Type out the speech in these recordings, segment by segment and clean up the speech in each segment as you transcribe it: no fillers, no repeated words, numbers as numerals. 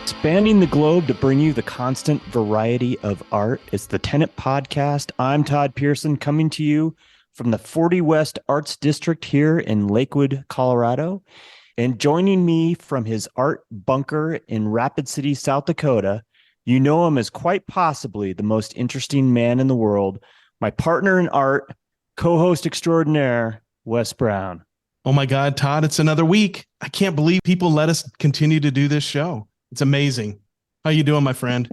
Spanning the globe to bring you the constant variety of art. It's the Tenet Podcast. I'm Todd Pearson, coming to you from the 40 West Arts District here in Lakewood, Colorado. And joining me from his art bunker in Rapid City, South Dakota, you know him as quite possibly the most interesting man in the world, my partner in art, co-host extraordinaire, Wes Brown. Oh my God, Todd, it's another week. I can't believe people let us continue to do this show. It's amazing. How you doing, my friend?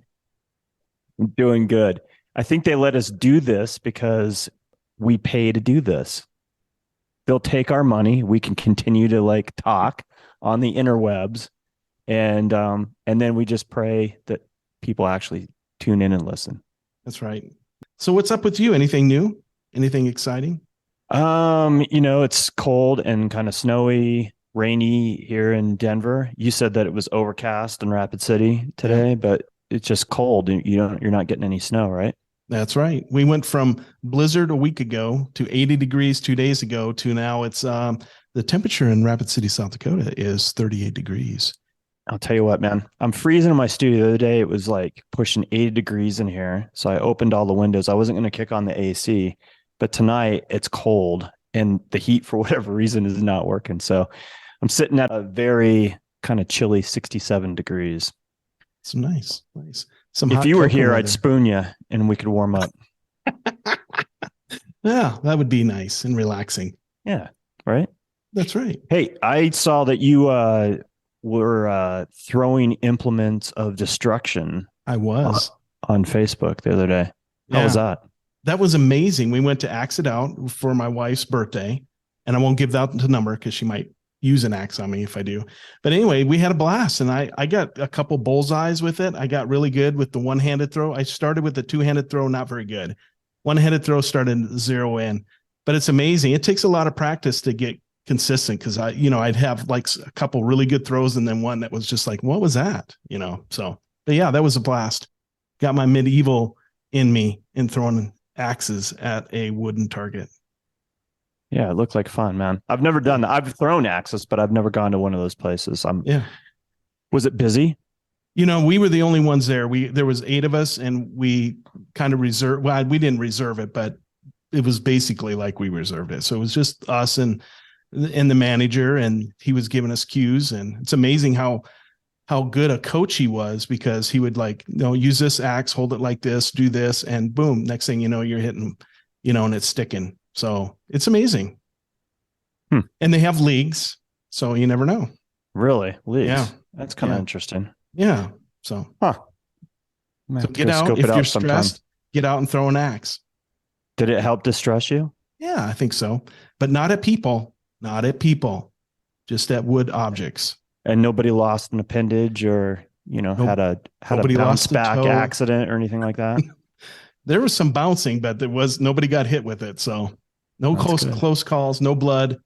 I'm doing good. I think they let us do this because we pay to do this. They'll take our money. We can continue to talk on the interwebs, and then we just pray that people actually tune in and listen. That's right. So what's up with you? Anything new? Anything exciting? It's cold and kind of snowy, rainy here in Denver. You said that it was overcast in Rapid City today, but it's just cold. You're not getting any snow, right? That's right. We went from blizzard a week ago to 80 degrees 2 days ago to now it's the temperature in Rapid City, South Dakota is 38 degrees. I'll tell you what, man, I'm freezing in my studio. The other day, it was pushing 80 degrees in here. So I opened all the windows. I wasn't going to kick on the AC, but tonight it's cold and the heat for whatever reason is not working. So I'm sitting at a very kind of chilly 67 degrees. It's nice. If you were here, I'd spoon you and we could warm up. Yeah, that would be nice and relaxing. Yeah, right? That's right. Hey, I saw that you were throwing implements of destruction. I was. On Facebook the other day. How was that? That was amazing. We went to Axe It Out for my wife's birthday, and I won't give out the number because she might use an axe on me if I do. But anyway, we had a blast, and I got a couple bullseyes with it. I got really good with the one-handed throw. I started with the two-handed throw, not very good. One-handed throw started 0 in, but it's amazing. It takes a lot of practice to get consistent because I'd have a couple really good throws and then one that was just what was that? So, but yeah, that was a blast. Got my medieval in me in throwing axes at a wooden target. Yeah, it looked like fun, man. I've never done that. I've thrown axes, but I've never gone to one of those places. Was it busy? We were the only ones there. There was 8 of us, and we kind of reserved. Well, we didn't reserve it, but it was basically like we reserved it. So it was just us and the manager, and he was giving us cues. And it's amazing how good a coach he was, because he would use this axe, hold it like this, do this, and boom, next thing you know, you're hitting, and it's sticking. So it's amazing. And they have leagues, so you never know. Really? Leagues? Yeah. That's kind of interesting. Yeah. So, so get out. If you're stressed, get out and throw an axe. Did it help distress you? Yeah, I think so. But not at people. Not at people. Just at wood objects. And nobody lost an appendage or, had a bounce back accident or anything like that? There was some bouncing, but nobody got hit with it. So no close calls, no blood.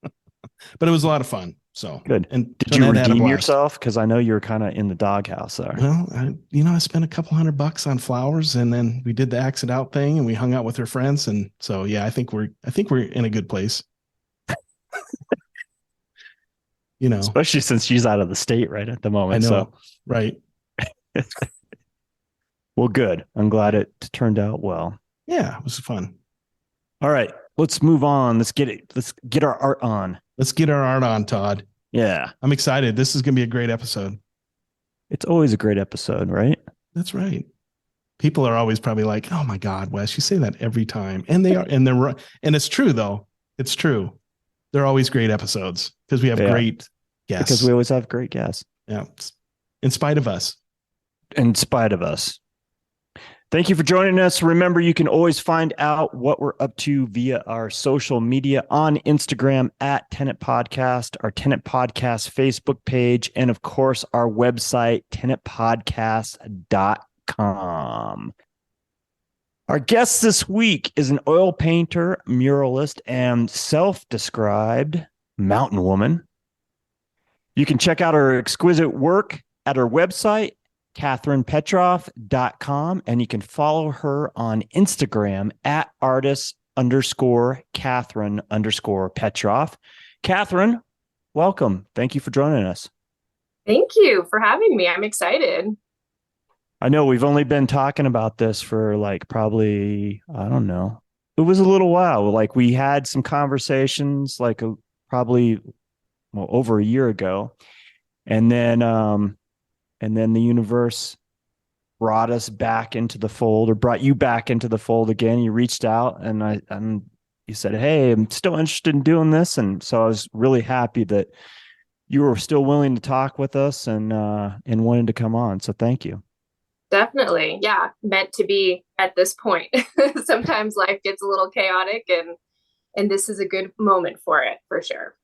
But it was a lot of fun. So good. And did you redeem yourself? Because I know you were kind of in the doghouse there. Well, I spent a couple $100 on flowers, and then we did the Axe It Out thing, and we hung out with her friends. And so, yeah, I think we're in a good place. Especially since she's out of the state right at the moment. I know. So. Right. Well, good. I'm glad it turned out well. Yeah, it was fun. All right, let's move on. Let's get our art on. Let's get our art on, Todd. Yeah. I'm excited. This is going to be a great episode. It's always a great episode, right? That's right. People are always probably like, oh my God, Wes, you say that every time. And they are, and it's true though. It's true. They're always great episodes because we have great guests. Because we always have great guests. Yeah. In spite of us. In spite of us. Thank you for joining us. Remember, you can always find out what we're up to via our social media on Instagram at Tenet Podcast, our Tenet Podcast Facebook page, and of course, our website, tenetpodcast.com. Our guest this week is an oil painter, muralist, and self-described mountain woman. You can check out her exquisite work at our website KathrynPetroff.com, and you can follow her on Instagram at artist_Kathryn_Petroff. Kathryn, welcome. Thank you for joining us. Thank you for having me. I'm excited. I know we've only been talking about this for like probably, I don't know. It was a little while. Like we had some conversations like probably over a year ago. And then the universe brought us back into the fold, or brought you back into the fold again. You reached out and you said, "Hey, I'm still interested in doing this." And so I was really happy that you were still willing to talk with us and wanted to come on. So thank you. Definitely. Yeah. Meant to be at this point. Sometimes life gets a little chaotic and this is a good moment for it, for sure.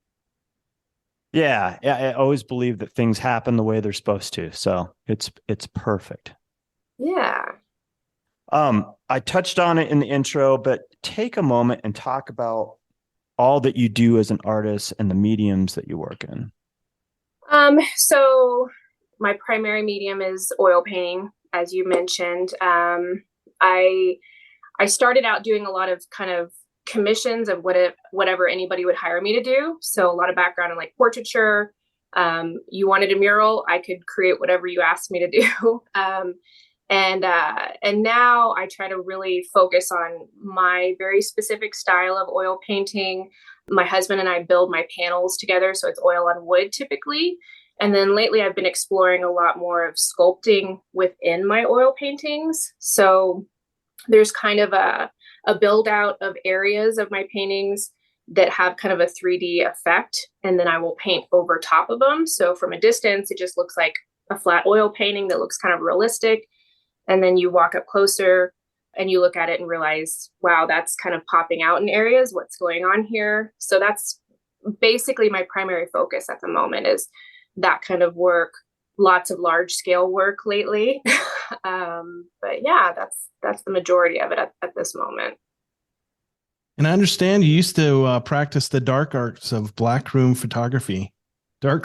Yeah. I always believe that things happen the way they're supposed to. So it's perfect. Yeah. I touched on it in the intro, but take a moment and talk about all that you do as an artist and the mediums that you work in. So my primary medium is oil painting, as you mentioned. I started out doing a lot of kind of commissions of whatever anybody would hire me to do. So a lot of background in like portraiture. You wanted a mural, I could create whatever you asked me to do. And now I try to really focus on my very specific style of oil painting. My husband and I build my panels together, so it's oil on wood typically. And then lately I've been exploring a lot more of sculpting within my oil paintings. So there's kind of a build out of areas of my paintings that have kind of a 3D effect, and then I will paint over top of them. So from a distance, it just looks like a flat oil painting that looks kind of realistic. And then you walk up closer and you look at it and realize, wow, that's kind of popping out in areas. What's going on here? So that's basically my primary focus at the moment, is that kind of work. Lots of large scale work lately. But yeah, that's the majority of it at this moment. And I understand you used to practice the dark arts of darkroom photography. Yeah.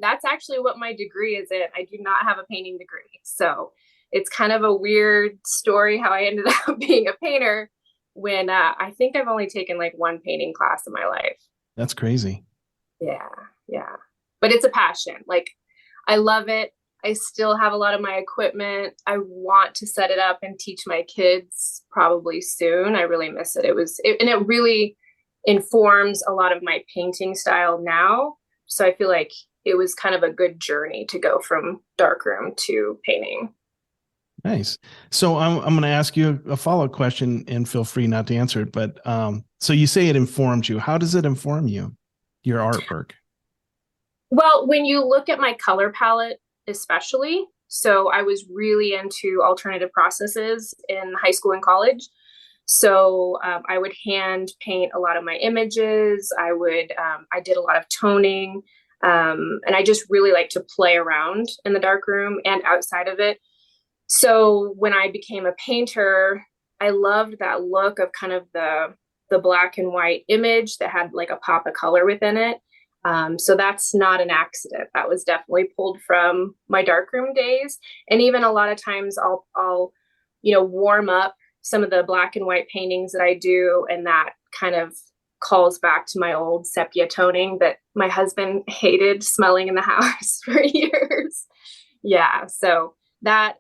That's actually what my degree is in. I do not have a painting degree. So it's kind of a weird story how I ended up being a painter when I think I've only taken like one painting class in my life. That's crazy. Yeah. But it's a passion. Like, I love it. I still have a lot of my equipment. I want to set it up and teach my kids probably soon. I really miss it. And it really informs a lot of my painting style now. So I feel like it was kind of a good journey to go from darkroom to painting. Nice. So I'm going to ask you a follow-up question, and feel free not to answer it. But so you say it informs you. How does it inform you, your artwork? Well, when you look at my color palette, especially, so I was really into alternative processes in high school and college. So I would hand paint a lot of my images. I did a lot of toning, and I just really like to play around in the darkroom and outside of it. So when I became a painter, I loved that look of kind of the black and white image that had like a pop of color within it. So that's not an accident. That was definitely pulled from my darkroom days. And even a lot of times I'll warm up some of the black and white paintings that I do, and that kind of calls back to my old sepia toning that my husband hated smelling in the house for years. Yeah, so that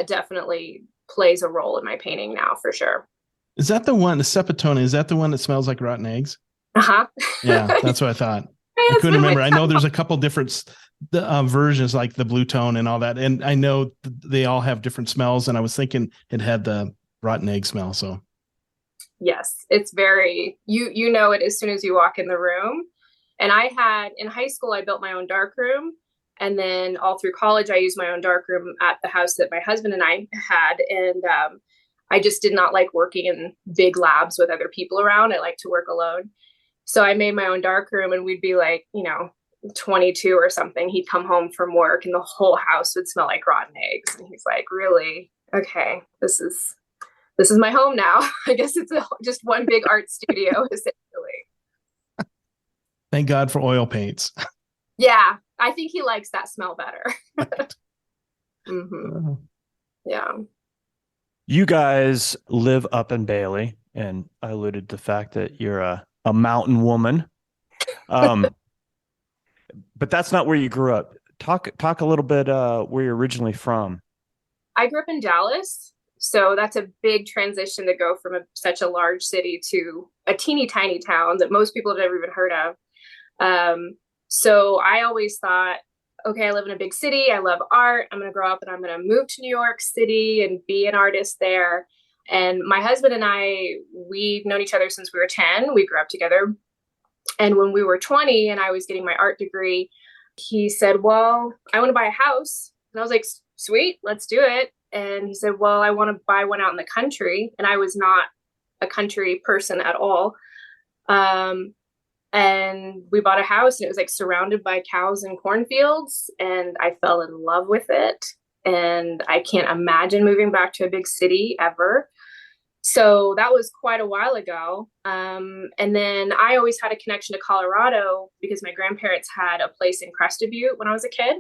definitely plays a role in my painting now, for sure. Is that the one, the sepia is that the one that smells like rotten eggs? Uh-huh. Yeah, that's what I thought. I couldn't remember. I know there's a couple different versions, like the blue tone and all that. And I know they all have different smells. And I was thinking it had the rotten egg smell. So yes, it's very, you know it as soon as you walk in the room. And in high school, I built my own darkroom. And then all through college, I used my own darkroom at the house that my husband and I had. And I just did not like working in big labs with other people around. I like to work alone. So I made my own darkroom, and we'd be like, 22 or something. He'd come home from work and the whole house would smell like rotten eggs. And he's like, really? Okay, this is my home now. I guess it's just one big art studio, essentially. Thank God for oil paints. Yeah. I think he likes that smell better. Mm-hmm. Yeah. You guys live up in Bailey, and I alluded to the fact that you're a mountain woman. But that's not where you grew up. Talk a little bit where you're originally from. I grew up in Dallas, so that's a big transition to go from such a large city to a teeny tiny town that most people have never even heard of. So I always thought, okay, I live in a big city. I love art. I'm going to grow up and I'm going to move to New York City and be an artist there. And my husband and I, we've known each other since we were 10. We grew up together. And when we were 20 and I was getting my art degree, he said, well, I want to buy a house. And I was like, sweet, let's do it. And he said, well, I want to buy one out in the country. And I was not a country person at all. And we bought a house and it was like surrounded by cows and cornfields. And I fell in love with it. And I can't imagine moving back to a big city ever. So that was quite a while ago. And then I always had a connection to Colorado because my grandparents had a place in Crested Butte when I was a kid.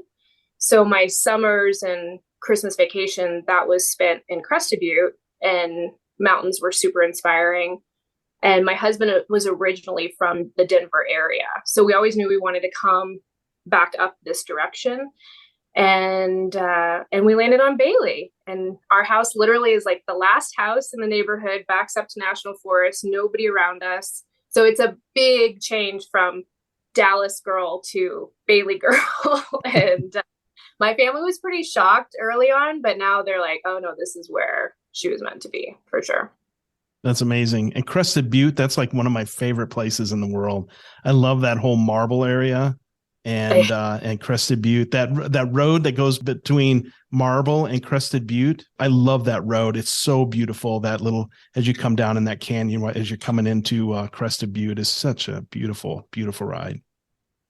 So my summers and Christmas vacation, that was spent in Crested Butte, and mountains were super inspiring. And my husband was originally from the Denver area. So we always knew we wanted to come back up this direction. And we landed on Bailey, and our house literally is like the last house in the neighborhood, backs up to National Forest, nobody around us. So it's a big change from Dallas girl to Bailey girl. And my family was pretty shocked early on, but now they're like, oh no, this is where she was meant to be for sure. That's amazing. And Crested Butte, that's like one of my favorite places in the world. I love that whole Marble area and Crested Butte. That road that goes between Marble and Crested Butte. I love that road. It's so beautiful. That little, as you come down in that canyon, as you're coming into Crested Butte, is such a beautiful, beautiful ride.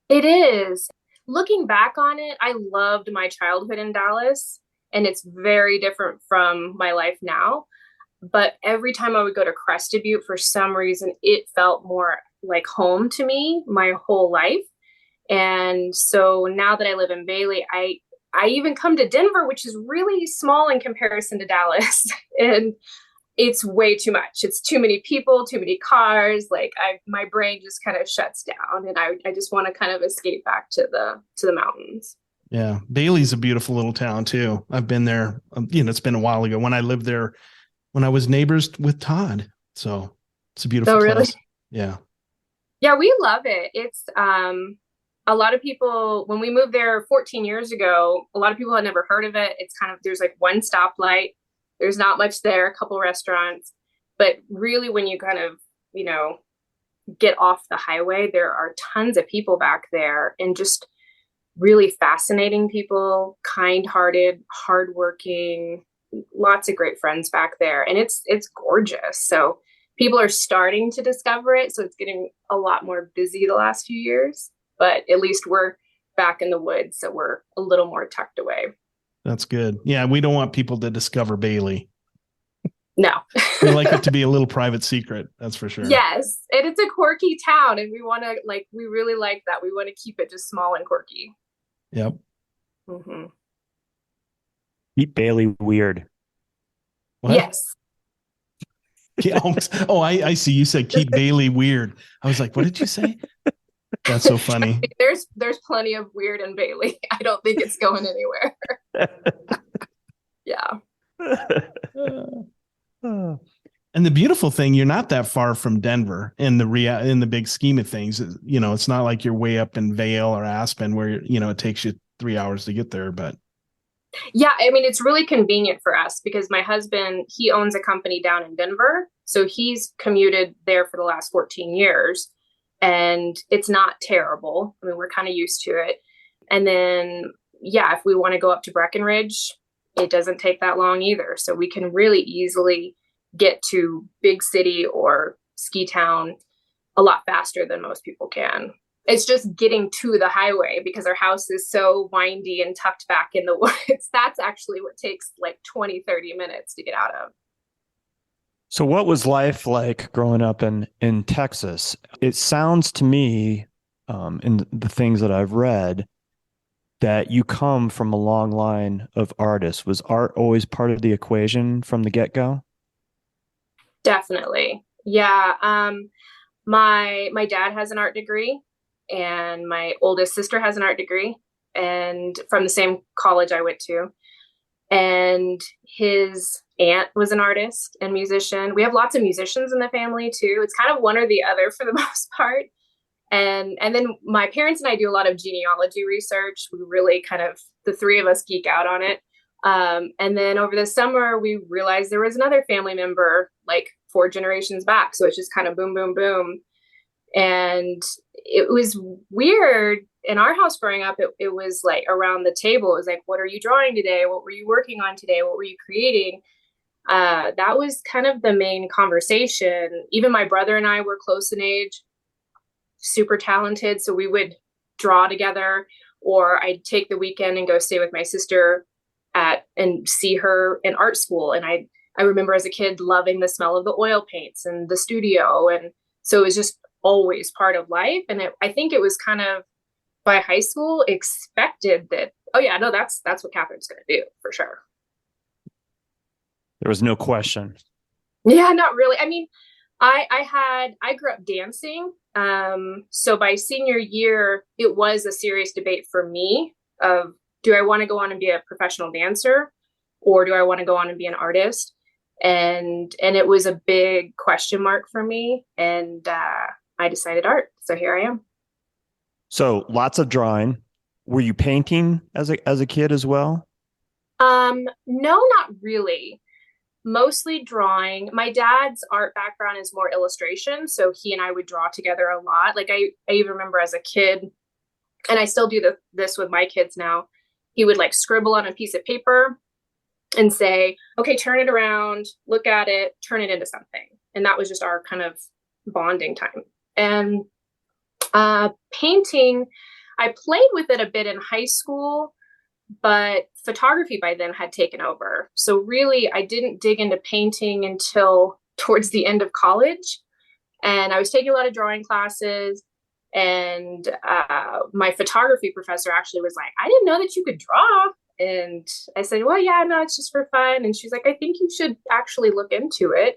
It is. Looking back on it, I loved my childhood in Dallas, and it's very different from my life now. But every time I would go to Crested Butte, for some reason, it felt more like home to me my whole life. And so now that I live in Bailey, I even come to Denver, which is really small in comparison to Dallas. And it's way too much. It's too many people, too many cars. Like my brain just kind of shuts down, and I just want to kind of escape back to the mountains. Yeah. Bailey's a beautiful little town too. I've been there. It's been a while ago when I lived there, when I was neighbors with Todd. So it's a beautiful place. Really? Yeah. Yeah, we love it. It's a lot of people, when we moved there 14 years ago, a lot of people had never heard of it. It's kind of, there's like one stoplight. There's not much there, a couple restaurants. But really, when you kind of, get off the highway, there are tons of people back there, and just really fascinating people, kind-hearted, hardworking, lots of great friends back there. And it's gorgeous. So people are starting to discover it. So it's getting a lot more busy the last few years. But at least we're back in the woods, so we're a little more tucked away. That's good. Yeah, we don't want people to discover Bailey. No. We like it to be a little private secret, that's for sure. Yes, and it's a quirky town, and we want to, we really like that. We want to keep it just small and quirky. Yep. Mm-hmm. Keep Bailey weird. What? Yes. Oh, I see. You said keep Bailey weird. I was like, what did you say? That's so funny. There's plenty of weird in Bailey. I don't think it's going anywhere. Yeah. And the beautiful thing, you're not that far from Denver in the big scheme of things. It's not like you're way up in Vail or Aspen where, it takes you 3 hours to get there, but. Yeah, I mean, it's really convenient for us because my husband, he owns a company down in Denver. So he's commuted there for the last 14 years. And it's not terrible. I mean, we're kind of used to it. And then, yeah, if we want to go up to Breckenridge, it doesn't take that long either. So we can really easily get to big city or ski town a lot faster than most people can. It's just getting to the highway because our house is so windy and tucked back in the woods. That's actually what takes like 20, 30 minutes to get out of. So what was life like growing up in Texas? It sounds to me, in the things that I've read, that you come from a long line of artists. Was art always part of the equation from the get-go? Definitely. Yeah. My dad has an art degree, and my oldest sister has an art degree, and from the same college I went to. And his aunt was an artist and musician. We have lots of musicians in the family too. It's kind of one or the other for the most part. And then my parents and I do a lot of genealogy research. We really kind of, the three of us geek out on it. And then over the summer, we realized there was another family member like 4 generations back. So it's just kind of boom, boom, boom. And it was weird in our house growing up. It was like around the table, it was like, what are you drawing today? What were you working on today? What were you creating? That was kind of the main conversation. Even my brother and I were close in age, super talented. So we would draw together, or I'd take the weekend and go stay with my sister and see her in art school. And I remember as a kid loving the smell of the oil paints and the studio. And so it was just always part of life. And I think it was kind of by high school expected that, oh yeah, no, that's what Kathryn's going to do for sure. There was no question. Yeah, not really. I mean, I grew up dancing. So by senior year, it was a serious debate for me of, do I want to go on and be a professional dancer, or do I want to go on and be an artist? And it was a big question mark for me. And I decided art. So here I am. So lots of drawing. Were you painting as a kid as well? No, not really. Mostly drawing. My dad's art background is more illustration, so he and I would draw together a lot. Like I even remember as a kid, and I still do this with my kids now. He would like scribble on a piece of paper and say, okay, turn it around, look at it, turn it into something. And that was just our kind of bonding time. And painting, I played with it a bit in high school, but photography by then had taken over. So really, I didn't dig into painting until towards the end of college. And I was taking a lot of drawing classes. And my photography professor actually was like, I didn't know that you could draw. And I said, well, yeah, no, it's just for fun. And she's like, I think you should actually look into it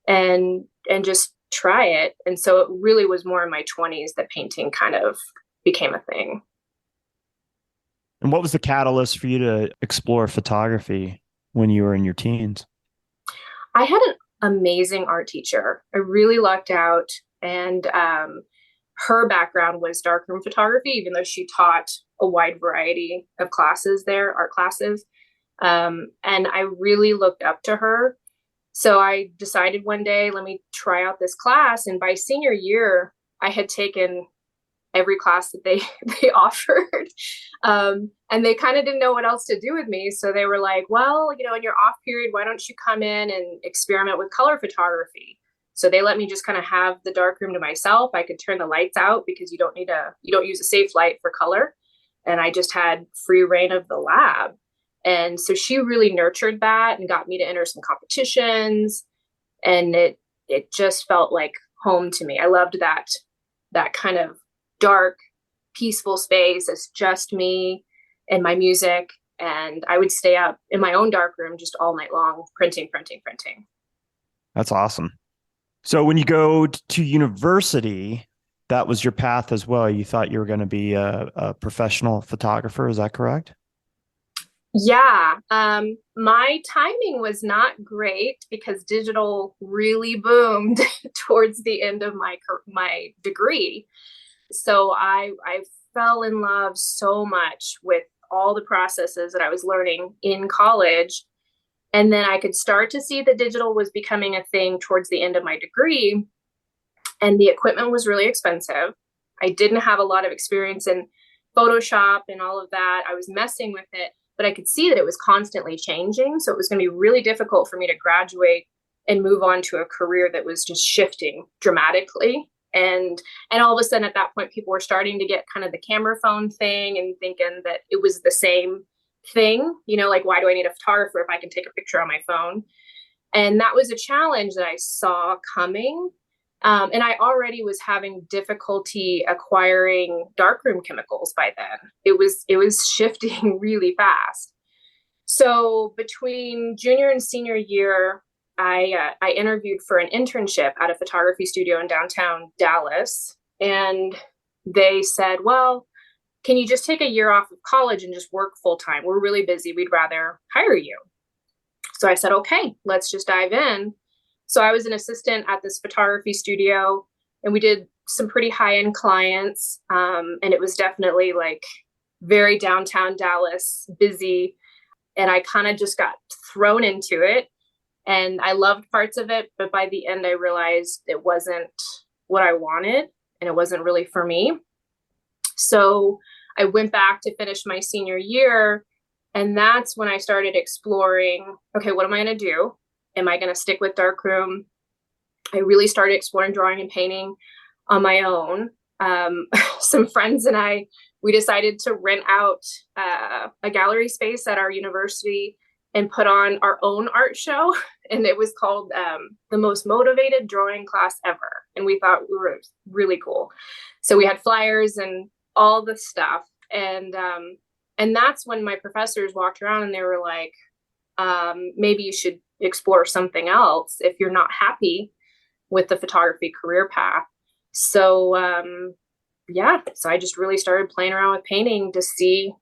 and just try it. And so it really was more in my 20s that painting kind of became a thing. And what was the catalyst for you to explore photography when you were in your teens? I had an amazing art teacher. I really lucked out. And her background was darkroom photography, even though she taught a wide variety of classes there, art classes. And I really looked up to her. So I decided one day, let me try out this class. And by senior year, I had taken every class that they offered. And they kind of didn't know what else to do with me. So they were like, well, in your off period, why don't you come in and experiment with color photography? So they let me just kind of have the darkroom to myself. I could turn the lights out because you don't use a safe light for color. And I just had free reign of the lab. And so she really nurtured that and got me to enter some competitions. And it just felt like home to me. I loved that kind of dark, peaceful space. It's just me and my music. And I would stay up in my own dark room just all night long, printing. That's awesome. So when you go to university, that was your path as well. You thought you were going to be a professional photographer. Is that correct? Yeah. My timing was not great because digital really boomed towards the end of my degree. So I fell in love so much with all the processes that I was learning in college. And then I could start to see that digital was becoming a thing towards the end of my degree. And the equipment was really expensive. I didn't have a lot of experience in Photoshop and all of that. I was messing with it, but I could see that it was constantly changing. So it was going to be really difficult for me to graduate and move on to a career that was just shifting dramatically. And all of a sudden at that point, people were starting to get kind of the camera phone thing and thinking that it was the same thing, like, why do I need a photographer if I can take a picture on my phone? And that was a challenge that I saw coming. And I already was having difficulty acquiring darkroom chemicals by then. It was shifting really fast. So between junior and senior year, I interviewed for an internship at a photography studio in downtown Dallas, and they said, "Well, can you just take a year off of college and just work full time? We're really busy. We'd rather hire you." So I said, "Okay, let's just dive in." So I was an assistant at this photography studio, and we did some pretty high end clients, and it was definitely like very downtown Dallas, busy, and I kind of just got thrown into it. And I loved parts of it, but by the end, I realized it wasn't what I wanted and it wasn't really for me. So I went back to finish my senior year. And that's when I started exploring, okay, what am I going to do? Am I going to stick with darkroom? I really started exploring drawing and painting on my own. Some friends and I, we decided to rent out a gallery space at our university and put on our own art show. And it was called The Most Motivated Drawing Class Ever. And we thought we were really cool. So we had flyers and all the stuff. And that's when my professors walked around and they were like, maybe you should explore something else if you're not happy with the photography career path. So so I just really started playing around with painting to see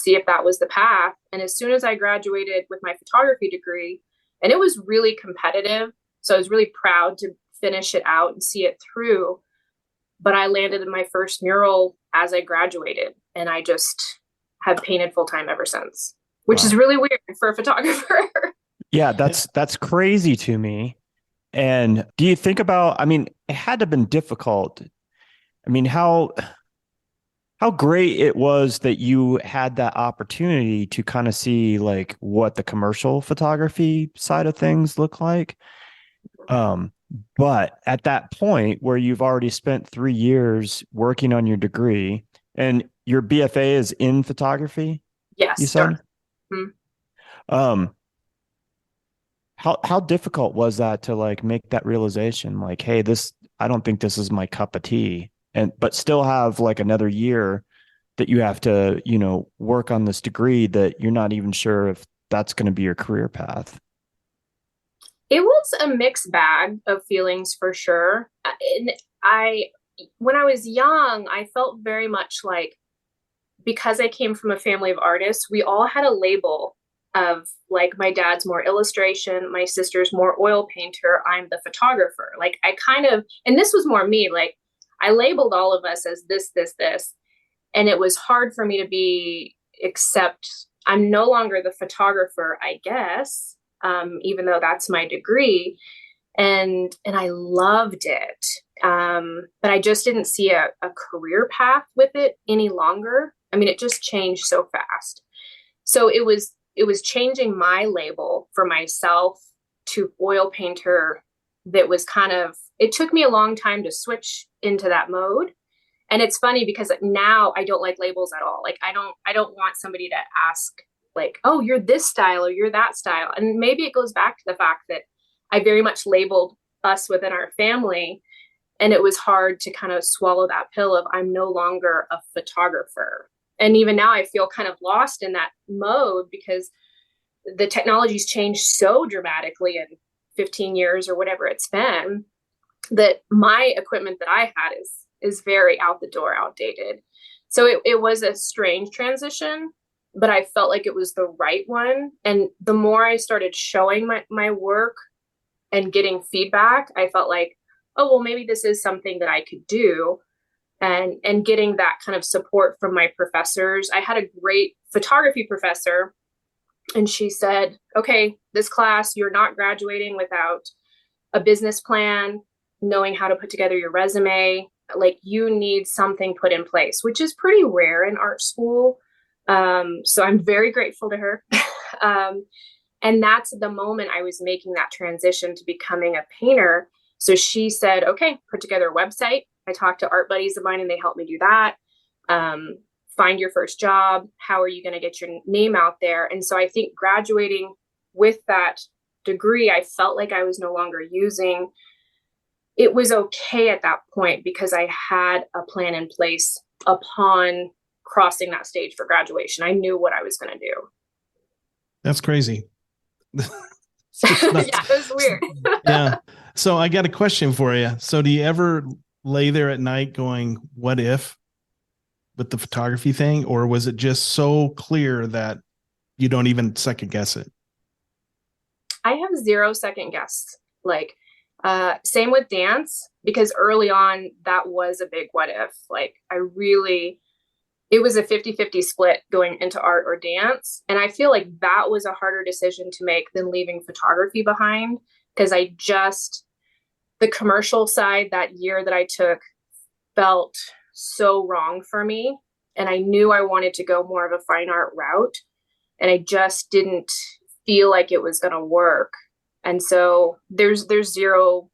if that was the path. And as soon as I graduated with my photography degree, and it was really competitive, so I was really proud to finish it out and see it through. But I landed in my first mural as I graduated, and I just have painted full time ever since, which is really weird for a photographer. Yeah, that's crazy to me. And do you think about, I mean, it had to have been difficult. I mean, how great it was that you had that opportunity to kind of see like what the commercial photography side of things look like. But at that point where you've already spent 3 years working on your degree and your BFA is in photography, Yes. you said? Mm-hmm. How difficult was that to like make that realization? Like, hey, I don't think this is my cup of tea. But still have like another year that you have to, work on this degree that you're not even sure if that's going to be your career path. It was a mixed bag of feelings for sure. And when I was young, I felt very much like, because I came from a family of artists, we all had a label of like, my dad's more illustration, my sister's more oil painter, I'm the photographer. Like and this was more me, like I labeled all of us as this. And it was hard for me to except I'm no longer the photographer, I guess, even though that's my degree. And I loved it. But I just didn't see a career path with it any longer. I mean, it just changed so fast. So it was changing my label for myself to oil painter. That was it took me a long time to switch into that mode. And it's funny because now I don't like labels at all. Like I don't want somebody to ask like, oh, you're this style or you're that style. And maybe it goes back to the fact that I very much labeled us within our family. And it was hard to kind of swallow that pill of I'm no longer a photographer. And even now I feel kind of lost in that mode because the technology's changed so dramatically in 15 years or whatever it's been, that my equipment that I had is very out the door, outdated. So it was a strange transition, but I felt like it was the right one. And the more I started showing my work and getting feedback, I felt like, oh, well, maybe this is something that I could do. And getting that kind of support from my professors. I had a great photography professor, and she said, okay, this class, you're not graduating without a business plan, knowing how to put together your resume. Like you need something put in place, which is pretty rare in art school. So I'm very grateful to her. And that's the moment I was making that transition to becoming a painter. So she said, okay, put together a website. I talked to art buddies of mine and they helped me do that. Find your first job. How are you going to get your name out there? And so I think graduating with that degree, I felt like I was no longer using it was okay at that point because I had a plan in place upon crossing that stage for graduation. I knew what I was going to do. That's crazy. Yeah, it was weird. Yeah. So I got a question for you. So do you ever lay there at night going, what if, with the photography thing? Or was it just so clear that you don't even second guess it? I have zero second guess. Like, same with dance, because early on that was a big what if. Like, it was a 50-50 split going into art or dance. And I feel like that was a harder decision to make than leaving photography behind, because the commercial side that year that I took felt so wrong for me. And I knew I wanted to go more of a fine art route. And I just didn't feel like it was going to work. And so there's zero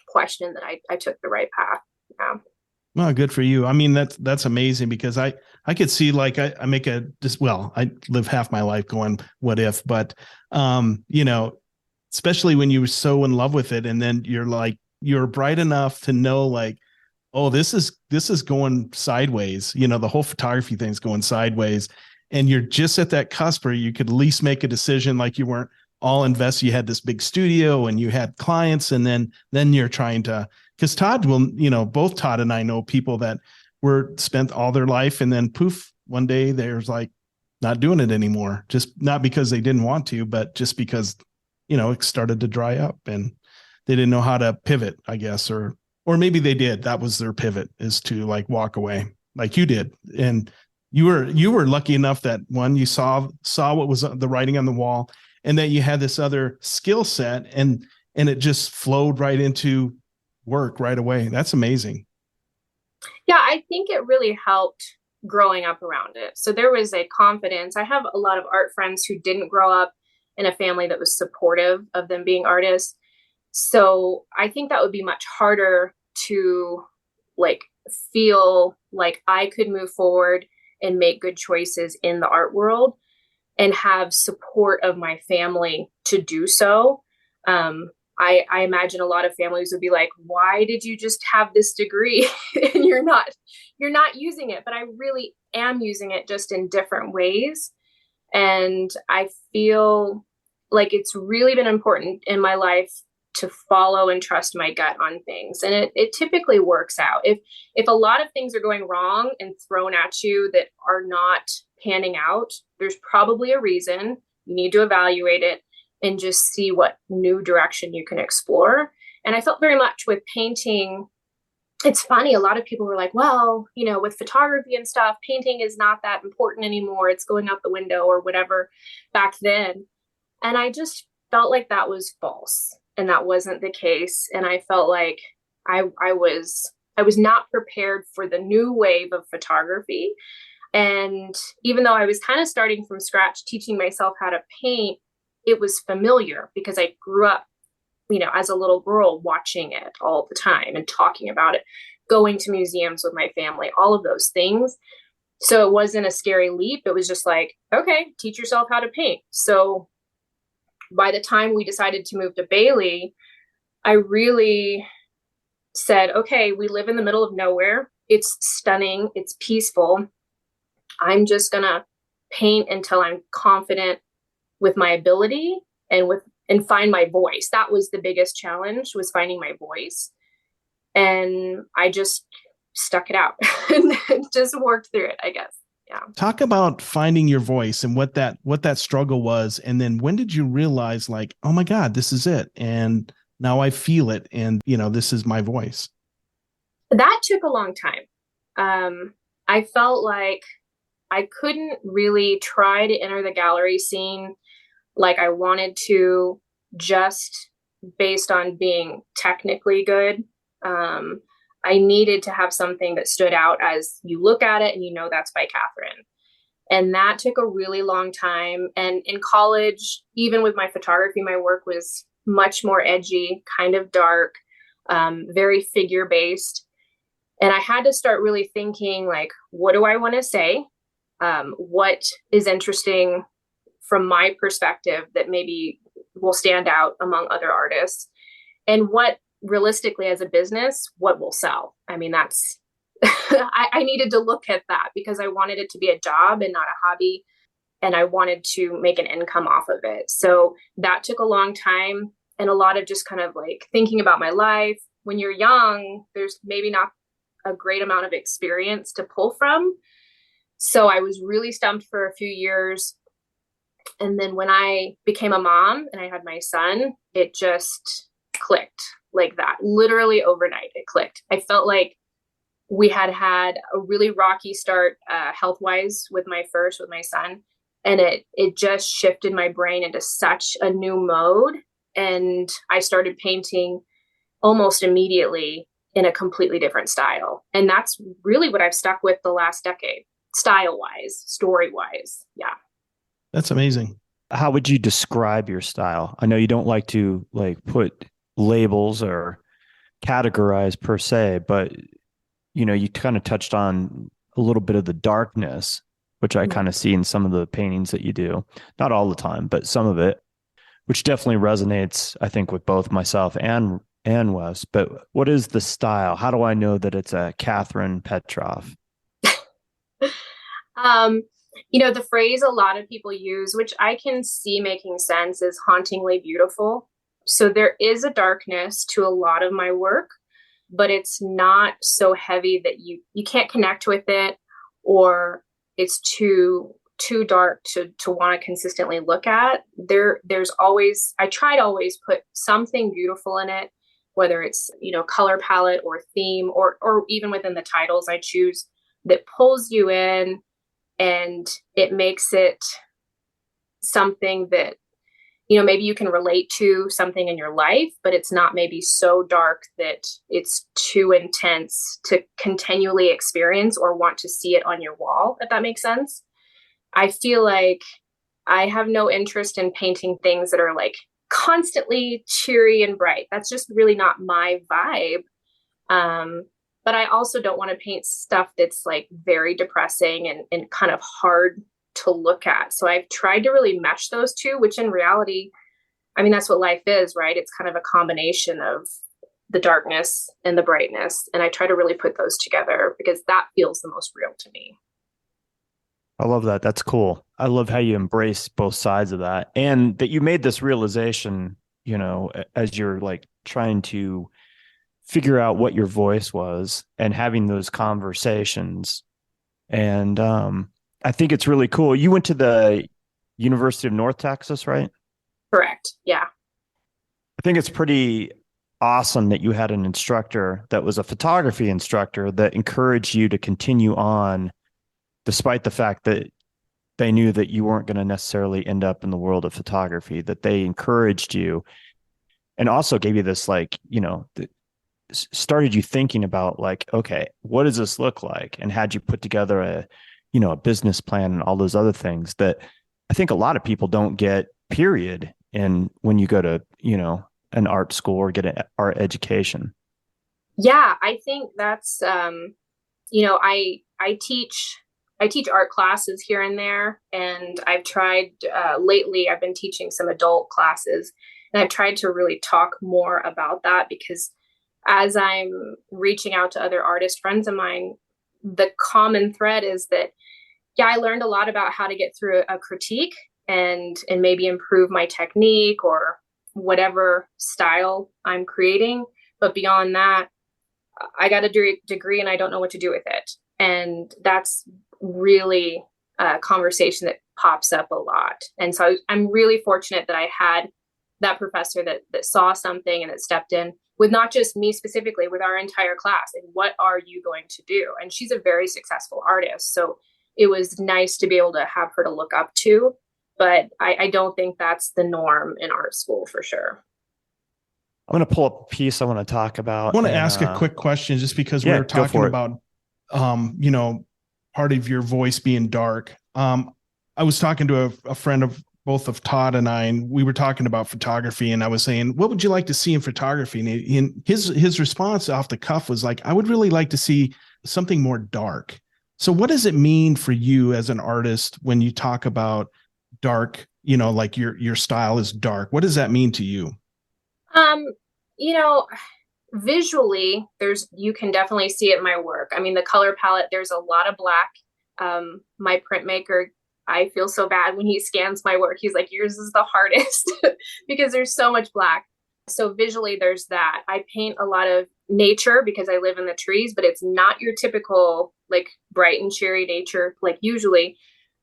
question that I took the right path. Yeah. Well, good for you. I mean, that's amazing, because I could see, like, I live half my life going, what if, but, especially when you were so in love with it. And then you're bright enough to know, like, oh, this is going sideways. The whole photography thing's going sideways. And you're just at that cusp where you could at least make a decision. Like, you weren't all invested. You had this big studio and you had clients, and then you're trying to, because Todd will, both Todd and I know people that were spent all their life, and then poof, one day there's like not doing it anymore. Just not because they didn't want to, but just because, it started to dry up and they didn't know how to pivot, I guess, or maybe they did. That was their pivot, is to like walk away like you did. And you were lucky enough that one, you saw what was the writing on the wall, and that you had this other skill set, and it just flowed right into work right away. That's amazing. Yeah, I think it really helped growing up around it. So there was a confidence. I have a lot of art friends who didn't grow up in a family that was supportive of them being artists. So I think that would be much harder to like feel like I could move forward and make good choices in the art world and have support of my family to do so. I imagine a lot of families would be like, why did you just have this degree and you're not using it? But I really am using it, just in different ways. And I feel like it's really been important in my life to follow and trust my gut on things. And it typically works out. If a lot of things are going wrong and thrown at you that are not panning out, there's probably a reason. You need to evaluate it and just see what new direction you can explore. And I felt very much with painting. It's funny, a lot of people were like, well, with photography and stuff, painting is not that important anymore. It's going out the window or whatever back then. And I just felt like that was false. And that wasn't the case. And I felt like I was not prepared for the new wave of photography. And even though I was kind of starting from scratch, teaching myself how to paint, it was familiar because I grew up, as a little girl watching it all the time and talking about it, going to museums with my family, all of those things. So it wasn't a scary leap. It was just like, okay, teach yourself how to paint. So by the time we decided to move to Bailey, I really said, okay, we live in the middle of nowhere. It's stunning. It's peaceful. I'm just going to paint until I'm confident with my ability and find my voice. That was the biggest challenge, was finding my voice. And I just stuck it out and just worked through it, I guess. Yeah. Talk about finding your voice and what that struggle was. And then when did you realize, like, oh my God, this is it. And now I feel it. And, this is my voice. That took a long time. I felt like I couldn't really try to enter the gallery scene like I wanted to, just based on being technically good. I needed to have something that stood out as you look at it and that's by Kathryn. And that took a really long time. And in college, even with my photography, my work was much more edgy, kind of dark, very figure-based. And I had to start really thinking, like, what do I want to say? What is interesting from my perspective that maybe will stand out among other artists? And what realistically, as a business, what will sell? I mean, that's, I needed to look at that because I wanted it to be a job and not a hobby. And I wanted to make an income off of it. So that took a long time and a lot of just kind of like thinking about my life. When you're young, there's maybe not a great amount of experience to pull from. So I was really stumped for a few years. And then when I became a mom and I had my son, it just clicked like that. Literally overnight, it clicked. I felt like we had a really rocky start health-wise with my son. And it just shifted my brain into such a new mode. And I started painting almost immediately in a completely different style. And that's really what I've stuck with the last decade, style-wise, story-wise. Yeah. That's amazing. How would you describe your style? I know you don't like to like put labels or categorize per se, but you kind of touched on a little bit of the darkness, which I kind of see in some of the paintings that you do. Not all the time, but some of it, which definitely resonates, I think, with both myself and Wes. But what is the style? How do I know that it's a Kathryn Petroff? The phrase a lot of people use, which I can see making sense, is hauntingly beautiful. So there is a darkness to a lot of my work, but it's not so heavy that you can't connect with it, or it's too dark to want to consistently look at. There's always, I try to always put something beautiful in it, whether it's, color palette or theme, or even within the titles I choose, that pulls you in and it makes it something that, maybe you can relate to something in your life, but it's not maybe so dark that it's too intense to continually experience or want to see it on your wall, if that makes sense. I feel like I have no interest in painting things that are like constantly cheery and bright. That's just really not my vibe. But I also don't want to paint stuff that's like very depressing and kind of hard to look at. So I've tried to really mesh those two, which in reality, I mean, that's what life is, right? It's kind of a combination of the darkness and the brightness. And I try to really put those together because that feels the most real to me. I love that. That's cool. I love how you embrace both sides of that, and that you made this realization, as you're like trying to figure out what your voice was and having those conversations. And I think it's really cool. You went to the University of North Texas, right? Correct. Yeah. I think it's pretty awesome that you had an instructor that was a photography instructor that encouraged you to continue on, despite the fact that they knew that you weren't going to necessarily end up in the world of photography, that they encouraged you and also gave you this, like, started you thinking about like, okay, what does this look like? And had you put together a business plan and all those other things that I think a lot of people don't get, period. And when you go to, an art school or get an art education. Yeah, I think that's, I teach art classes here and there, and I've tried lately, I've been teaching some adult classes, and I've tried to really talk more about that because as I'm reaching out to other artist friends of mine, the common thread is that, yeah, I learned a lot about how to get through a critique and maybe improve my technique or whatever style I'm creating. But beyond that, I got a degree and I don't know what to do with it. And that's really a conversation that pops up a lot. And so I'm really fortunate that I had that professor that saw something and that stepped in with not just me specifically, with our entire class. And what are you going to do? And she's a very successful artist. So it was nice to be able to have her to look up to. But I don't think that's the norm in art school for sure. I'm going to pull up a piece I want to talk about. I want to ask a quick question just because we were talking about, part of your voice being dark. I was talking to a friend of both of Todd and I, and we were talking about photography, and I was saying, what would you like to see in photography? And his response off the cuff was like, I would really like to see something more dark. So what does it mean for you as an artist when you talk about dark, like your style is dark? What does that mean to you? visually, you can definitely see it in my work. I mean, the color palette, there's a lot of black. My printmaker, I feel so bad when he scans my work. He's like, yours is the hardest because there's so much black. So visually, there's that. I paint a lot of nature because I live in the trees, but it's not your typical like bright and cheery nature. Like usually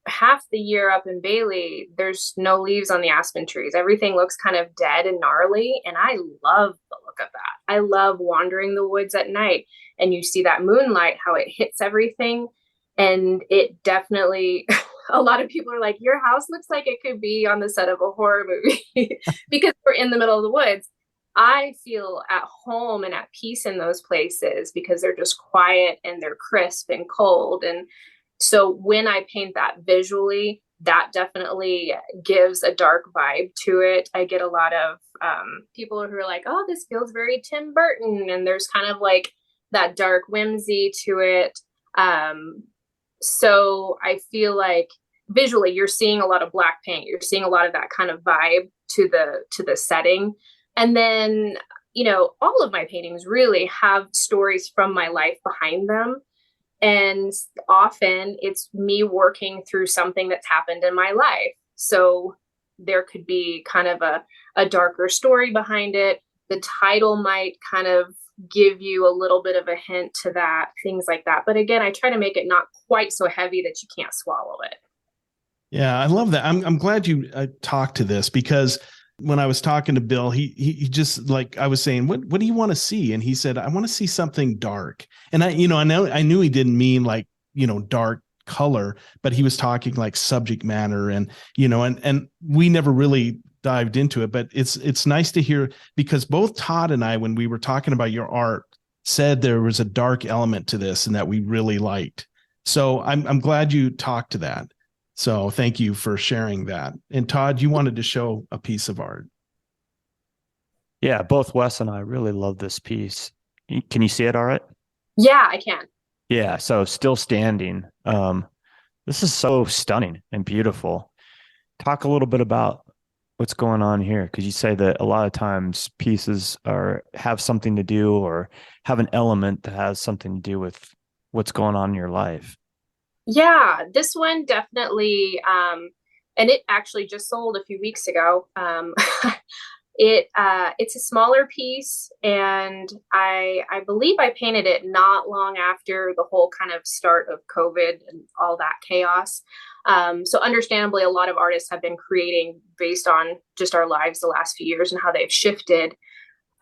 half the year up in Bailey, there's no leaves on the aspen trees. Everything looks kind of dead and gnarly. And I love the look of that. I love wandering the woods at night and you see that moonlight, how it hits everything. And it definitely, a lot of people are like, your house looks like it could be on the set of a horror movie because we're in the middle of the woods. I feel at home and at peace in those places because they're just quiet and they're crisp and cold. And so when I paint that visually, that definitely gives a dark vibe to it. I get a lot of people who are like, oh, this feels very Tim Burton. And there's kind of like that dark whimsy to it. So I feel like visually you're seeing a lot of black paint. You're seeing a lot of that kind of vibe to the setting. And then, you know, all of my paintings really have stories from my life behind them. And often it's me working through something that's happened in my life. So there could be kind of a darker story behind it. The title might kind of give you a little bit of a hint to that, things like that. But again, I try to make it not quite so heavy that you can't swallow it. Yeah, I love that. I'm glad you talked to this because when I was talking to Bill, he just like I was saying, what do you want to see? And he said, I want to see something dark. And I knew he didn't mean like, dark color, but he was talking like subject matter and we never really dived into it, but it's nice to hear because both Todd and I, when we were talking about your art, said there was a dark element to this and that we really liked. So I'm glad you talked to that. So thank you for sharing that. And Todd, you wanted to show a piece of art. Yeah, both Wes and I really love this piece. Can you see it all right? Yeah, I can. Yeah, so still standing. This is so stunning and beautiful. Talk a little bit about what's going on here, because you say that a lot of times pieces have something to do or have an element that has something to do with what's going on in your life. Yeah, this one definitely, and it actually just sold a few weeks ago. It's a smaller piece, and I believe I painted it not long after the whole kind of start of COVID and all that chaos. So understandably, a lot of artists have been creating based on just our lives the last few years and how they've shifted.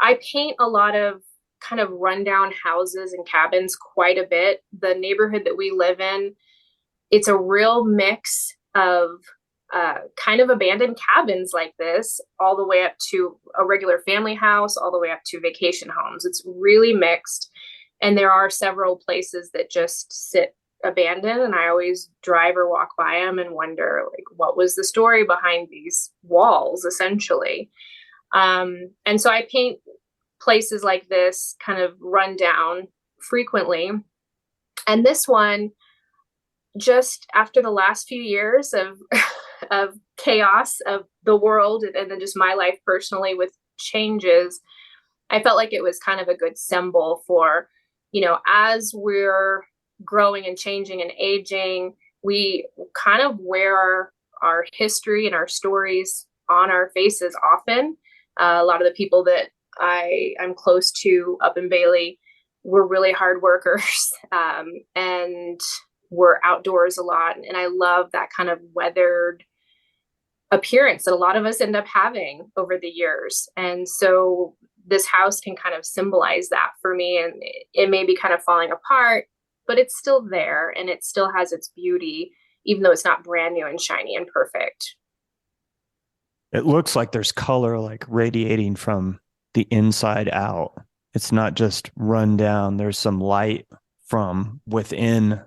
I paint a lot of kind of rundown houses and cabins quite a bit. The neighborhood that we live in, it's a real mix of kind of abandoned cabins like this, all the way up to a regular family house, all the way up to vacation homes. It's really mixed. And there are several places that just sit abandoned. And I always drive or walk by them and wonder, like, what was the story behind these walls, essentially? And so I paint places like this kind of run down frequently. And this one, just after the last few years of chaos of the world and then just my life personally with changes, I felt like it was kind of a good symbol for, as we're growing and changing and aging, we kind of wear our history and our stories on our faces often. A lot of the people that I'm close to up in Bailey were really hard workers and were outdoors a lot. And I love that kind of weathered appearance that a lot of us end up having over the years. And so this house can kind of symbolize that for me. And it may be kind of falling apart, but it's still there and it still has its beauty, even though it's not brand new and shiny and perfect. It looks like there's color like radiating from the inside out. It's not just run down. There's some light from within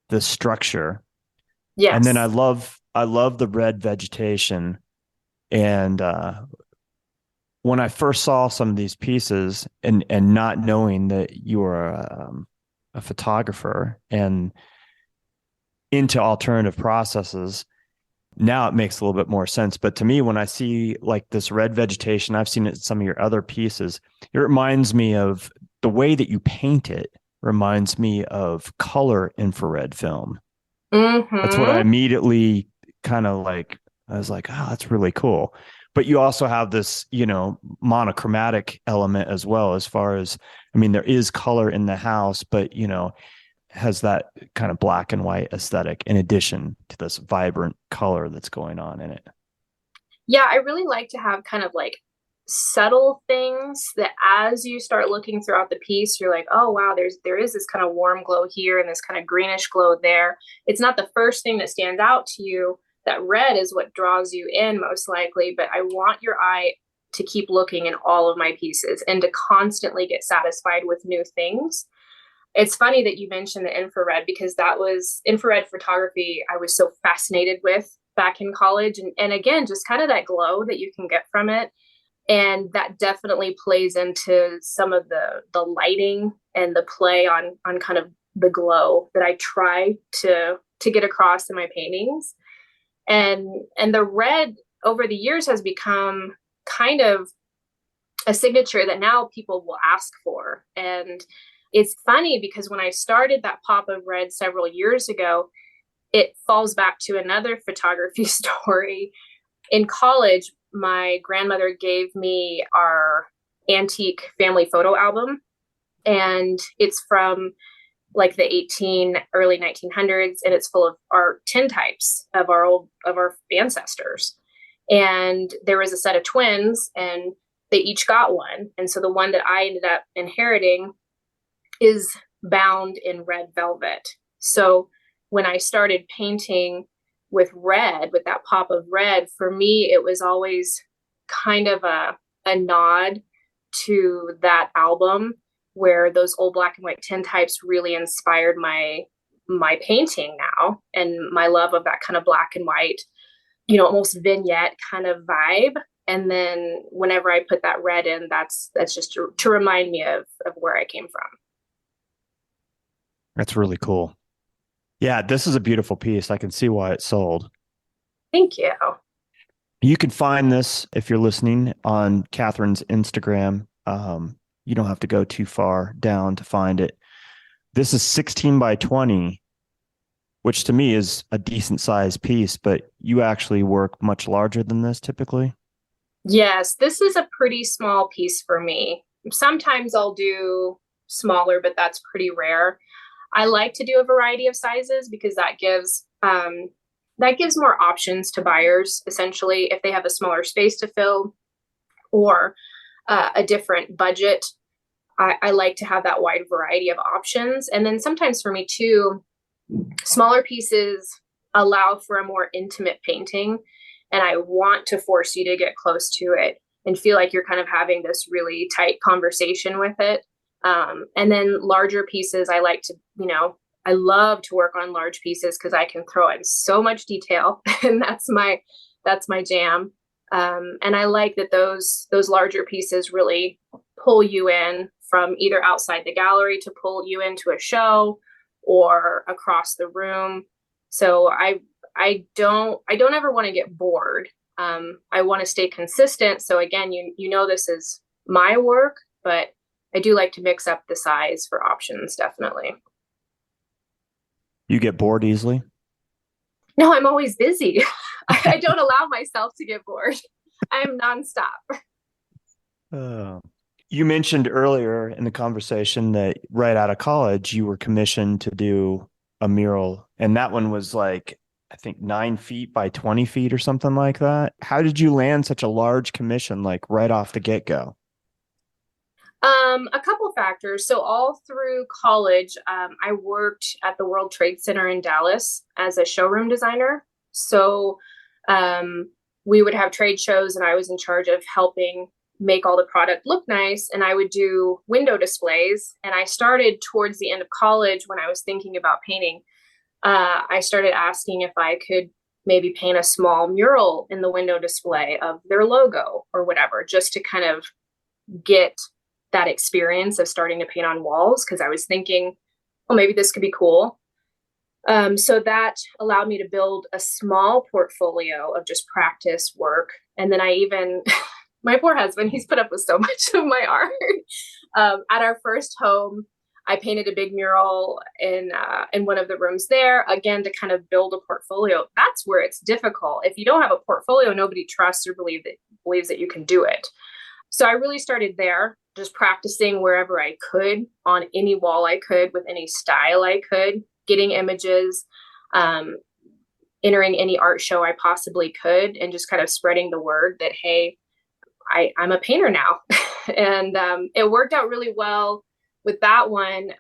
the structure. Yes. And then I love the red vegetation. And when I first saw some of these pieces and not knowing that you were a photographer and into alternative processes, Now it makes a little bit more sense. But to me, when I see like this red vegetation, I've seen it in some of your other pieces, it reminds me of the way that you paint it, reminds me of color infrared film. That's what I Mm-hmm. immediately kind of like, I was like, oh, that's really cool. But you also have this, monochromatic element as well, as far as, I mean, there is color in the house, but, has that kind of black and white aesthetic in addition to this vibrant color that's going on in it. Yeah, I really like to have kind of like subtle things that as you start looking throughout the piece, you're like, oh wow, there is this kind of warm glow here and this kind of greenish glow there. It's not the first thing that stands out to you. That red is what draws you in most likely, but I want your eye to keep looking in all of my pieces and to constantly get satisfied with new things. It's funny that you mentioned the infrared because that was infrared photography I was so fascinated with back in college. And again, just kind of that glow that you can get from it. And that definitely plays into some of the lighting and the play on kind of the glow that I try to get across in my paintings. And the red over the years has become kind of a signature that now people will ask for. And it's funny because when I started that pop of red several years ago, it falls back to another photography story. In college, my grandmother gave me our antique family photo album, and it's from like the early 1900s, and it's full of our tintypes of our ancestors. And there was a set of twins, and they each got one. And so the one that I ended up inheriting is bound in red velvet. So when I started painting with red, with that pop of red, for me, it was always kind of a nod to that album where those old black and white tintypes really inspired my painting now, and my love of that kind of black and white, almost vignette kind of vibe. And then whenever I put that red in, that's just to remind me of where I came from. That's really cool. Yeah, this is a beautiful piece. I can see why it sold. Thank you. You can find this if you're listening on Kathryn's Instagram. You don't have to go too far down to find it. This is 16 by 20, which to me is a decent sized piece, but you actually work much larger than this typically. Yes, this is a pretty small piece for me. Sometimes I'll do smaller, but that's pretty rare. I like to do a variety of sizes because that gives more options to buyers, essentially, if they have a smaller space to fill or a different budget. I like to have that wide variety of options. And then sometimes for me too, smaller pieces allow for a more intimate painting. And I want to force you to get close to it and feel like you're kind of having this really tight conversation with it. And then larger pieces, I like to, I love to work on large pieces because I can throw in so much detail, and that's my jam. And I like that those larger pieces really pull you in from either outside the gallery to pull you into a show or across the room. So I don't ever want to get bored. I want to stay consistent. So again, this is my work, but I do like to mix up the size for options, definitely. You get bored easily? No, I'm always busy. I don't allow myself to get bored. I'm nonstop. You mentioned earlier in the conversation that right out of college, you were commissioned to do a mural, and that one was like, I think 9 feet by 20 feet or something like that. How did you land such a large commission, like right off the get-go? A couple factors. So all through college, I worked at the World Trade Center in Dallas as a showroom designer. So we would have trade shows, and I was in charge of helping make all the product look nice. And I would do window displays. And I started towards the end of college when I was thinking about painting. I started asking if I could maybe paint a small mural in the window display of their logo or whatever, just to kind of get that experience of starting to paint on walls, because I was thinking, well, maybe this could be cool. So that allowed me to build a small portfolio of just practice work. And then I even, my poor husband, he's put up with so much of my art. At our first home, I painted a big mural in one of the rooms there, again, to kind of build a portfolio. That's where it's difficult. If you don't have a portfolio, nobody trusts or believes that you can do it. So I really started there, just practicing wherever I could, on any wall I could, with any style I could, getting images, entering any art show I possibly could, and just kind of spreading the word that, hey, I'm a painter now. And it worked out really well with that one.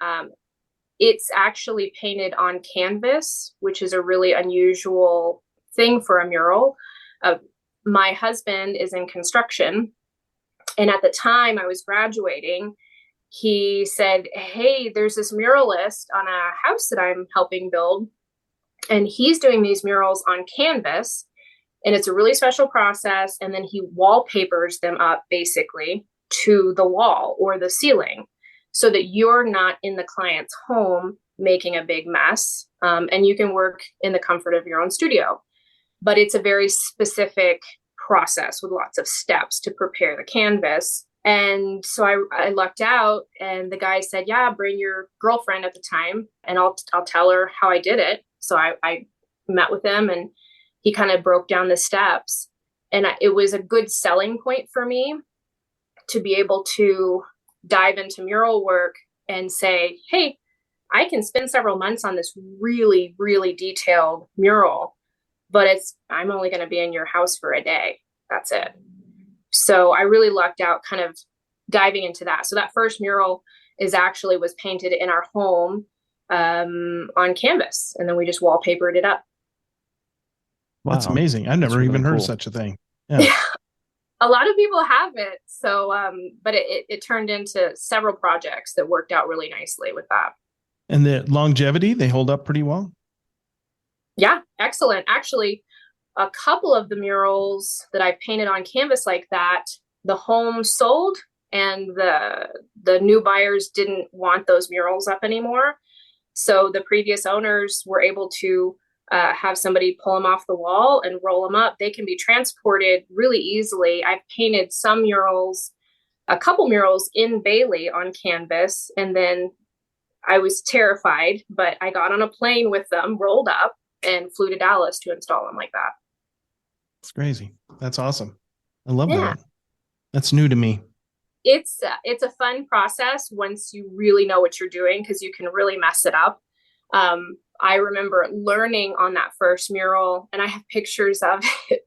It's actually painted on canvas, which is a really unusual thing for a mural. My husband is in construction. And at the time I was graduating, he said, hey, there's this muralist on a house that I'm helping build, and he's doing these murals on canvas, and it's a really special process. And then he wallpapers them up basically to the wall or the ceiling, so that you're not in the client's home making a big mess, and you can work in the comfort of your own studio. But it's a very specific process with lots of steps to prepare the canvas. And so I lucked out, and the guy said, yeah, bring your girlfriend at the time, and I'll tell her how I did it. So I met with him, and he kind of broke down the steps. And it was a good selling point for me to be able to dive into mural work and say, hey, I can spend several months on this really, really detailed mural, but I'm only going to be in your house for a day. That's it. So I really lucked out kind of diving into that. So that first mural was painted in our home on canvas, and then we just wallpapered it up. Wow. That's amazing. I've never even heard of such a thing. Yeah. A lot of people haven't. So, but it turned into several projects that worked out really nicely with that. And the longevity, they hold up pretty well? Yeah, excellent. Actually, a couple of the murals that I painted on canvas like that, the home sold, and the new buyers didn't want those murals up anymore. So the previous owners were able to have somebody pull them off the wall and roll them up. They can be transported really easily. I've painted a couple murals in Bailey on canvas, and then I was terrified, but I got on a plane with them, rolled up, and flew to Dallas to install them like that. It's crazy. That's awesome. I love that. That's new to me. It's a fun process once you really know what you're doing, because you can really mess it up. I remember learning on that first mural, and I have pictures of it.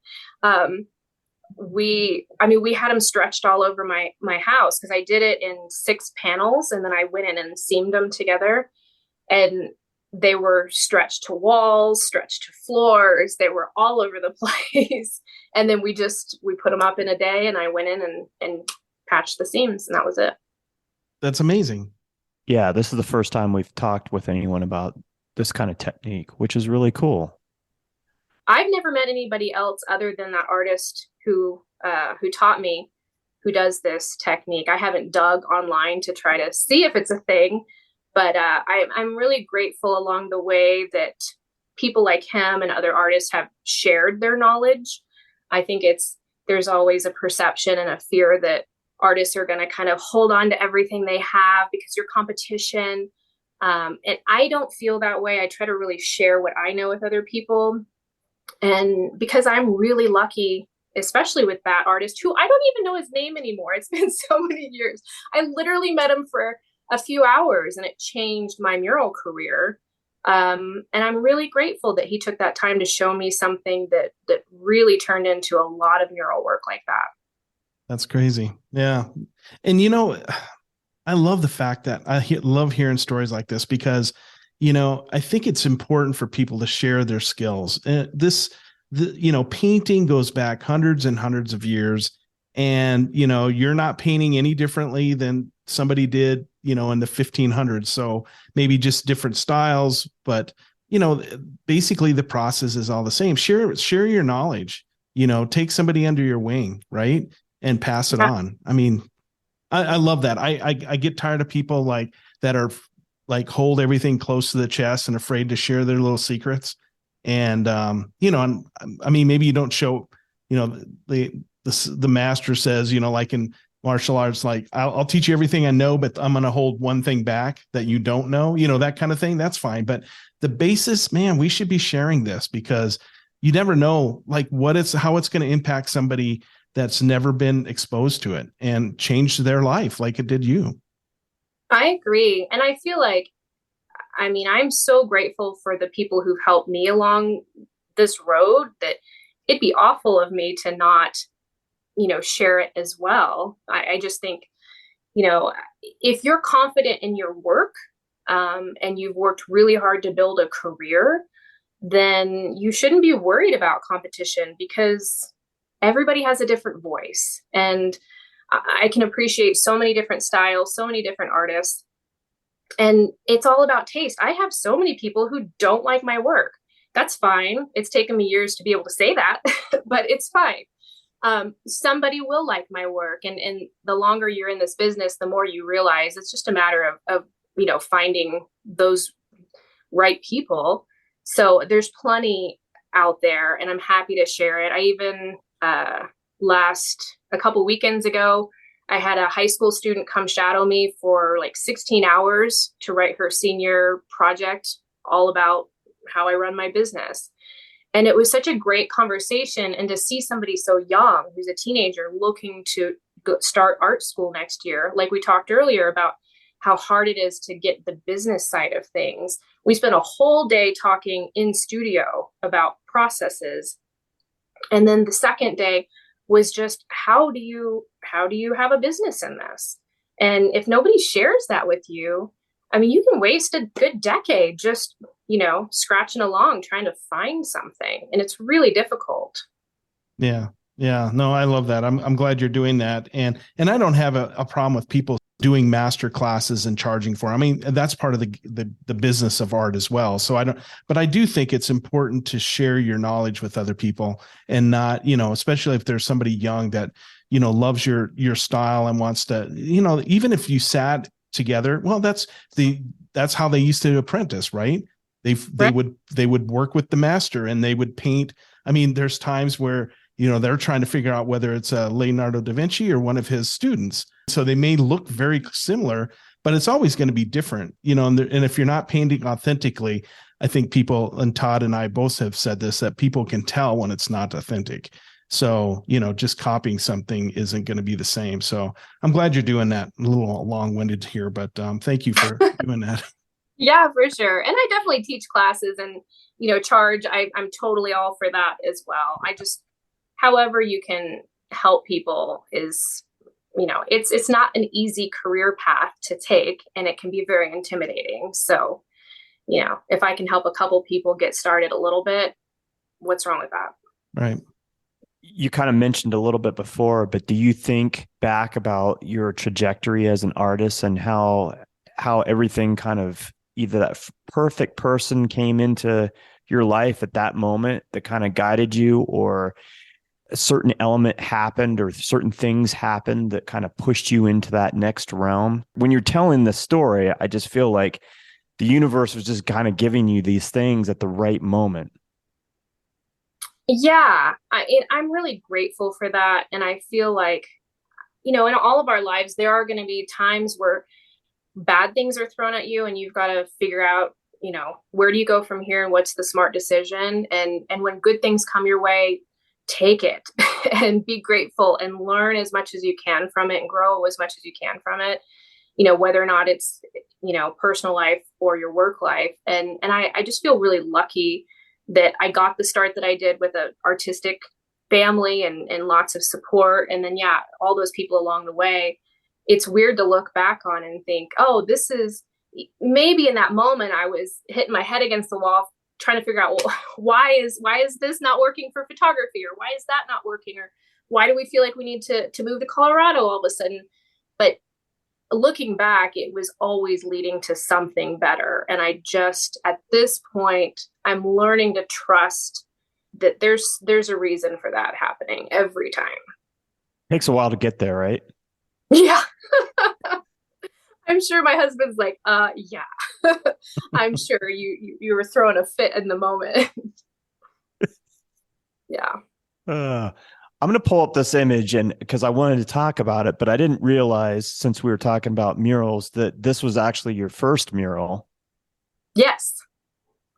We had them stretched all over my house, because I did it in 6 panels, and then I went in and seamed them together, and they were stretched to walls, stretched to floors. They were all over the place. And then we put them up in a day, and I went in and patched the seams, and that was it. That's amazing. Yeah, this is the first time we've talked with anyone about this kind of technique, which is really cool. I've never met anybody else other than that artist who taught me, who does this technique. I haven't dug online to try to see if it's a thing, but I'm really grateful along the way that people like him and other artists have shared their knowledge. I think there's always a perception and a fear that artists are going to kind of hold on to everything they have because you're competition. And I don't feel that way. I try to really share what I know with other people. And because I'm really lucky, especially with that artist who I don't even know his name anymore. It's been so many years. I literally met him for a few hours, and it changed my mural career. And I'm really grateful that he took that time to show me something that really turned into a lot of mural work like that. That's crazy. Yeah. And, I love the fact that love hearing stories like this, because, I think it's important for people to share their skills. Painting goes back hundreds and hundreds of years, and, you're not painting any differently than somebody did, in the 1500s. So maybe just different styles, but, basically the process is all the same. Share your knowledge, take somebody under your wing, right? And pass it on. I mean, I love that. I get tired of people like that are like hold everything close to the chest and afraid to share their little secrets. And, and I mean, maybe you don't show, the master says, like in martial arts, like I'll teach you everything I know, but I'm going to hold one thing back that you don't know, that kind of thing. That's fine. But the basis, man, we should be sharing this because you never know like how it's going to impact somebody that's never been exposed to it and change their life like it did you. I agree. And I feel like, I mean, I'm so grateful for the people who've helped me along this road that it'd be awful of me to not, share it as well. I just think, if you're confident in your work, and you've worked really hard to build a career, then you shouldn't be worried about competition because everybody has a different voice. And I can appreciate so many different styles, so many different artists. And it's all about taste. I have so many people who don't like my work. That's fine. It's taken me years to be able to say that, but it's fine. Somebody will like my work. And the longer you're in this business, the more you realize it's just a matter of finding those right people. So there's plenty out there and I'm happy to share it. I even, a couple weekends ago, I had a high school student come shadow me for like 16 hours to write her senior project all about how I run my business. And it was such a great conversation. And to see somebody so young, who's a teenager looking to start art school next year, like we talked earlier about how hard it is to get the business side of things. We spent a whole day talking in studio about processes. And then the second day was just, how do you have a business in this? And if nobody shares that with you, I mean, you can waste a good decade just, scratching along, trying to find something. And it's really difficult. Yeah. Yeah. No, I love that. I'm glad you're doing that. And I don't have a problem with people doing master classes and charging for it. I mean, that's part of the business of art as well. So but I do think it's important to share your knowledge with other people and not, especially if there's somebody young that, loves your style and wants to, even if you sat together, well, that's how they used to apprentice, right? They would work with the master and they would paint. I mean, there's times where, they're trying to figure out whether it's Leonardo da Vinci or one of his students. So they may look very similar, but it's always going to be different, and if you're not painting authentically, I think people, and Todd and I both have said this, that people can tell when it's not authentic. So, just copying something isn't going to be the same. So I'm glad you're doing that. A little long-winded here, but thank you for doing that. Yeah, for sure. And I definitely teach classes and, charge. I'm totally all for that as well. I just, however you can help people is, it's not an easy career path to take and it can be very intimidating. So, if I can help a couple people get started a little bit, what's wrong with that? Right. You kind of mentioned a little bit before, but do you think back about your trajectory as an artist and how everything kind of either that perfect person came into your life at that moment that kind of guided you, or a certain element happened or certain things happened that kind of pushed you into that next realm? When you're telling the story, I just feel like the universe was just kind of giving you these things at the right moment. Yeah, I'm really grateful for that. And I feel like, in all of our lives, there are going to be times where bad things are thrown at you and you've got to figure out, where do you go from here and what's the smart decision? And when good things come your way, take it and be grateful and learn as much as you can from it and grow as much as you can from it, whether or not it's, personal life or your work life. And I just feel really lucky that I got the start that I did with an artistic family and lots of support. And then, yeah, all those people along the way. It's weird to look back on and think, oh, this is maybe in that moment I was hitting my head against the wall trying to figure out, well, why is this not working for photography, or why is that not working, or why do we feel like we need to move to Colorado all of a sudden? But looking back, it was always leading to something better. And I just, at this point, I'm learning to trust that there's a reason for that happening every time. Takes a while to get there, right? Yeah. I'm sure my husband's like, yeah. I'm sure you were throwing a fit in the moment. Yeah. I'm going to pull up this image and because I wanted to talk about it, but I didn't realize since we were talking about murals that this was actually your first mural. Yes.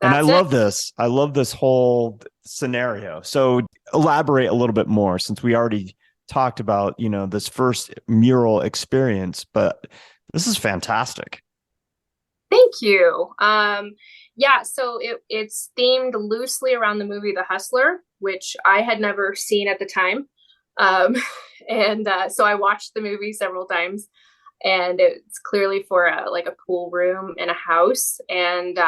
And I That's love it. this. I love this whole scenario. So elaborate a little bit more since we already talked about, this first mural experience, but this is fantastic. Thank you. Yeah, so it's themed loosely around the movie The Hustler, which I had never seen at the time. Um, and so I watched the movie several times, and it's clearly for a pool room in a house. And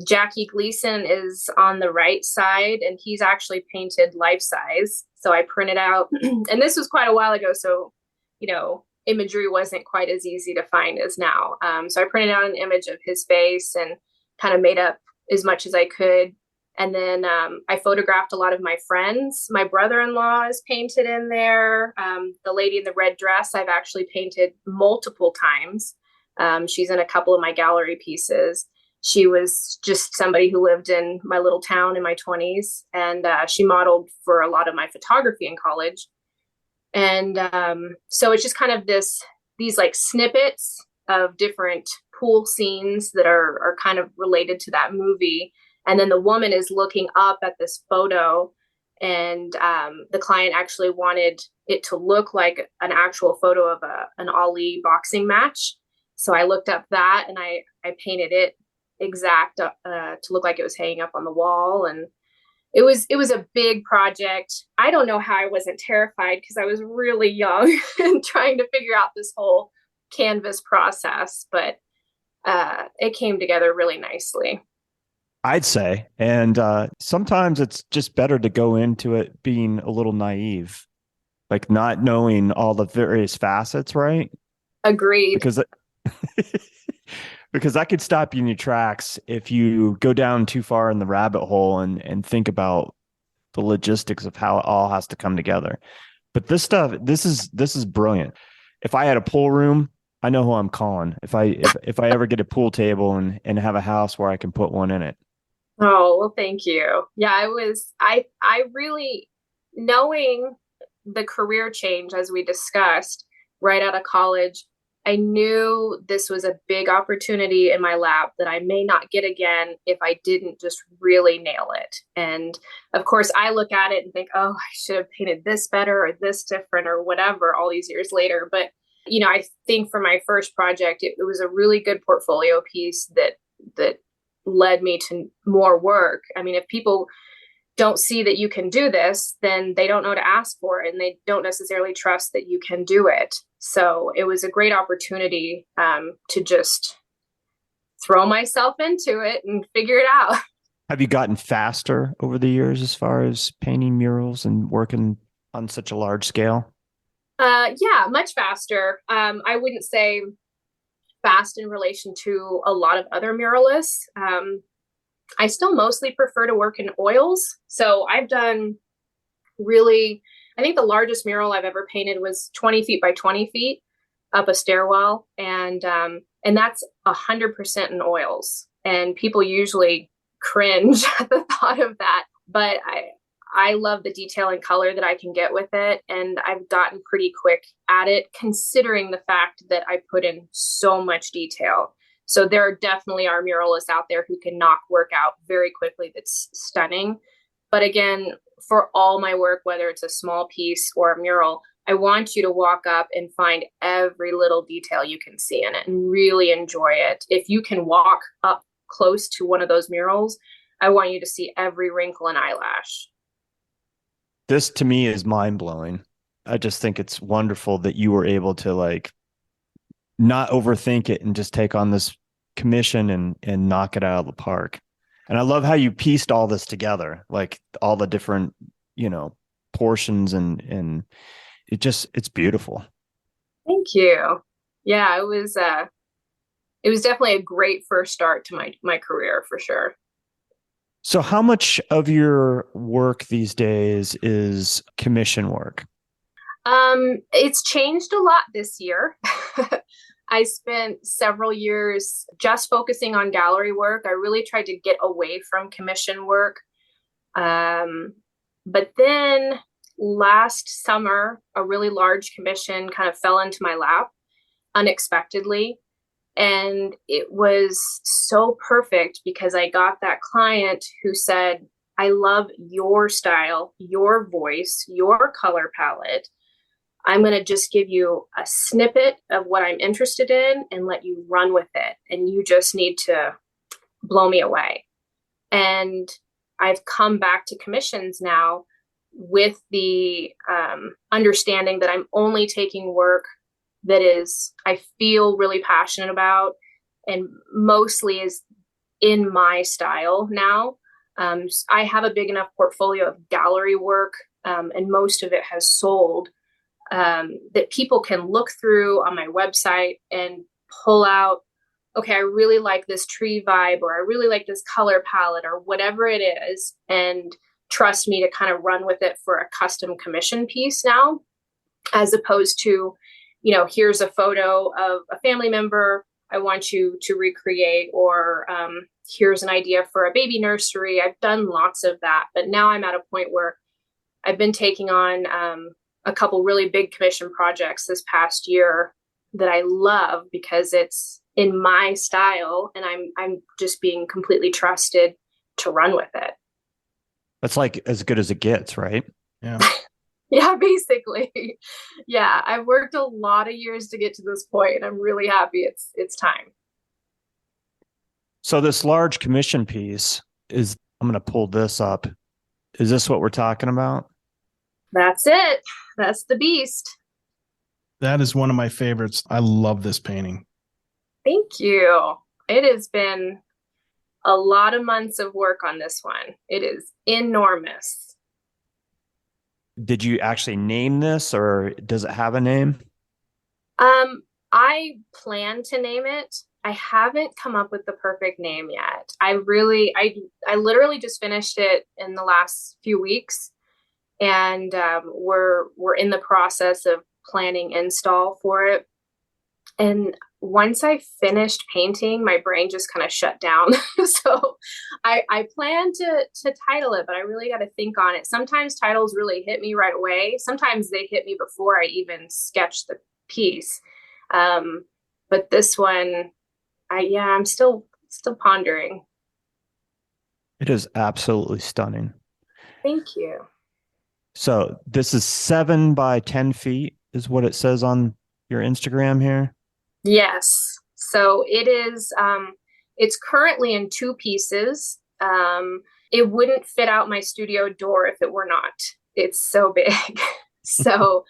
Jackie Gleason is on the right side, and he's actually painted life size. So I printed out, and this was quite a while ago, so imagery wasn't quite as easy to find as now. So I printed out an image of his face and kind of made up as much as I could. And then I photographed a lot of my friends. My brother-in-law is painted in there. The lady in the red dress, I've actually painted multiple times. She's in a couple of my gallery pieces. She was just somebody who lived in my little town in my 20s, and she modeled for a lot of my photography in college. And so it's just kind of these like snippets of different pool scenes that are kind of related to that movie. And then the woman is looking up at this photo, and the client actually wanted it to look like an actual photo of an Ali boxing match. So I looked up that and I painted it exact to look like it was hanging up on the wall. And it was a big project. I don't know how I wasn't terrified because I was really young and trying to figure out this whole canvas process, but it came together really nicely. I'd say. And sometimes it's just better to go into it being a little naive, like not knowing all the various facets, right? Agreed. Because because that could stop you in your tracks if you go down too far in the rabbit hole and think about the logistics of how it all has to come together. But this is brilliant. If I had a pool room, I know who I'm calling. If I ever get a pool table and have a house where I can put one in it. Oh, well, thank you. Yeah, I really, knowing the career change as we discussed right out of college, I knew this was a big opportunity in my lap that I may not get again if I didn't just really nail it. And of course, I look at it and think, oh, I should have painted this better or this different or whatever all these years later. But, I think for my first project, it was a really good portfolio piece that led me to more work. I mean, if people don't see that you can do this, then they don't know to ask for it and they don't necessarily trust that you can do it. So it was a great opportunity to just throw myself into it and figure it out. Have you gotten faster over the years as far as painting murals and working on such a large scale? Yeah, much faster. I wouldn't say fast in relation to a lot of other muralists. I still mostly prefer to work in oils. So I've done I think the largest mural I've ever painted was 20 feet by 20 feet up a stairwell. And that's 100% in oils. And people usually cringe at the thought of that. But I love the detail and color that I can get with it. And I've gotten pretty quick at it, considering the fact that I put in so much detail. So there definitely are muralists out there who can knock work out very quickly that's stunning. But again, for all my work, whether it's a small piece or a mural, I want you to walk up and find every little detail you can see in it and really enjoy it. If you can walk up close to one of those murals, I want you to see every wrinkle and eyelash. This to me is mind blowing. I just think it's wonderful that you were able to not overthink it and just take on this commission and knock it out of the park. And I love how you pieced all this together, like all the different, portions and it's beautiful. Thank you. Yeah, it was definitely a great first start to my career for sure. So how much of your work these days is commission work? It's changed a lot this year. I spent several years just focusing on gallery work. I really tried to get away from commission work. But then last summer, a really large commission kind of fell into my lap unexpectedly. And it was so perfect because I got that client who said, I love your style, your voice, your color palette. I'm going to just give you a snippet of what I'm interested in and let you run with it. And you just need to blow me away. And I've come back to commissions now with the understanding that I'm only taking work that is, I feel really passionate about and mostly is in my style now. I have a big enough portfolio of gallery work, and most of it has sold, that people can look through on my website and pull out, okay, I really like this tree vibe, or I really like this color palette, or whatever it is, and trust me to kind of run with it for a custom commission piece now, as opposed to, here's a photo of a family member I want you to recreate, or here's an idea for a baby nursery. I've done lots of that, but now I'm at a point where I've been taking on a couple really big commission projects this past year that I love because it's in my style, and I'm just being completely trusted to run with it. That's like as good as it gets, right? Yeah. Yeah, basically. Yeah, I've worked a lot of years to get to this point, and I'm really happy it's time. So this large commission piece is, I'm going to pull this up. Is this what we're talking about? That's it. That's the beast. That is one of my favorites. I love this painting. Thank you. It has been a lot of months of work on this one. It is enormous. Did you actually name this, or does it have a name? I plan to name it. I haven't come up with the perfect name yet. I literally just finished it in the last few weeks, and we're in the process of planning install for it. And once I finished painting, my brain just kind of shut down. So I plan to title it, but I really got to think on it. Sometimes titles really hit me right away. Sometimes they hit me before I even sketch the piece. But this one, I'm still pondering. It is absolutely stunning. Thank you. So this is 7 by 10 feet is what it says on your Instagram here. Yes. So it is, it's currently in 2 pieces. It wouldn't fit out my studio door if it were not. It's so big. So,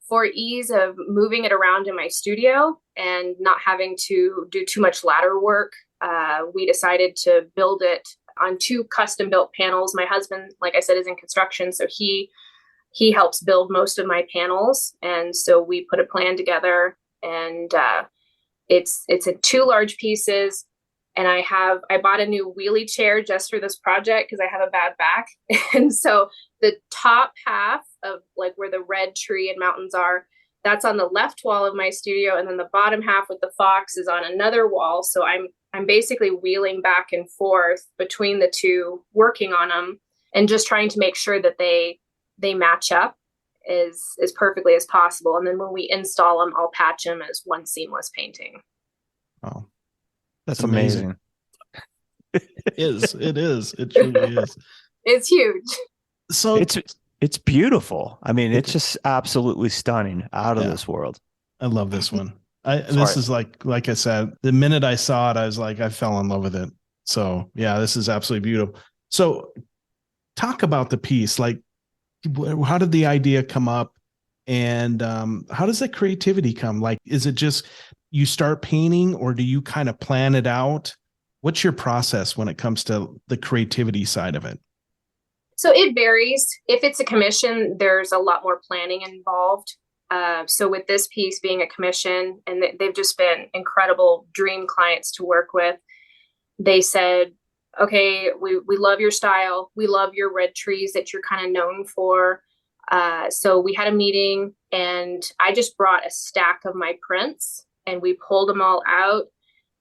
for ease of moving it around in my studio and not having to do too much ladder work, we decided to build it on 2 custom built panels. My husband, like I said, is in construction, so he helps build most of my panels. And so we put a plan together, and it's in 2 large pieces. And I bought a new wheelie chair just for this project because I have a bad back. And so the top half of like where the red tree and mountains are, that's on the left wall of my studio. And then the bottom half with the fox is on another wall. So I'm basically wheeling back and forth between the 2, working on them and just trying to make sure that they match up as perfectly as possible. And then when we install them, I'll patch them as one seamless painting. Oh, that's amazing. It is. It truly is. It's huge. So it's beautiful. I mean, it's just absolutely stunning, out of this world. I love this one. This is like I said, the minute I saw it, I was like, I fell in love with it. So yeah, this is absolutely beautiful. So talk about the piece. Like, how did the idea come up, and how does that creativity come? Like, is it just you start painting, or do you kind of plan it out? What's your process when it comes to the creativity side of it? So it varies. If it's a commission, there's a lot more planning involved. So with this piece being a commission, and they've just been incredible dream clients to work with, they said, okay, we love your style. We love your red trees that you're kind of known for. So we had a meeting, and I just brought a stack of my prints, and we pulled them all out.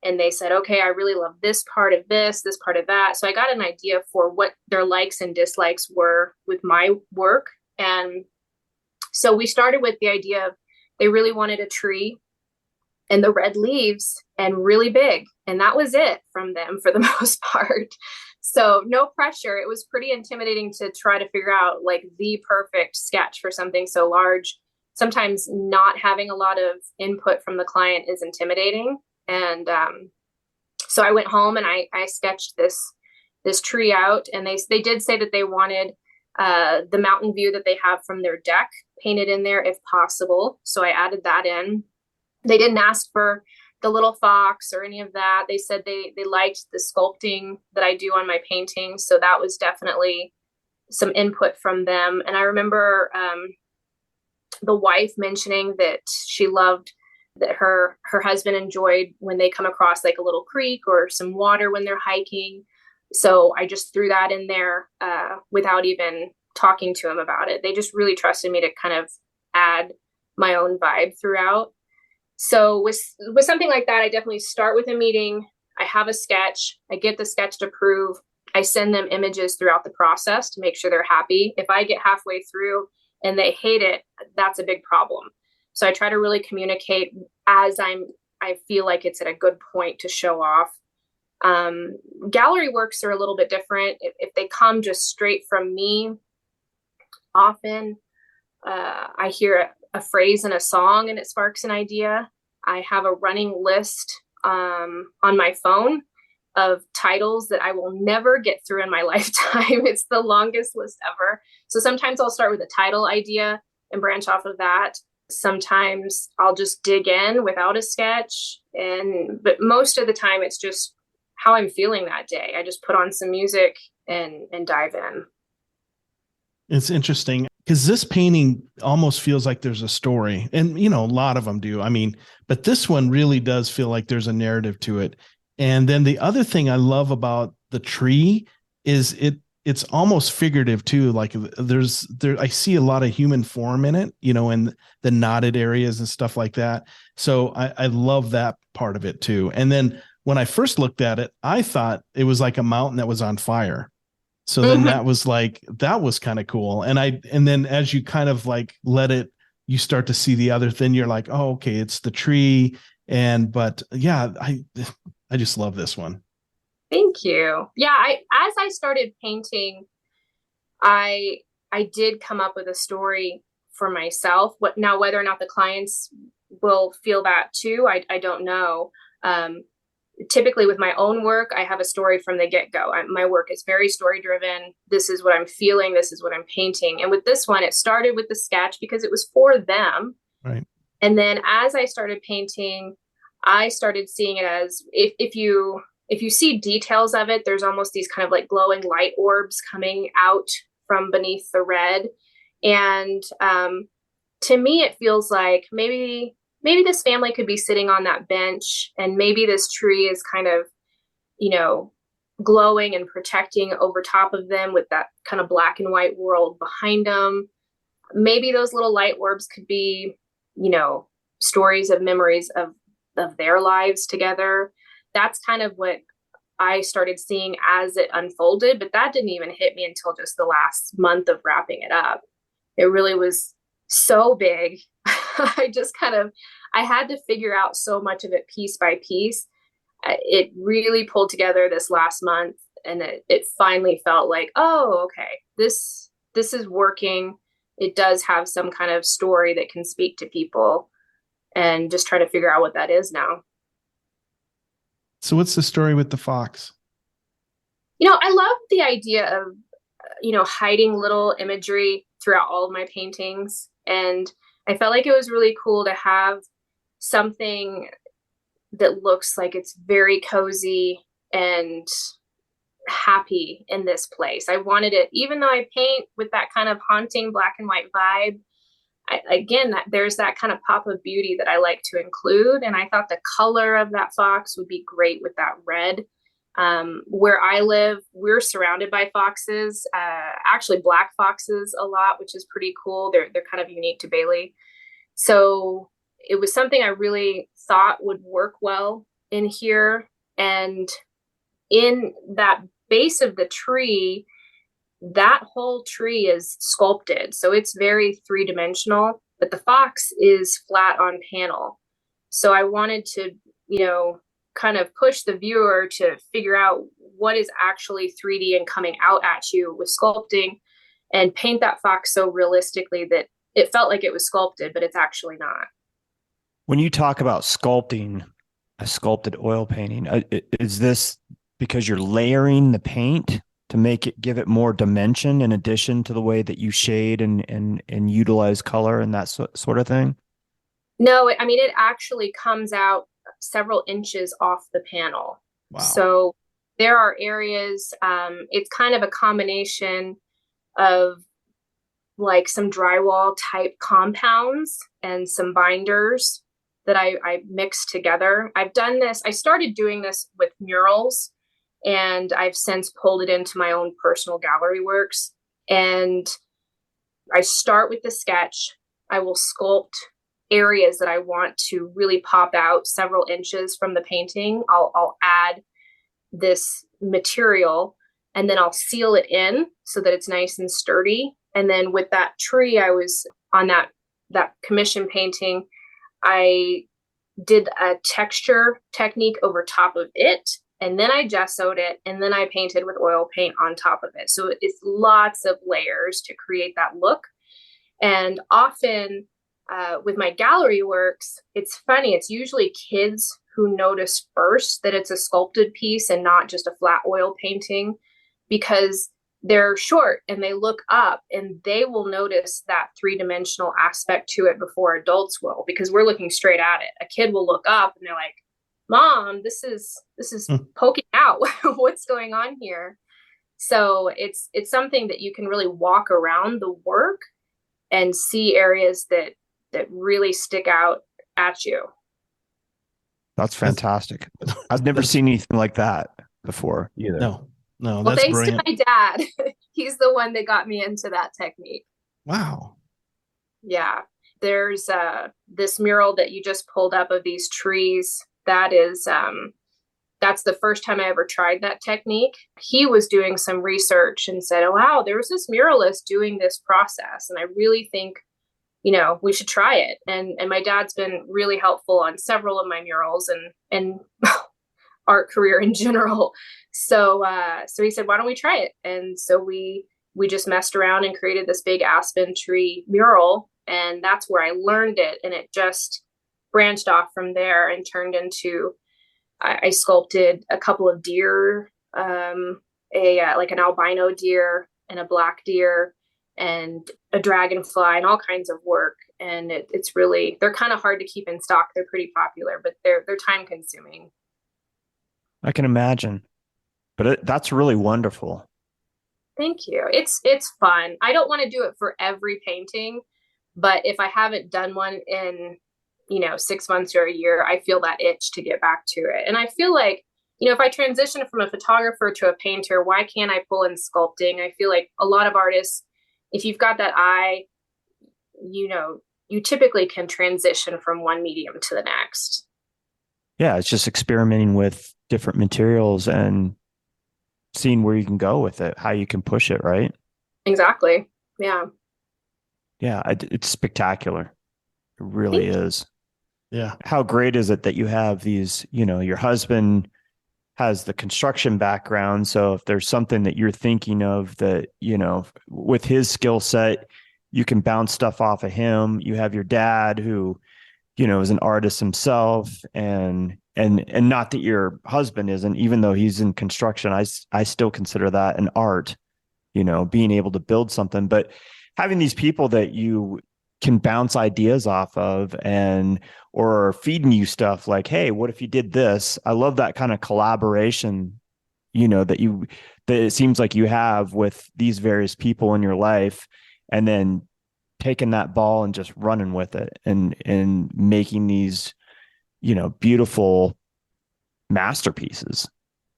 And they said, okay, I really love this part of this part of that. So I got an idea for what their likes and dislikes were with my work. And so we started with the idea of they really wanted a tree and the red leaves and really big. And that was it from them for the most part. So no pressure. It was pretty intimidating to try to figure out like the perfect sketch for something so large. Sometimes not having a lot of input from the client is intimidating. And so I went home and I sketched this tree out, and they did say that they wanted the mountain view that they have from their deck painted in there if possible. So I added that in. They didn't ask for the little fox or any of that. They said they liked the sculpting that I do on my paintings. So that was definitely some input from them. And I remember the wife mentioning that she loved that her husband enjoyed when they come across like a little creek or some water when they're hiking. So I just threw that in there without even talking to him about it. They just really trusted me to kind of add my own vibe throughout. So with something like that, I definitely start with a meeting. I have a sketch. I get the sketch to prove. I send them images throughout the process to make sure they're happy. If I get halfway through and they hate it, that's a big problem. So I try to really communicate as I feel like it's at a good point to show off. Gallery works are a little bit different. If they come just straight from me, often I hear a phrase in a song and it sparks an idea. I have a running list on my phone of titles that I will never get through in my lifetime. It's the longest list ever. So sometimes I'll start with a title idea and branch off of that. Sometimes I'll just dig in without a sketch. But most of the time it's just how I'm feeling that day. I just put on some music and dive in. It's interesting because this painting almost feels like there's a story, and a lot of them do. I mean, but this one really does feel like there's a narrative to it. And then the other thing I love about the tree is it's almost figurative too. Like I see a lot of human form in it, and the knotted areas and stuff like that. So I love that part of it too. And then when I first looked at it, I thought it was like a mountain that was on fire. So then that was kind of cool. And then as you kind of like let it, you start to see the other thing. You're like, oh, okay, it's the tree. But yeah, I just love this one. Thank you. Yeah, as I started painting, I did come up with a story for myself. Whether or not the clients will feel that too, I don't know. Typically with my own work, I have a story from the get-go. My work is very story driven. This is what I'm feeling. This is what I'm painting. And with this one, it started with the sketch because it was for them. Right. And then as I started painting, I started seeing it as if you see details of it, there's almost these kind of like glowing light orbs coming out from beneath the red. And to me, it feels like maybe this family could be sitting on that bench, and maybe this tree is kind of, glowing and protecting over top of them with that kind of black and white world behind them. Maybe those little light orbs could be, stories of memories of their lives together. That's kind of what I started seeing as it unfolded, but that didn't even hit me until just the last month of wrapping it up. It really was so big. I had to figure out so much of it piece by piece. It really pulled together this last month, and it finally felt like, oh, okay, this is working. It does have some kind of story that can speak to people, and just try to figure out what that is now. So what's the story with the fox? I love the idea of, hiding little imagery throughout all of my paintings. And I felt like it was really cool to have something that looks like it's very cozy and happy in this place. I wanted it, even though I paint with that kind of haunting black and white vibe, there's that kind of pop of beauty that I like to include. And I thought the color of that fox would be great with that red. Where I live, we're surrounded by foxes, actually black foxes a lot, which is pretty cool. They're kind of unique to Bailey. So it was something I really thought would work well in here. And in that base of the tree, that whole tree is sculpted. So it's very three-dimensional, but the fox is flat on panel. So I wanted to, kind of push the viewer to figure out what is actually 3D and coming out at you with sculpting, and paint that fox so realistically that it felt like it was sculpted, but it's actually not. When you talk about sculpting a sculpted oil painting, is this because you're layering the paint to give it more dimension in addition to the way that you shade and utilize color and that sort of thing? No, I mean, it actually comes out several inches off the panel. Wow. So there are areas, it's kind of a combination of like some drywall type compounds and some binders that I mixed together. I've done this. I started doing this with murals, and I've since pulled it into my own personal gallery works. And I start with the sketch. I will sculpt areas that I want to really pop out several inches from the painting. I'll add this material, and then I'll seal it in so that it's nice and sturdy. And then with that tree, I was on that commission painting, I did a texture technique over top of it, and then I gessoed it, and then I painted with oil paint on top of it. So it's lots of layers to create that look. And often with my gallery works, it's funny, it's usually kids who notice first that it's a sculpted piece and not just a flat oil painting, because they're short and they look up and they will notice that three-dimensional aspect to it before adults will, because we're looking straight at it. A kid will look up and they're like, Mom, this is poking out. What's going on here? So it's something that you can really walk around the work and see areas that really stick out at you. That's fantastic. I've never seen anything like that before either. No, Well, that's thanks brilliant. to my dad. He's the one that got me into that technique. Wow. Yeah. There's this mural that you just pulled up of these trees. That is, that's the first time I ever tried that technique. He was doing some research and said, oh, wow, there was this muralist doing this process. And I really think, we should try it. And my dad's been really helpful on several of my murals and art career in general. So he said, why don't we try it? And so we just messed around and created this big aspen tree mural. And that's where I learned it. And it just branched off from there and turned into, I sculpted a couple of deer, like an albino deer and a black deer and a dragonfly and all kinds of work. And it's really, they're kind of hard to keep in stock. They're pretty popular, but they're time consuming. I can imagine, but that's really wonderful. Thank you. It's fun. I don't want to do it for every painting, but if I haven't done one in, 6 months or a year, I feel that itch to get back to it. And I feel like, if I transition from a photographer to a painter, why can't I pull in sculpting? I feel like a lot of artists, if you've got that eye, you typically can transition from one medium to the next. Yeah, it's just experimenting with different materials and seeing where you can go with it, how you can push it, right? Exactly. Yeah. Yeah, it's spectacular. It really is. Yeah. How great is it that you have these, your husband has the construction background. So if there's something that you're thinking of that, with his skill set, you can bounce stuff off of him. You have your dad who, is an artist himself, and not that your husband isn't, even though he's in construction, I still consider that an art, being able to build something, but having these people that you can bounce ideas off of or feeding you stuff like, hey, what if you did this? I love that kind of collaboration, that it seems like you have with these various people in your life, and then taking that ball and just running with it and making these, beautiful masterpieces.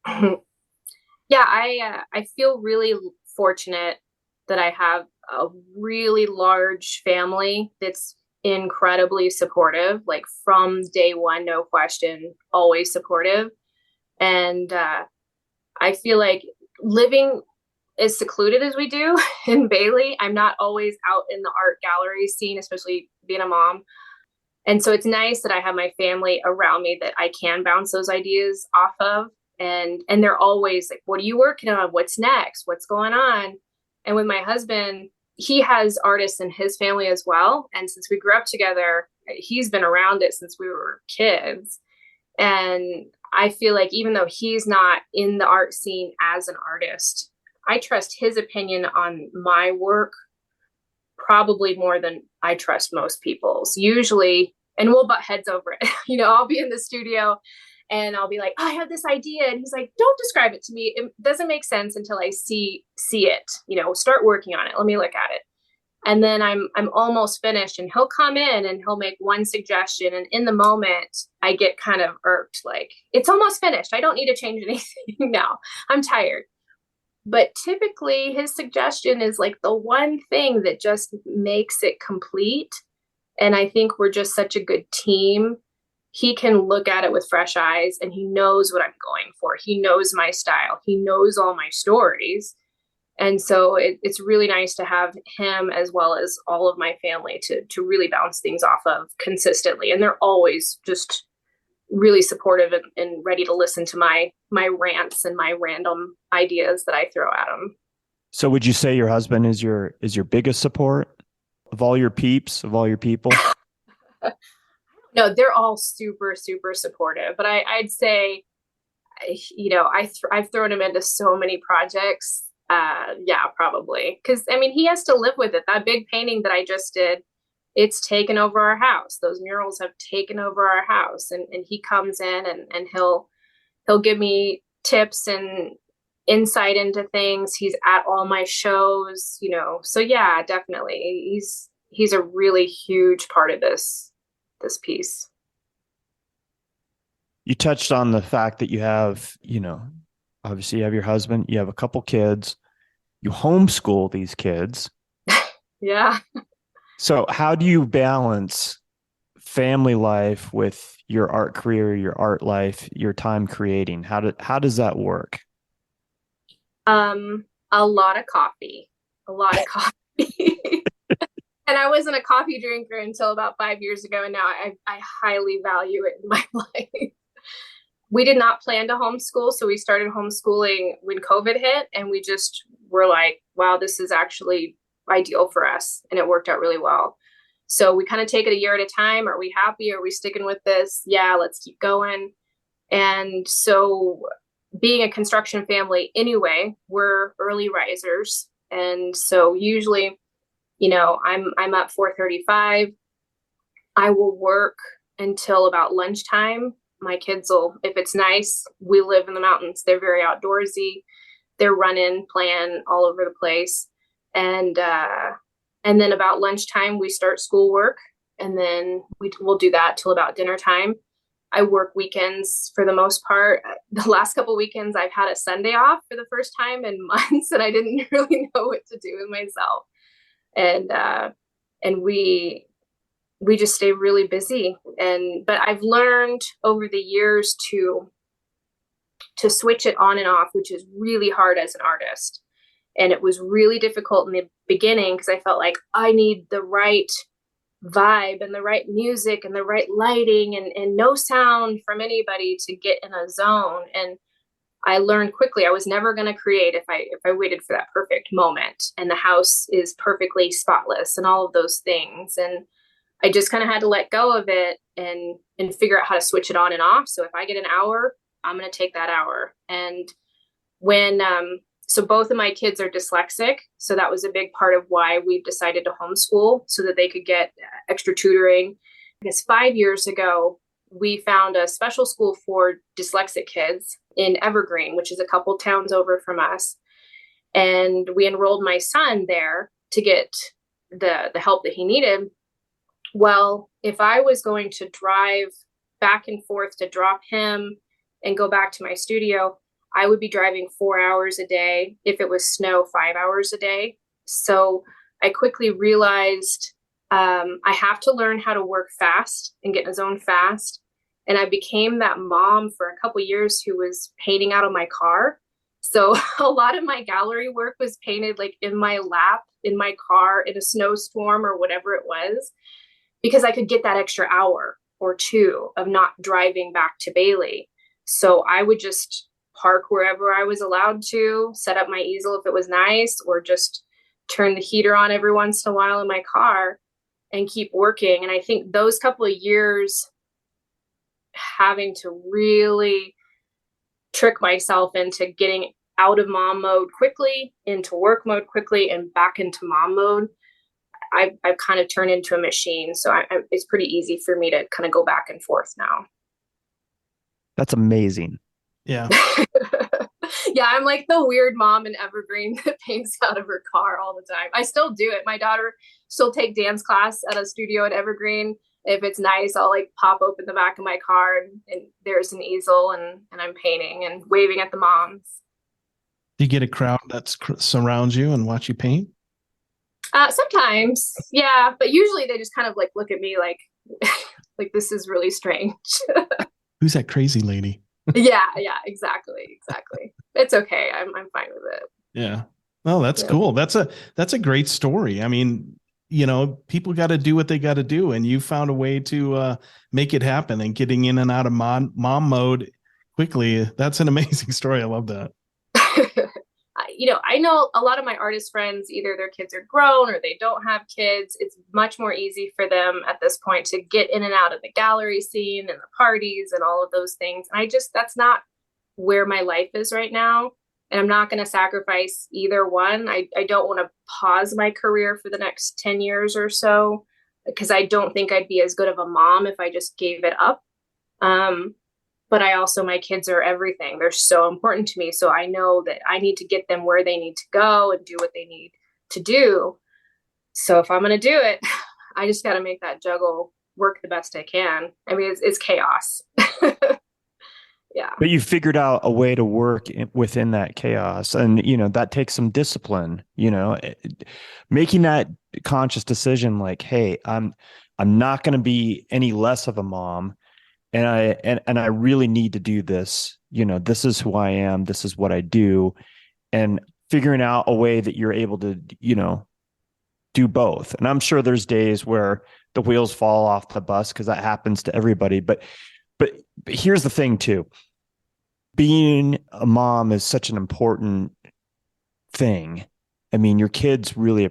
Yeah, I feel really fortunate that I have a really large family that's incredibly supportive, like from day one, no question, always supportive. And I feel like living as secluded as we do in Bailey, I'm not always out in the art gallery scene, especially being a mom. And so it's nice that I have my family around me that I can bounce those ideas off of. And they're always like, what are you working on? What's next? What's going on? And with my husband, he has artists in his family as well. And since we grew up together, he's been around it since we were kids. And I feel like even though he's not in the art scene as an artist, I trust his opinion on my work probably more than I trust most people's. Usually, and we'll butt heads over it. I'll be in the studio and I'll be like, oh, I have this idea. And he's like, don't describe it to me. It doesn't make sense until I see it, start working on it. Let me look at it. And then I'm almost finished and he'll come in and he'll make one suggestion. And in the moment, I get kind of irked, like, it's almost finished. I don't need to change anything now. I'm tired. But typically his suggestion is like the one thing that just makes it complete. And I think we're just such a good team. He can look at it with fresh eyes and he knows what I'm going for. He knows my style. He knows all my stories. And so it's really nice to have him as well as all of my family to really bounce things off of consistently. And they're always just really supportive and ready to listen to my rants and my random ideas that I throw at them. So would you say your husband is your biggest support of all your peeps, of all your people? No, they're all super, super supportive. But I'd say, I've thrown him into so many projects. Yeah, probably. Because, he has to live with it. That big painting that I just did, it's taken over our house. Those murals have taken over our house. And he comes in and he'll give me tips and insight into things. He's at all my shows, So yeah, definitely. He's a really huge part of this piece. You touched on the fact that you have, obviously you have your husband, you have a couple kids, you homeschool these kids. Yeah. So how do you balance family life with your art career, your art life, your time creating? How does that work? A lot of coffee. And I wasn't a coffee drinker until about 5 years ago. And now I highly value it in my life. We did not plan to homeschool. So we started homeschooling when COVID hit. And we just were like, wow, this is actually ideal for us. And it worked out really well. So we kind of take it a year at a time. Are we happy? Are we sticking with this? Yeah, let's keep going. And so being a construction family anyway, we're early risers. And so usually, I'm up 4:35. I will work until about lunchtime. My kids will, if it's nice, we live in the mountains. They're very outdoorsy. They're running, playing all over the place. And then about lunchtime, we start schoolwork. And then we'll do that till about dinner time. I work weekends for the most part. The last couple of weekends, I've had a Sunday off for the first time in months, and I didn't really know what to do with myself. And we just stay really busy. But I've learned over the years to switch it on and off, which is really hard as an artist. And it was really difficult in the beginning because I felt like I need the right vibe and the right music and the right lighting and no sound from anybody to get in a zone. And I learned quickly I was never going to create if I waited for that perfect moment and the house is perfectly spotless and all of those things. And I just kind of had to let go of it and figure out how to switch it on and off. So if I get an hour, I'm going to take that hour. And when so both of my kids are dyslexic. So that was a big part of why we've decided to homeschool so that they could get extra tutoring. I guess 5 years ago, we found a special school for dyslexic kids in Evergreen, which is a couple towns over from us. And we enrolled my son there to get the help that he needed. Well, if I was going to drive back and forth to drop him and go back to my studio, I would be driving 4 hours a day. If it was snow, 5 hours a day. So I quickly realized I have to learn how to work fast and get in a zone fast. And I became that mom for a couple years who was painting out of my car. So a lot of my gallery work was painted like in my lap, in my car, in a snowstorm or whatever it was, because I could get that extra hour or two of not driving back to Bailey. So I would just park wherever I was allowed to, set up my easel if it was nice, or just turn the heater on every once in a while in my car and keep working. And I think those couple of years having to really trick myself into getting out of mom mode quickly, into work mode quickly, and back into mom mode, I've kind of turned into a machine. So it's pretty easy for me to kind of go back and forth now. That's amazing. Yeah. Yeah, I'm like the weird mom in Evergreen that paints out of her car all the time. I still do it. My daughter still take dance class at a studio at Evergreen. If it's nice, I'll like pop open the back of my car and there's an easel and I'm painting and waving at the moms. Do you get a crowd that surrounds you and watch you paint? Sometimes, yeah, but usually they just kind of like look at me like, like this is really strange. Who's that crazy lady? Yeah, exactly. It's okay. I'm fine with it. Yeah. Well, that's cool. That's a great story. I mean, people got to do what they got to do, and you found a way to make it happen and getting in and out of mom mode quickly. That's an amazing story. I love that. I know a lot of my artist friends, either their kids are grown or they don't have kids. It's much more easy for them at this point to get in and out of the gallery scene and the parties and all of those things. And that's not where my life is right now. And I'm not going to sacrifice either one. I don't want to pause my career for the next 10 years or so, because I don't think I'd be as good of a mom if I just gave it up. But my kids are everything. They're so important to me. So I know that I need to get them where they need to go and do what they need to do. So if I'm going to do it, I just got to make that juggle work the best I can. I mean, it's chaos. Yeah. But you figured out a way to work within that chaos. And, that takes some discipline, making that conscious decision like, hey, I'm not going to be any less of a mom. And I really need to do this. This is who I am. This is what I do. And figuring out a way that you're able to, do both. And I'm sure there's days where the wheels fall off the bus, because that happens to everybody. But here's the thing too. Being a mom is such an important thing. I mean, your kids really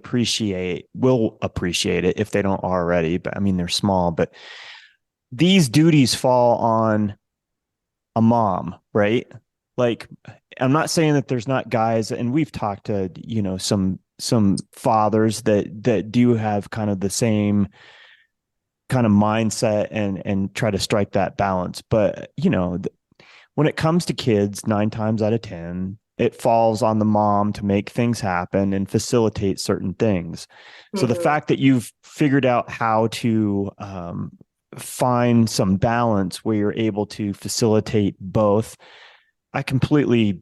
will appreciate it if they don't already, but I mean, they're small, but these duties fall on a mom, right? Like, I'm not saying that there's not guys, and we've talked to, some fathers that do have kind of the same kind of mindset and try to strike that balance. But, when it comes to kids, 9 times out of 10, it falls on the mom to make things happen and facilitate certain things. Mm-hmm. So the fact that you've figured out how to, find some balance where you're able to facilitate both, I completely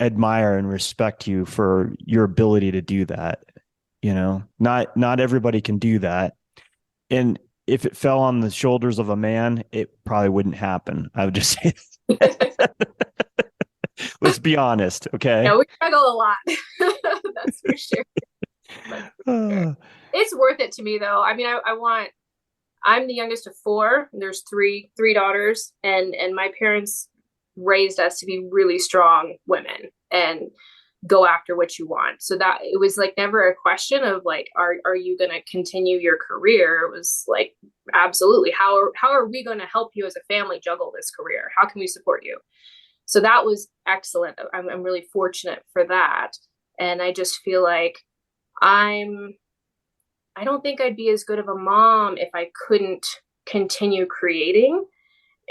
admire and respect you for your ability to do that. Not everybody can do that. And if it fell on the shoulders of a man, it probably wouldn't happen. I would just say, let's be honest. Okay. Yeah, we struggle a lot. That's for sure. It's worth it to me though. I mean, I'm the youngest of 4. There's three daughters, and my parents raised us to be really strong women and go after what you want. So that it was like never a question of like, are you going to continue your career? It was like, absolutely. How are we going to help you as a family juggle this career? How can we support you? So that was excellent. I'm really fortunate for that. And I just feel like I don't think I'd be as good of a mom if I couldn't continue creating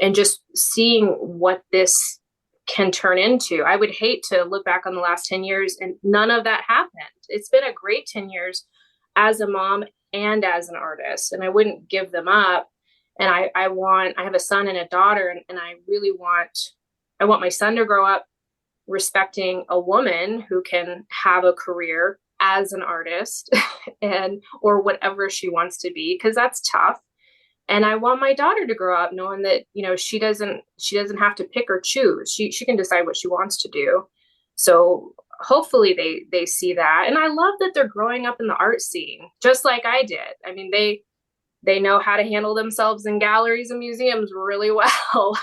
and just seeing what this can turn into. I would hate to look back on the last 10 years and none of that happened. It's been a great 10 years as a mom and as an artist, and I wouldn't give them up. And I have a son and a daughter, and I want my son to grow up respecting a woman who can have a career as an artist or whatever she wants to be, because that's tough. And I want my daughter to grow up knowing that, she doesn't have to pick or choose. She can decide what she wants to do. So hopefully they see that. And I love that they're growing up in the art scene, just like I did. I mean, they know how to handle themselves in galleries and museums really well.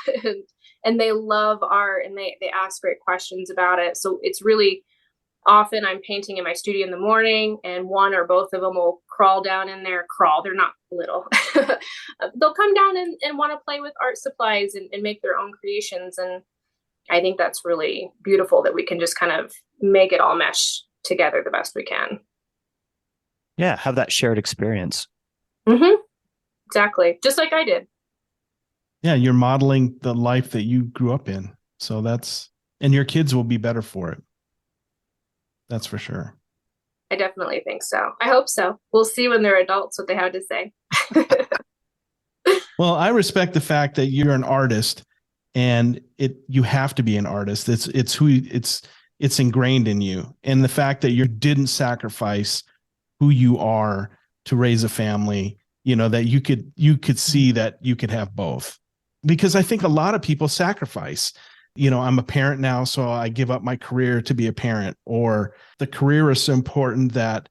and they love art, and they ask great questions about it. So it's really often I'm painting in my studio in the morning, and one or both of them will crawl down in there. They're not little. They'll come down and want to play with art supplies and make their own creations. And I think that's really beautiful that we can just kind of make it all mesh together the best we can. Yeah, have that shared experience. Mm-hmm. Exactly. Just like I did. Yeah, you're modeling the life that you grew up in. So and your kids will be better for it. That's for sure. I definitely think so. I hope so. We'll see when they're adults what they have to say. Well, I respect the fact that you're an artist, and you have to be an artist. It's ingrained in you. And the fact that you didn't sacrifice who you are to raise a family, that you could see that you could have both. Because I think a lot of people sacrifice. I'm a parent now, so I give up my career to be a parent, or the career is so important that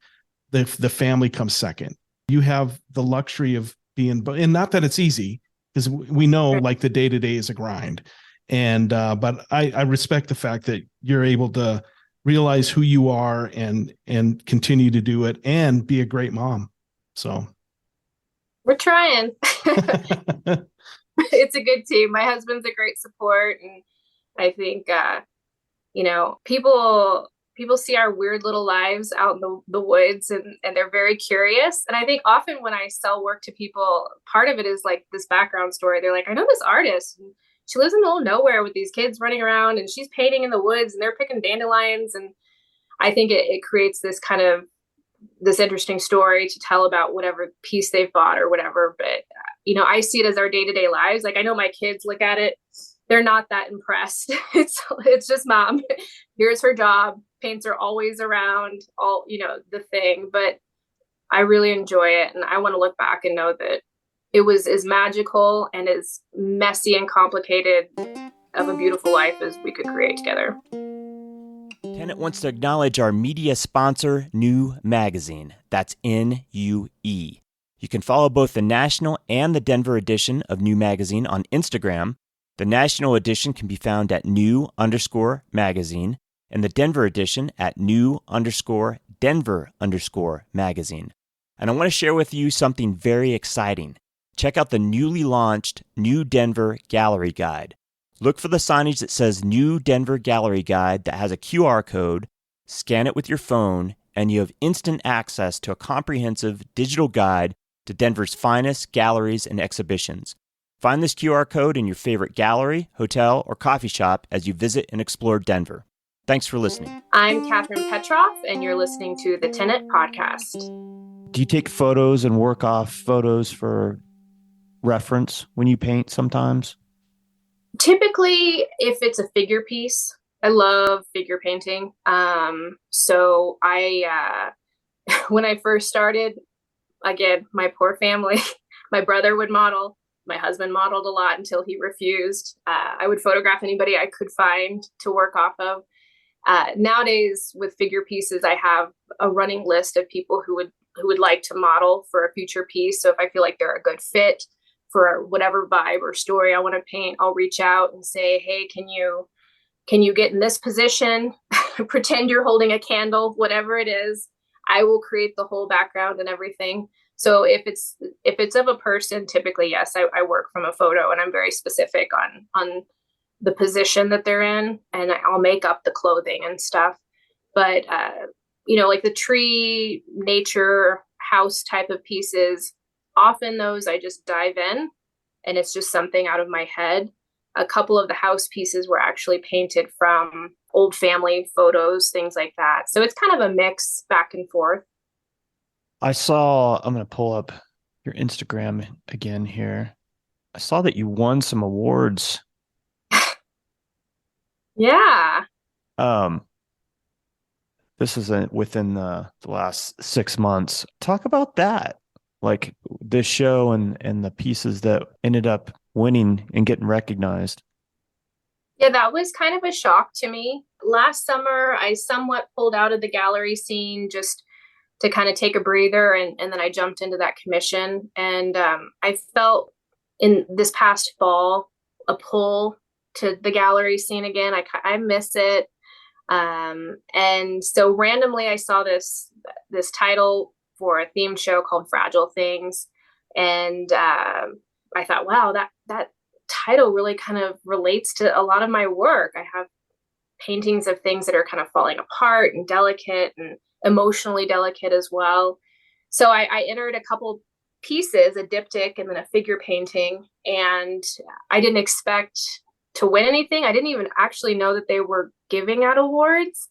the family comes second. You have the luxury of being, and not that it's easy, because we know like the day-to-day is a grind. And, but I respect the fact that you're able to realize who you are and continue to do it and be a great mom. So we're trying. It's a good team. My husband's a great support. And I think, people see our weird little lives out in the woods, and they're very curious. And I think often when I sell work to people, part of it is like this background story. They're like, I know this artist, and she lives in the middle of nowhere with these kids running around, and she's painting in the woods, and they're picking dandelions. And I think it creates this kind of this interesting story to tell about whatever piece they've bought or whatever. But, I see it as our day-to-day lives. Like, I know my kids look at it, they're not that impressed. It's just mom. Here's her job. Paints are always around, the thing. But I really enjoy it. And I want to look back and know that it was as magical and as messy and complicated of a beautiful life as we could create together. Tenant wants to acknowledge our media sponsor, New Magazine. That's NUE. You can follow both the national and the Denver edition of New Magazine on Instagram. The national edition can be found at new_magazine, and the Denver edition at new_Denver_magazine. And I want to share with you something very exciting. Check out the newly launched New Denver Gallery Guide. Look for the signage that says New Denver Gallery Guide that has a QR code. Scan it with your phone, and you have instant access to a comprehensive digital guide to Denver's finest galleries and exhibitions. Find this QR code in your favorite gallery, hotel, or coffee shop as you visit and explore Denver. Thanks for listening. I'm Kathryn Petroff, and you're listening to the Tenant Podcast. Do you take photos and work off photos for reference when you paint sometimes? Typically, if it's a figure piece, I love figure painting. So I, when I first started, again, my poor family, my brother would model. My husband modeled a lot until he refused. I would photograph anybody I could find to work off of. Nowadays, with figure pieces, I have a running list of people who would like to model for a future piece. So if I feel like they're a good fit for whatever vibe or story I want to paint, I'll reach out and say, hey, can you get in this position? Pretend you're holding a candle, whatever it is. I will create the whole background and everything. So if it's of a person, typically, yes, I work from a photo, and I'm very specific on the position that they're in, and I'll make up the clothing and stuff. But, like the tree, nature, house type of pieces, often those I just dive in, and it's just something out of my head. A couple of the house pieces were actually painted from old family photos, things like that. So it's kind of a mix back and forth. I'm going to pull up your Instagram again here. I saw that you won some awards. Yeah. This is within the last 6 months. Talk about that, like this show and the pieces that ended up winning and getting recognized. Yeah, that was kind of a shock to me. Last summer, I somewhat pulled out of the gallery scene just to kind of take a breather, and then I jumped into that commission. And I felt in this past fall a pull to the gallery scene again. I miss it. And so randomly I saw this title for a themed show called Fragile Things. And I thought, wow, that title really kind of relates to a lot of my work. I have paintings of things that are kind of falling apart and delicate and emotionally delicate as well. So I entered a couple pieces, a diptych and then a figure painting, and I didn't expect to win anything. I didn't even actually know that they were giving out awards.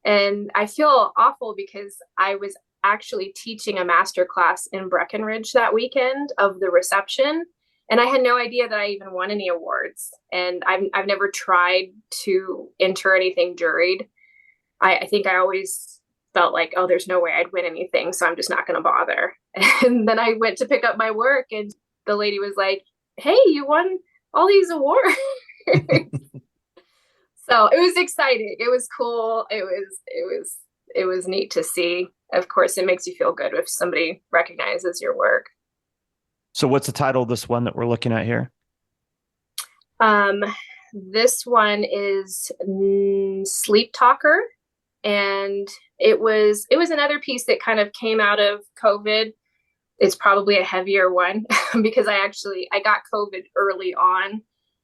And I feel awful because I was actually teaching a master class in Breckenridge that weekend of the reception. And I had no idea that I even won any awards. And I've never tried to enter anything juried. I think I always felt like, oh, there's no way I'd win anything, so I'm just not going to bother. And then I went to pick up my work, and the lady was like, hey, you won all these awards. So it was exciting. It was cool. It was neat to see. Of course, it makes you feel good if somebody recognizes your work. So what's the title of this one that we're looking at here? This one is Sleep Talker. And it was another piece that kind of came out of COVID. It's probably a heavier one because I got COVID early on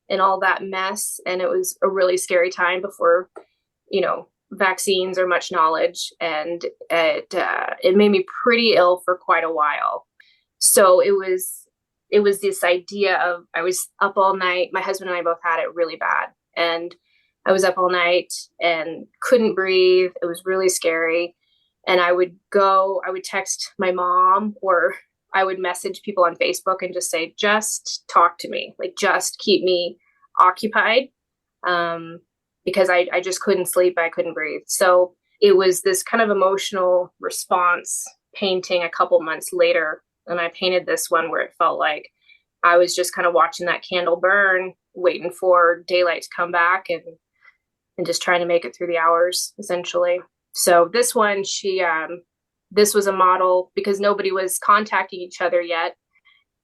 in all that mess. And it was a really scary time before, vaccines or much knowledge. And it made me pretty ill for quite a while. So it was this idea of, I was up all night. My husband and I both had it really bad. And I was up all night and couldn't breathe. It was really scary. And I would text my mom, or I would message people on Facebook and just say, just talk to me, like just keep me occupied. Because I just couldn't sleep. I couldn't breathe. So it was this kind of emotional response painting a couple months later. And I painted this one where it felt like I was just kind of watching that candle burn, waiting for daylight to come back and just trying to make it through the hours, essentially. So this one, this was a model because nobody was contacting each other yet.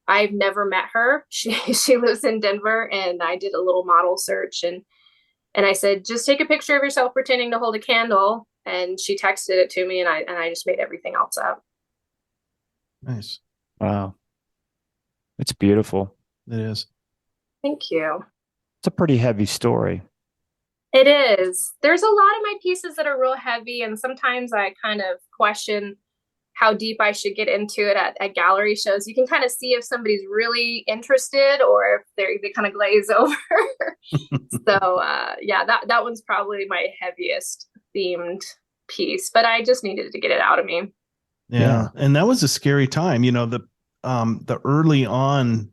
I've never met her. She lives in Denver, and I did a little model search, and I said, just take a picture of yourself pretending to hold a candle. And she texted it to me, and I just made everything else up. Nice. Wow. It's beautiful. It is. Thank you. It's a pretty heavy story. It is. There's a lot of my pieces that are real heavy, and sometimes I kind of question how deep I should get into it at gallery shows. You can kind of see if somebody's really interested or if they kind of glaze over. So yeah, that one's probably my heaviest themed piece, but I just needed to get it out of me. Yeah. And that was a scary time. The early on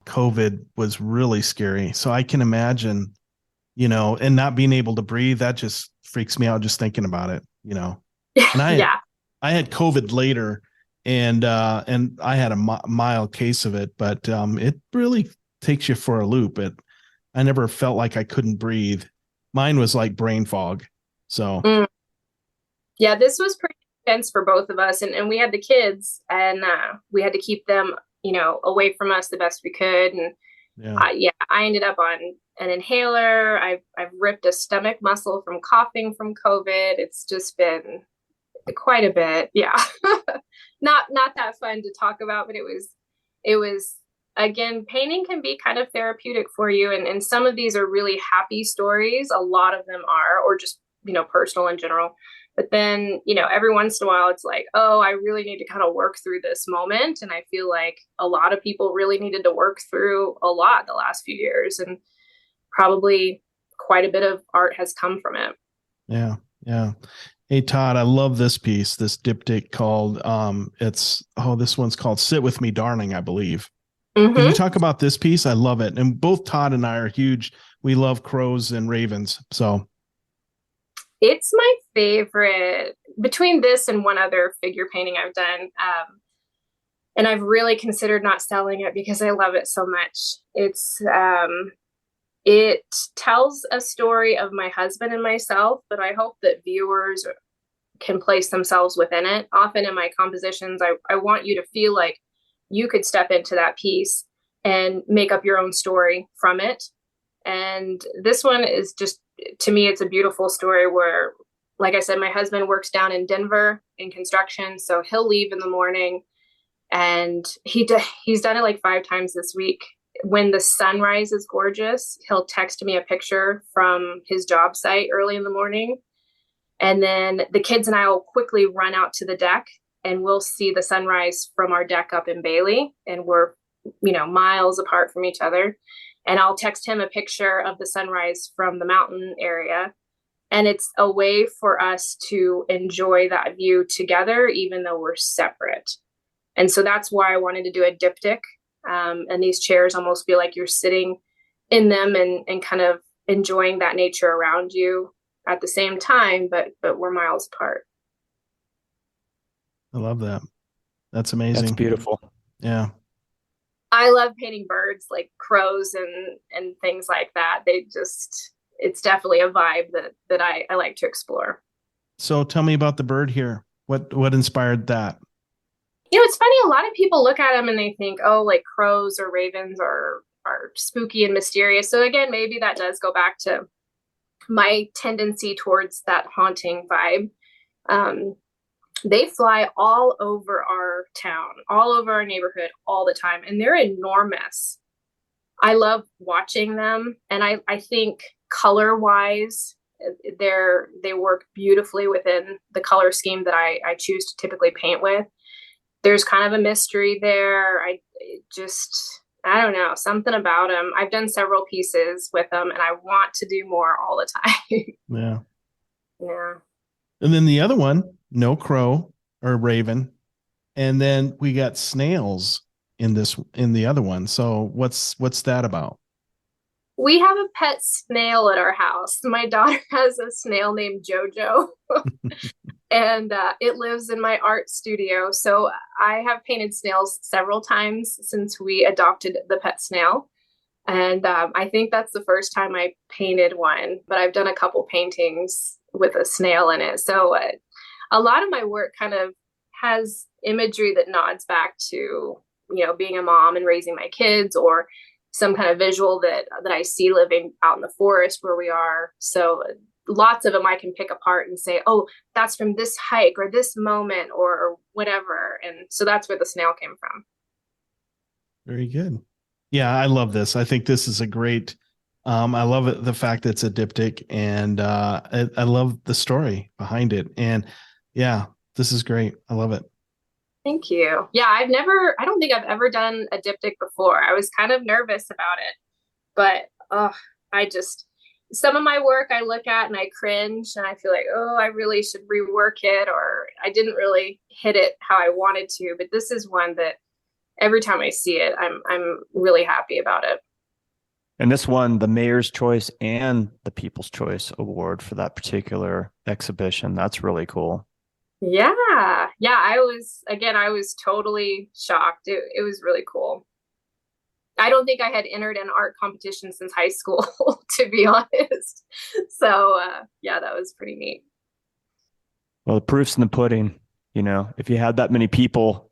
COVID was really scary. So I can imagine, and not being able to breathe, that just freaks me out just thinking about it, And I had COVID later, and I had a mild case of it, but it really takes you for a loop. I never felt like I couldn't breathe. Mine was like brain fog. So yeah, this was pretty intense for both of us, and we had the kids, and we had to keep them, away from us the best we could. And I ended up on an inhaler. I've ripped a stomach muscle from coughing from COVID. It's just been quite a bit. Yeah. not that fun to talk about, but it was again, painting can be kind of therapeutic for you. And some of these are really happy stories. A lot of them are, or just, personal in general. But then, every once in a while it's like, oh, I really need to kind of work through this moment. And I feel like a lot of people really needed to work through a lot the last few years, and probably quite a bit of art has come from it. Yeah. Yeah. Hey, Todd, I love this piece, this diptych called, this one's called Sit With Me, Darling, I believe. Mm-hmm. Can you talk about this piece? I love it. And both Todd and I are huge. We love crows and ravens. So. It's my favorite between this and one other figure painting I've done. And I've really considered not selling it because I love it so much. It tells a story of my husband and myself, but I hope that viewers can place themselves within it. Often in my compositions, I want you to feel like you could step into that piece and make up your own story from it. And this one is just, to me, it's a beautiful story where, like I said, my husband works down in Denver in construction. So he'll leave in the morning, and he's done it like 5 times this week. When the sunrise is gorgeous, he'll text me a picture from his job site early in the morning. And then the kids and I will quickly run out to the deck, and we'll see the sunrise from our deck up in Bailey. And we're, miles apart from each other. And I'll text him a picture of the sunrise from the mountain area. And it's a way for us to enjoy that view together, even though we're separate. And so that's why I wanted to do a diptych. And these chairs almost feel like you're sitting in them and kind of enjoying that nature around you at the same time, but we're miles apart. I love that. That's amazing. That's beautiful. Yeah. I love painting birds like crows and things like that. It's definitely a vibe that I like to explore. So tell me about the bird here. What inspired that? It's funny. A lot of people look at them and they think, oh, like crows or ravens are spooky and mysterious. So again, maybe that does go back to my tendency towards that haunting vibe. They fly all over our town, all over our neighborhood all the time, and they're enormous. I love watching them, and I think color-wise, they work beautifully within the color scheme that I choose to typically paint with. There's kind of a mystery there. I don't know, something about them. I've done several pieces with them, and I want to do more all the time. Yeah. Yeah. And then the other one, no crow or raven. And then we got snails in the other one. So what's that about? We have a pet snail at our house. My daughter has a snail named Jojo, and it lives in my art studio. So I have painted snails several times since we adopted the pet snail. And I think that's the first time I painted one, but I've done a couple paintings with a snail in it. So a lot of my work kind of has imagery that nods back to, being a mom and raising my kids, or some kind of visual that I see living out in the forest where we are. So lots of them I can pick apart and say, oh, that's from this hike or this moment or whatever. And so that's where the snail came from. Very good. Yeah, I love this. I think this is a great, I love it, the fact that it's a diptych, and I love the story behind it. And yeah, this is great. I love it. Thank you. Yeah, I don't think I've ever done a diptych before. I was kind of nervous about it, but some of my work I look at and I cringe and I feel like, oh, I really should rework it, or I didn't really hit it how I wanted to. But this is one that every time I see it, I'm really happy about it. And this won the Mayor's Choice and the People's Choice Award for that particular exhibition. That's really cool. Yeah. I was totally shocked. It was really cool. I don't think I had entered an art competition since high school, to be honest. So, that was pretty neat. Well, the proof's in the pudding. If you had that many people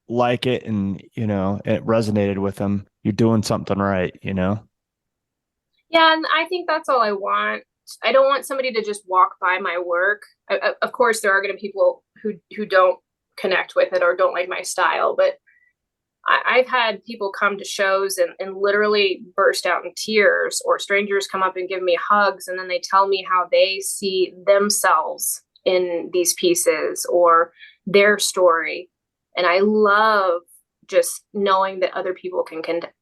like it and, it resonated with them, you're doing something right, Yeah, and I think that's all I want. I don't want somebody to just walk by my work. Of course, there are going to be people who don't connect with it or don't like my style, but I've had people come to shows and literally burst out in tears, or strangers come up and give me hugs, and then they tell me how they see themselves in these pieces or their story. And I love just knowing that other people can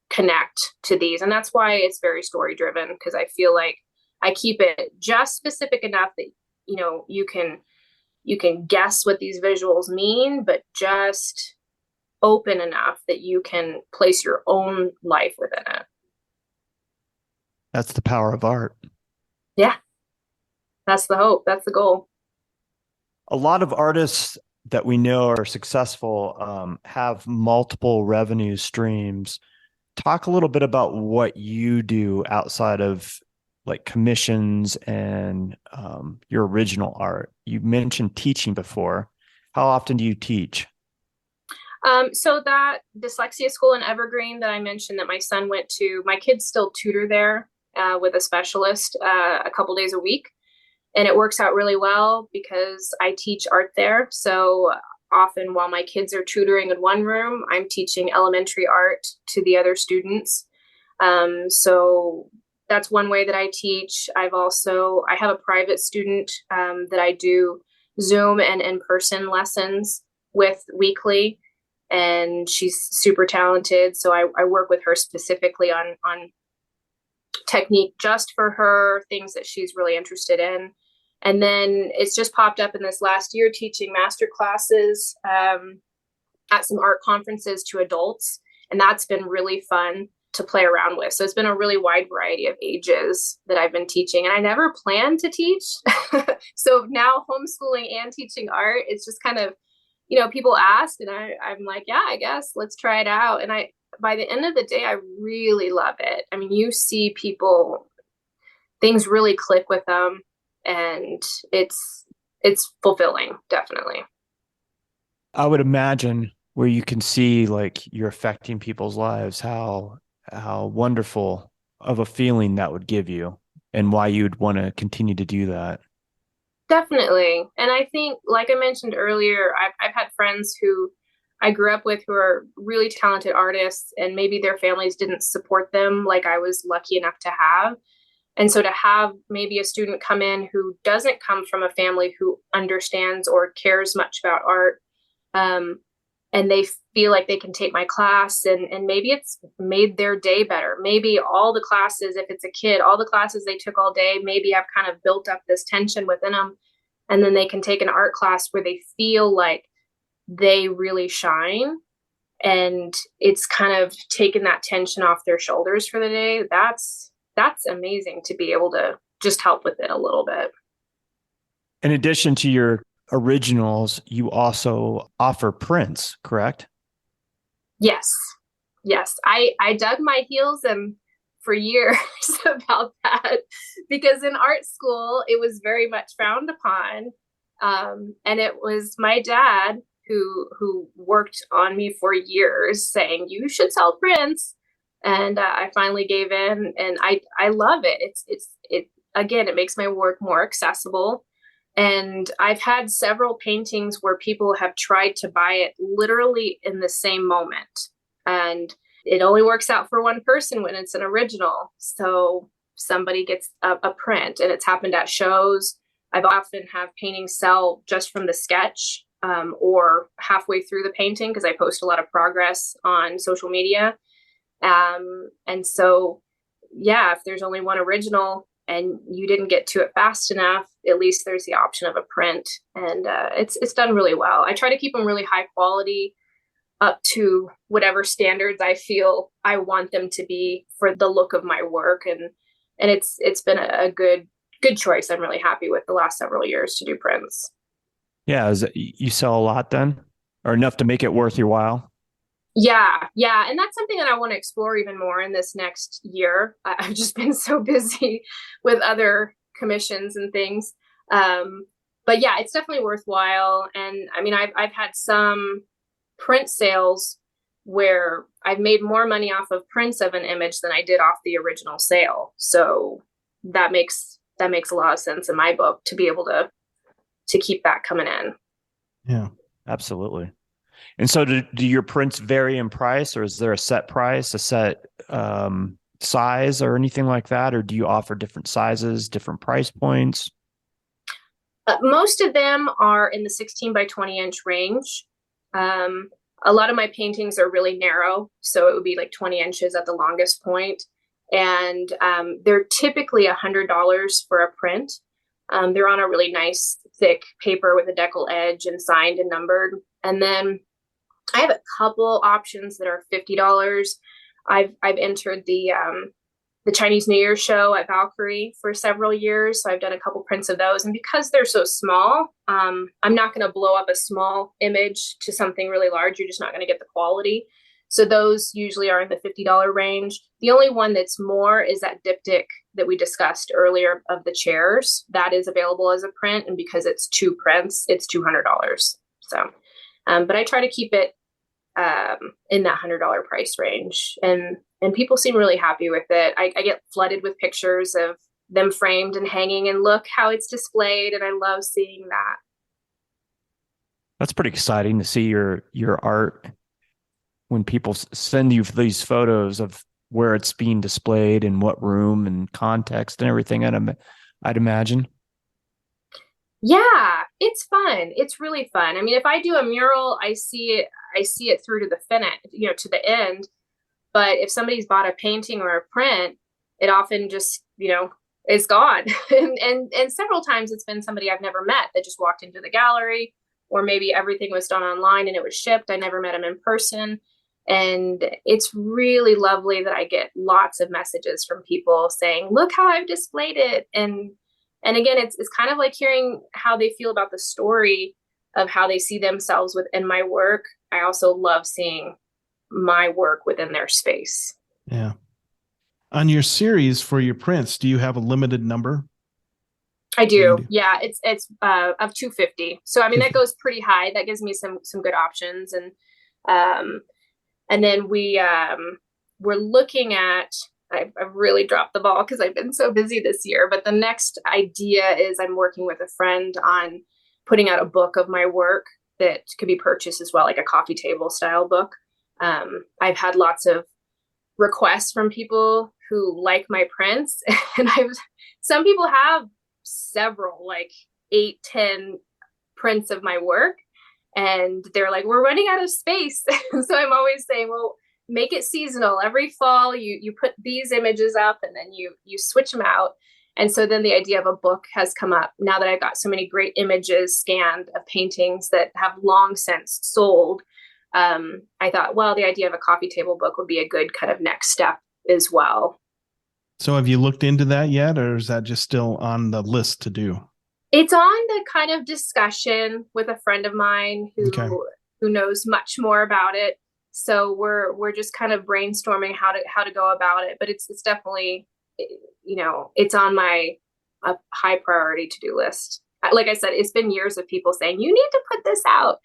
connect to these. And that's why it's very story driven, because I feel like I keep it just specific enough that, you can guess what these visuals mean, but just open enough that you can place your own life within it. That's the power of art. Yeah. That's the hope. That's the goal. A lot of artists that we know are successful have multiple revenue streams. Talk a little bit about what you do outside of like commissions and your original art. You mentioned teaching before. How often do you teach? So that dyslexia school in Evergreen that I mentioned that my son went to, my kids still tutor there with a specialist a couple days a week. And it works out really well because I teach art there. So often while my kids are tutoring in one room, I'm teaching elementary art to the other students. So that's one way that I teach. I have a private student that I do Zoom and in-person lessons with weekly. And she's super talented. So I work with her specifically on technique just for her, things that she's really interested in. And then it's just popped up in this last year teaching master classes at some art conferences to adults. And that's been really fun to play around with. So it's been a really wide variety of ages that I've been teaching. And I never planned to teach. So now homeschooling and teaching art, it's just kind of, people ask and I'm like, yeah, I guess let's try it out. And by the end of the day, I really love it. I mean, you see people, things really click with them, and it's fulfilling, definitely. I would imagine where you can see like you're affecting people's lives, how wonderful of a feeling that would give you and why you'd want to continue to do that. Definitely. And I think, like I mentioned earlier, I've had friends who I grew up with who are really talented artists, and maybe their families didn't support them like I was lucky enough to have. And so to have maybe a student come in who doesn't come from a family who understands or cares much about art, and they feel like they can take my class and maybe it's made their day better. Maybe all the classes, if it's a kid, all the classes they took all day, maybe I've kind of built up this tension within them. And then they can take an art class where they feel like they really shine. And it's kind of taken that tension off their shoulders for the day. That's amazing to be able to just help with it a little bit. In addition to your originals, you also offer prints, correct? Yes. Yes. I dug my heels in for years about that because in art school, it was very much frowned upon. And it was my dad who worked on me for years saying, you should sell prints. And I finally gave in, and I love it. It again, it makes my work more accessible. And I've had several paintings where people have tried to buy it literally in the same moment. And it only works out for one person when it's an original. So somebody gets a print, and it's happened at shows. I've often have paintings sell just from the sketch or halfway through the painting because I post a lot of progress on social media. And so, yeah, if there's only one original and you didn't get to it fast enough, at least there's the option of a print. And it's done really well. I try to keep them really high quality up to whatever standards I feel I want them to be for the look of my work. And it's been a good choice. I'm really happy with the last several years to do prints. Yeah. You sell a lot then, or enough to make it worth your while? Yeah. And that's something that I want to explore even more in this next year. I've just been so busy with other commissions and things. But yeah, it's definitely worthwhile. And I mean, I've had some print sales where I've made more money off of prints of an image than I did off the original sale. So that makes a lot of sense in my book to be able to keep that coming in. Yeah, absolutely. And so do your prints vary in price, or is there a set price, a set size or anything like that? Or do you offer different sizes, different price points? Most of them are in the 16 by 20 inch range. A lot of my paintings are really narrow, so it would be like 20 inches at the longest point. And they're typically $100 for a print. They're on a really nice thick paper with a decal edge and signed and numbered. And then I have a couple options that are $50. I've entered the the Chinese New Year show at Valkyrie for several years. So I've done a couple prints of those. And because they're so small, I'm not going to blow up a small image to something really large. You're just not going to get the quality. So those usually are in the $50 range. The only one that's more is that diptych that we discussed earlier of the chairs. That is available as a print. And because it's 2 prints, it's $200. So, but I try to keep it in that $100 price range. And people seem really happy with it. I get flooded with pictures of them framed and hanging, and look how it's displayed. And I love seeing that. That's pretty exciting to see your art when people send you these photos of where it's being displayed and what room and context and everything. I'd imagine. Yeah, it's fun. It's really fun. I mean, if I do a mural, I see it through to the finish, to the end. But if somebody's bought a painting or a print, it often just, is gone. and several times it's been somebody I've never met that just walked into the gallery, or maybe everything was done online and it was shipped. I never met them in person. And it's really lovely that I get lots of messages from people saying, look how I've displayed it. And again, it's kind of like hearing how they feel about the story of how they see themselves within my work. I also love seeing my work within their space. Yeah. On your series for your prints, do you have a limited number? I do. Yeah, it's of 250. So I mean that goes pretty high. That gives me some good options. And then we're looking at, I've really dropped the ball because I've been so busy this year. But the next idea is I'm working with a friend on putting out a book of my work that could be purchased as well, like a coffee table style book. I've had lots of requests from people who like my prints, and some people have several, like 8-10 prints of my work, and they're like, we're running out of space. So I'm always saying, well, make it seasonal. Every fall you put these images up, and then you switch them out. And so then the idea of a book has come up now that I've got so many great images scanned of paintings that have long since sold. I thought, well, the idea of a coffee table book would be a good kind of next step as well. So have you looked into that yet, or is that just still on the list to do? It's on the kind of discussion with a friend of mine who knows much more about it. So we're just kind of brainstorming how to go about it. But it's definitely, it's on my high priority to-do list. Like I said, it's been years of people saying, you need to put this out.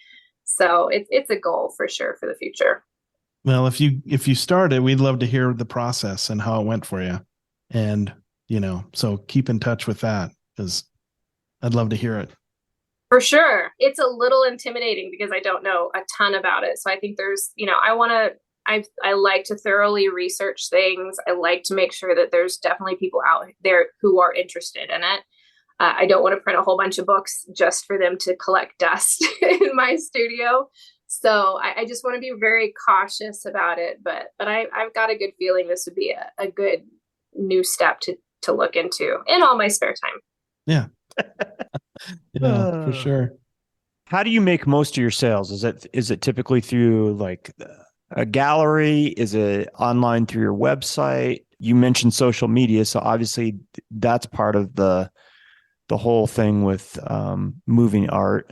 So it's a goal for sure for the future. Well, if you started, we'd love to hear the process and how it went for you. And, so keep in touch with that, because I'd love to hear it. For sure. It's a little intimidating because I don't know a ton about it. So I think there's, I like to thoroughly research things. I like to make sure that there's definitely people out there who are interested in it. I don't want to print a whole bunch of books just for them to collect dust in my studio. So I just want to be very cautious about it. But I've got a good feeling this would be a good new step to look into in all my spare time. Yeah. Yeah, for sure. How do you make most of your sales? Is it typically through like a gallery? Is it online through your website? You mentioned social media, so obviously that's part of the whole thing with moving art.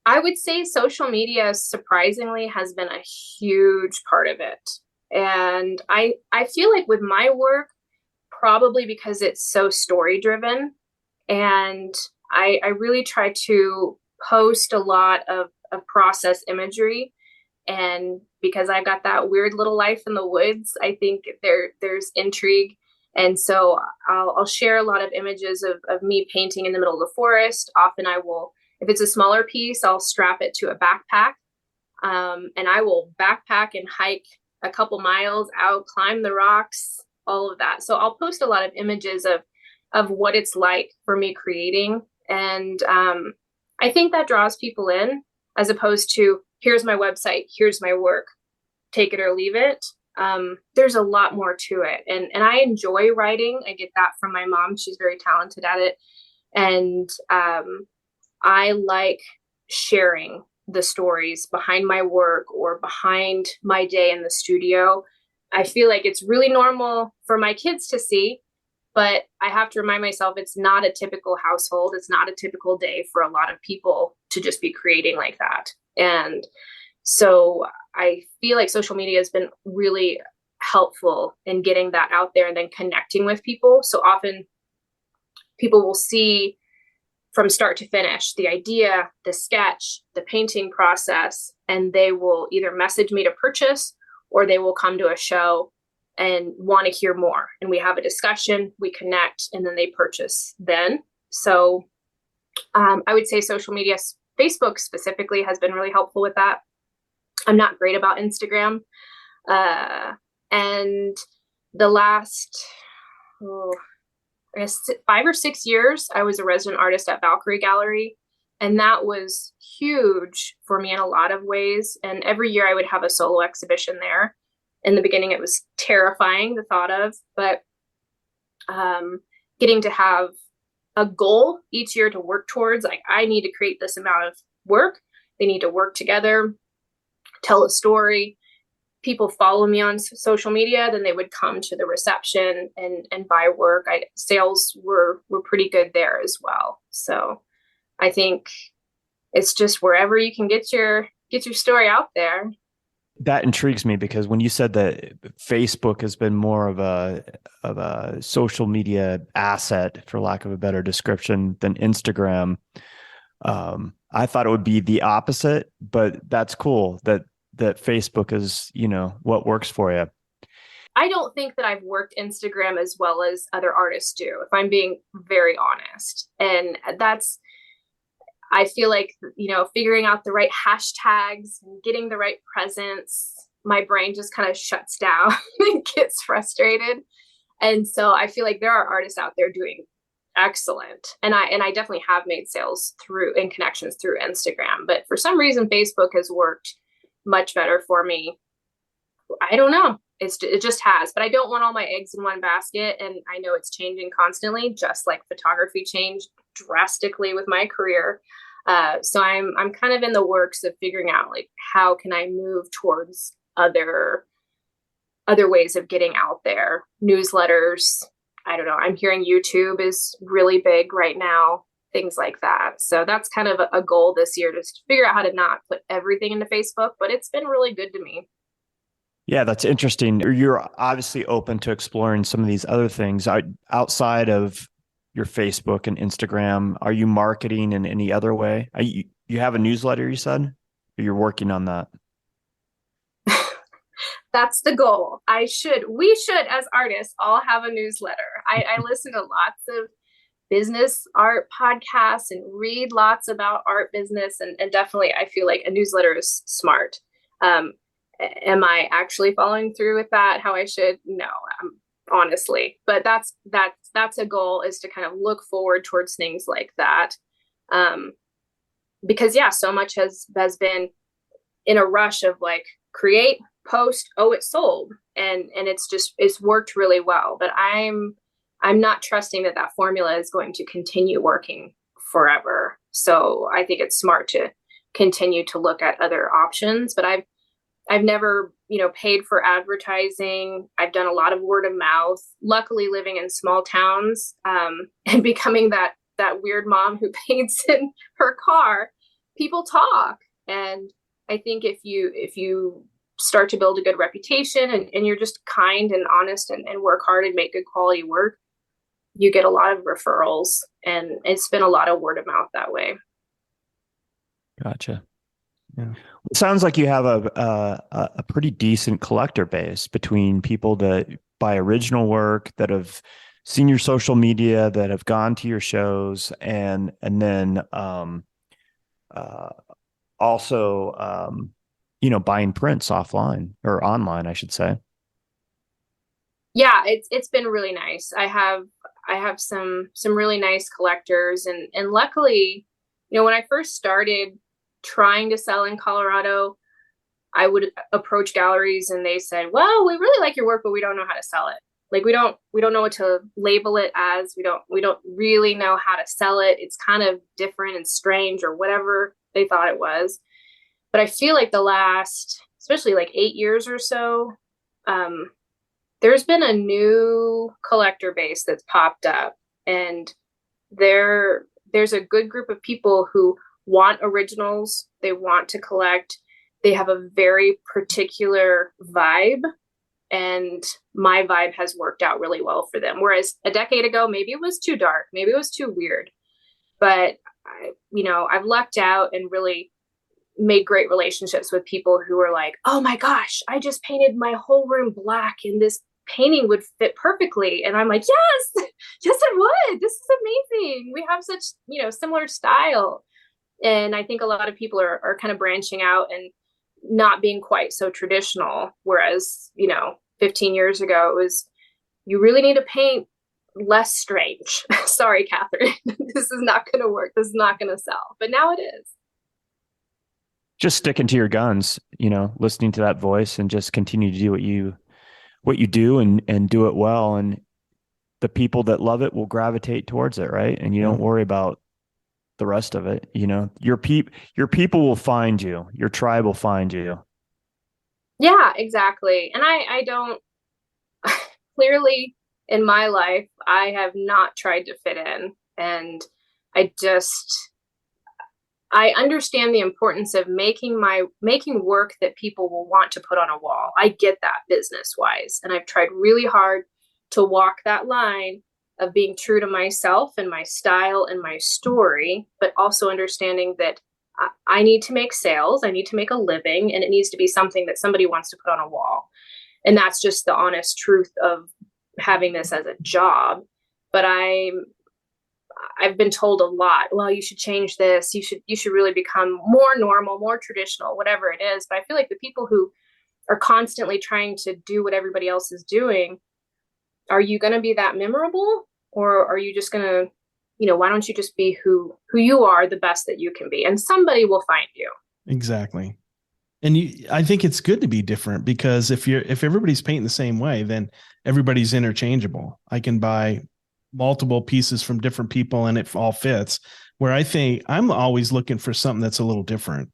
I would say social media surprisingly has been a huge part of it. And I feel like with my work, probably because it's so story driven, and I really try to post a lot of process imagery. And because I've got that weird little life in the woods, I think there's intrigue. And so I'll share a lot of images of me painting in the middle of the forest. Often I will, if it's a smaller piece, I'll strap it to a backpack. And I will backpack and hike a couple miles out, climb the rocks, all of that. So I'll post a lot of images of what it's like for me creating. And I think that draws people in, as opposed to, here's my website, here's my work, take it or leave it. There's a lot more to it. And I enjoy writing. I get that from my mom. She's very talented at it. And I like sharing the stories behind my work or behind my day in the studio. I feel like it's really normal for my kids to see, but I have to remind myself it's not a typical household. It's not a typical day for a lot of people to just be creating like that. And so I feel like social media has been really helpful in getting that out there and then connecting with people. So often people will see from start to finish the idea, the sketch, the painting process, and they will either message me to purchase or they will come to a show and want to hear more. And we have a discussion, we connect, and then they purchase then. So I would say social media, Facebook specifically, has been really helpful with that. I'm not great about Instagram. And the last 5 or 6 years, I was a resident artist at Valkyrie Gallery. And that was huge for me in a lot of ways. And every year I would have a solo exhibition there. In the beginning, it was terrifying, the thought of, but getting to have a goal each year to work towards, like, I need to create this amount of work. They need to work together, tell a story. People follow me on social media, then they would come to the reception and buy work. Sales were pretty good there as well. So I think it's just wherever you can get your story out there. That intrigues me, because when you said that Facebook has been more of a social media asset, for lack of a better description, than Instagram, I thought it would be the opposite. But that's cool that Facebook is, what works for you. I don't think that I've worked Instagram as well as other artists do, if I'm being very honest. And I feel like, figuring out the right hashtags and getting the right presence, my brain just kind of shuts down and gets frustrated. And so I feel like there are artists out there doing excellent. And I definitely have made sales and connections through Instagram, but for some reason, Facebook has worked much better for me. I don't know. It just has, but I don't want all my eggs in one basket. And I know it's changing constantly, just like photography changed drastically with my career. So I'm kind of in the works of figuring out, like, how can I move towards other ways of getting out there, newsletters. I don't know. I'm hearing YouTube is really big right now, things like that. So that's kind of a goal this year, just to figure out how to not put everything into Facebook, but it's been really good to me. Yeah, that's interesting. You're obviously open to exploring some of these other things outside of your Facebook and Instagram. Are you marketing in any other way? You have a newsletter, you said? Or you're working on that? That's the goal. We should, as artists, all have a newsletter. I listen to lots of business art podcasts and read lots about art business. And definitely, I feel like a newsletter is smart. Am I actually following through with that how I should? No, honestly, but that's a goal, is to kind of look forward towards things like that. Because so much has been in a rush of, like, create, post, it's sold. And it's worked really well, but I'm not trusting that formula is going to continue working forever. So I think it's smart to continue to look at other options, but I've never, paid for advertising. I've done a lot of word of mouth, luckily living in small towns, and becoming that weird mom who paints in her car. People talk. And I think if you start to build a good reputation and you're just kind and honest and work hard and make good quality work, you get a lot of referrals, and it's been a lot of word of mouth that way. Gotcha. Yeah. It sounds like you have a pretty decent collector base between people that buy original work, that have seen your social media, that have gone to your shows, and then also buying prints offline, or online, I should say. Yeah, it's been really nice. I have some really nice collectors, and luckily, when I first started trying to sell in Colorado, I would approach galleries and they said, well, we really like your work, but we don't know how to sell it. Like, we don't know what to label it as. We don't really know how to sell it. It's kind of different and strange, or whatever they thought it was. But I feel like the last, especially like 8 years or so, there's been a new collector base that's popped up, and there's a good group of people who want originals. They want to collect. They have a very particular vibe, and my vibe has worked out really well for them. Whereas a decade ago, maybe it was too dark, maybe it was too weird, but I've lucked out and really made great relationships with people who are like, oh my gosh, I just painted my whole room black and this painting would fit perfectly. And I'm like, yes, yes, it would. This is amazing. We have such, similar style. And I think a lot of people are kind of branching out and not being quite so traditional. Whereas, 15 years ago, it was, you really need to paint less strange. Sorry, Kathryn, this is not going to work. This is not going to sell. But now it is. Just sticking to your guns, listening to that voice and just continue to do what you do and do it well. And the people that love it will gravitate towards it. Right. And you don't worry about the rest of it. Your people will find you, your tribe will find you. Yeah, exactly. And I don't clearly in my life, I have not tried to fit in, and I understand the importance of making work that people will want to put on a wall. I get that business wise. And I've tried really hard to walk that line of being true to myself and my style and my story, but also understanding that I need to make sales, I need to make a living, and it needs to be something that somebody wants to put on a wall. And that's just the honest truth of having this as a job. But I've been told a lot, well, you should change this. You should really become more normal, more traditional, whatever it is. But I feel like the people who are constantly trying to do what everybody else is doing, are you going to be that memorable? Or are you just going to, why don't you just be who you are, the best that you can be? And somebody will find you. Exactly. And I think it's good to be different, because if everybody's painting the same way, then everybody's interchangeable. I can buy multiple pieces from different people and it all fits, where I think I'm always looking for something that's a little different.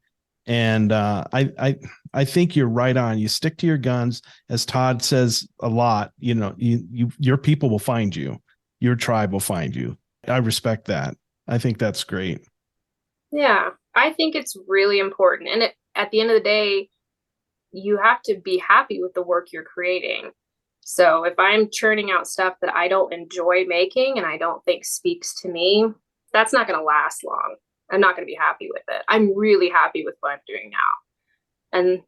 And I think you're right on. You stick to your guns, as Todd says a lot. Your people will find you. Your tribe will find you. I respect that. I think that's great. Yeah, I think it's really important. And at the end of the day, you have to be happy with the work you're creating. So if I'm churning out stuff that I don't enjoy making and I don't think speaks to me, that's not going to last long. I'm not going to be happy with it. I'm really happy with what I'm doing now. And,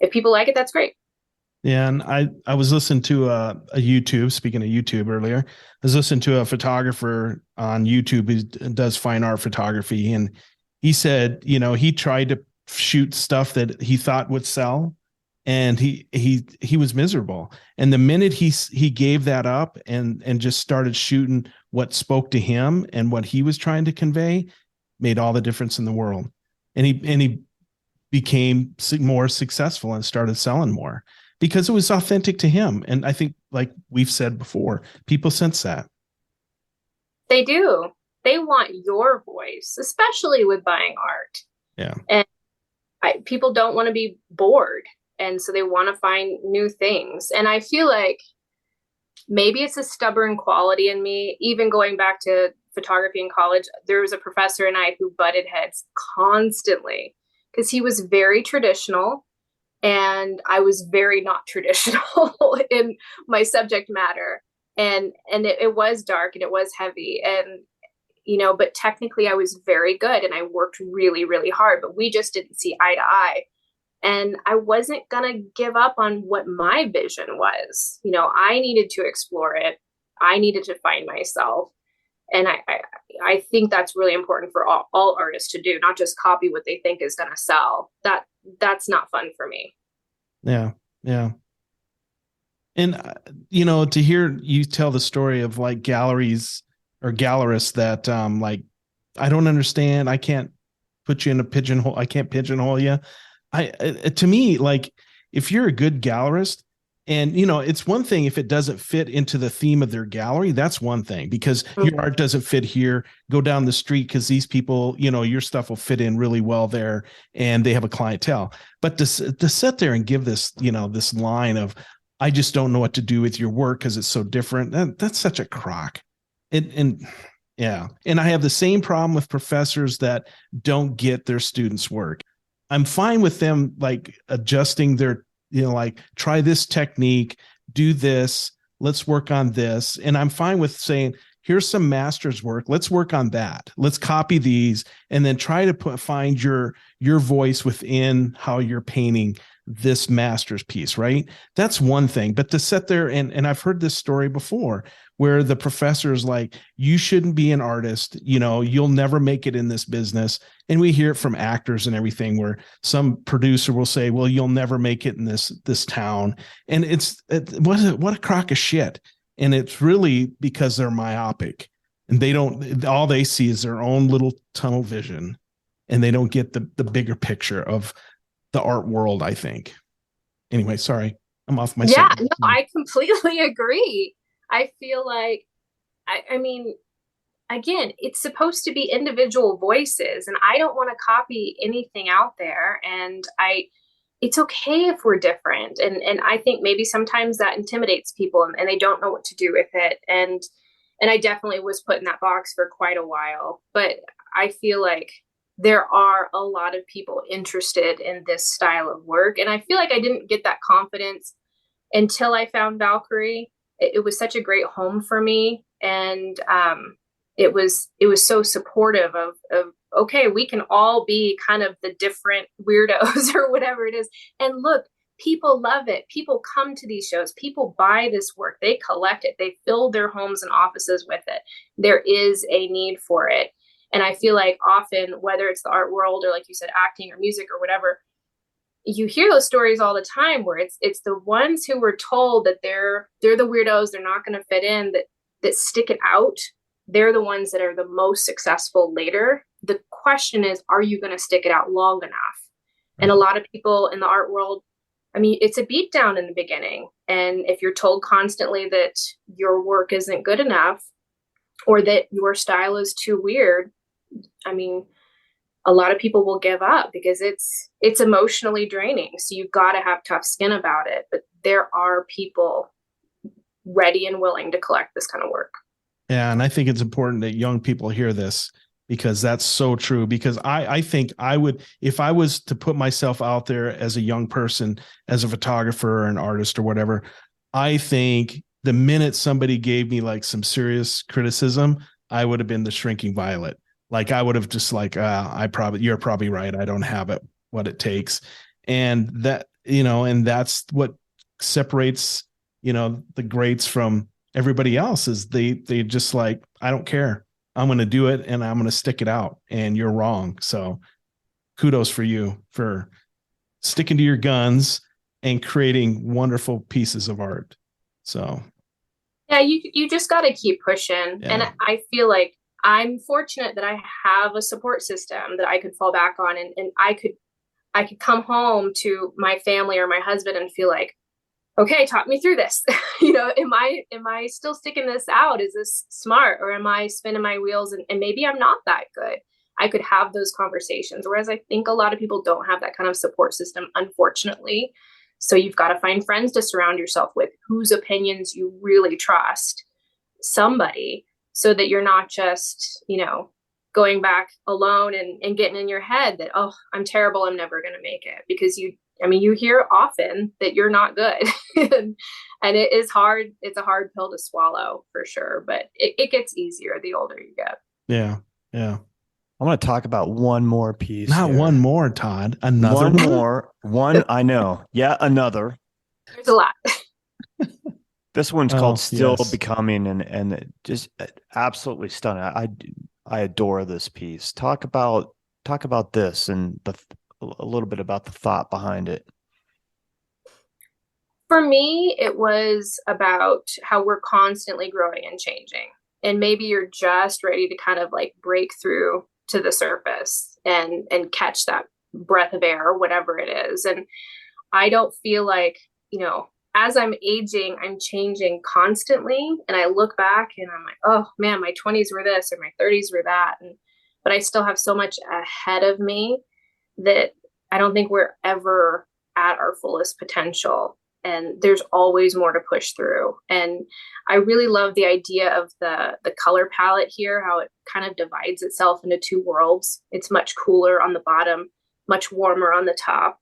if people like it, that's great. Yeah. And I was listening to a YouTube, speaking of YouTube earlier, I was listening to a photographer on YouTube who does fine art photography. And he said, he tried to shoot stuff that he thought would sell, and he was miserable. And the minute he gave that up and just started shooting what spoke to him and what he was trying to convey, made all the difference in the world. And he became more successful and started selling more because it was authentic to him. And I think, like we've said before, people sense that. They do. They want your voice, especially with buying art. Yeah. And people don't want to be bored. And so they want to find new things. And I feel like maybe it's a stubborn quality in me. Even going back to photography in college, there was a professor and I who butted heads constantly because he was very traditional and I was very not traditional in my subject matter. And it was dark and it was heavy. And, but technically I was very good and I worked really, really hard, but we just didn't see eye to eye. And I wasn't going to give up on what my vision was. I needed to explore it. I needed to find myself. And I think that's really important for all artists to do, not just copy what they think is going to sell. That's not fun for me. Yeah. Yeah. And, to hear you tell the story of like galleries or gallerists that I don't understand. I can't put you in a pigeonhole. I can't pigeonhole you. To me, like if you're a good gallerist and, it's one thing if it doesn't fit into the theme of their gallery, that's one thing because your art doesn't fit here, go down the street because these people, your stuff will fit in really well there and they have a clientele. But to sit there and give this, this line of, I just don't know what to do with your work because it's so different. That's such a crock. And yeah. And I have the same problem with professors that don't get their students' work. I'm fine with them like adjusting their, like try this technique, do this, let's work on this. And I'm fine with saying, here's some master's work. Let's work on that. Let's copy these and then try to find your voice within how you're painting this master's piece, right? That's one thing. But to sit there and I've heard this story before where the professor is like, you shouldn't be an artist, you'll never make it in this business. And we hear it from actors and everything where some producer will say, well, you'll never make it in this town. And what a crock of shit. And it's really because they're myopic and all they see is their own little tunnel vision and they don't get the bigger picture of the art world, I think. Anyway, sorry, I'm off my Yeah, no, I completely agree. I feel like, I mean, again, it's supposed to be individual voices, and I don't want to copy anything out there. And it's okay if we're different. And I think maybe sometimes that intimidates people and they don't know what to do with it. And I definitely was put in that box for quite a while, but I feel like there are a lot of people interested in this style of work. And I feel like I didn't get that confidence until I found Valkyrie. It was such a great home for me. And it was so supportive of okay, we can all be kind of the different weirdos or whatever it is. And look, people love it. People come to these shows. People buy this work. They collect it. They fill their homes and offices with it. There is a need for it. And I feel like often, whether it's the art world or like you said, acting or music or whatever, you hear those stories all the time where it's the ones who were told that they're the weirdos, they're not going to fit in, that stick it out. They're the ones that are the most successful later. The question is, are you going to stick it out long enough? And a lot of people in the art world, I mean, it's a beatdown in the beginning. And if you're told constantly that your work isn't good enough or that your style is too weird, I mean, a lot of people will give up because it's emotionally draining. So you've got to have tough skin about it. But there are people ready and willing to collect this kind of work. Yeah. And I think it's important that young people hear this because that's so true. Because I think I would, if I was to put myself out there as a young person, as a photographer or an artist or whatever, I think the minute somebody gave me like some serious criticism, I would have been the shrinking violet. Like I would have just like, you're probably right. I don't have it, what it takes. And that, and that's what separates, the greats from everybody else is they just like, I don't care. I'm going to do it and I'm going to stick it out and you're wrong. So kudos for you for sticking to your guns and creating wonderful pieces of art. So. Yeah, you just got to keep pushing. Yeah. And I feel like I'm fortunate that I have a support system that I could fall back on and I could come home to my family or my husband and feel like, okay, talk me through this. Am I still sticking this out? Is this smart? Or am I spinning my wheels and maybe I'm not that good? I could have those conversations. Whereas I think a lot of people don't have that kind of support system, unfortunately. So you've got to find friends to surround yourself with whose opinions you really trust, somebody, so that you're not just, going back alone and getting in your head that, oh, I'm terrible, I'm never going to make it. Because you hear often that you're not good. and it is hard. It's a hard pill to swallow for sure, but it gets easier the older you get. Yeah. Yeah. I want to talk about one more piece. Not here. One more, Todd. Another one more. One, I know. Yeah, another. There's a lot. This one's called Still Becoming, and just absolutely stunning. I adore this piece. Talk about this and a little bit about the thought behind it. For me, it was about how we're constantly growing and changing. And maybe you're just ready to kind of like break through to the surface and catch that breath of air or whatever it is. And I don't feel like, as I'm aging, I'm changing constantly. And I look back and I'm like, oh man, my 20s were this or my 30s were that. But I still have so much ahead of me that I don't think we're ever at our fullest potential. and there's always more to push through. And I really love the idea of the color palette here, how it kind of divides itself into two worlds. It's much cooler on the bottom, much warmer on the top.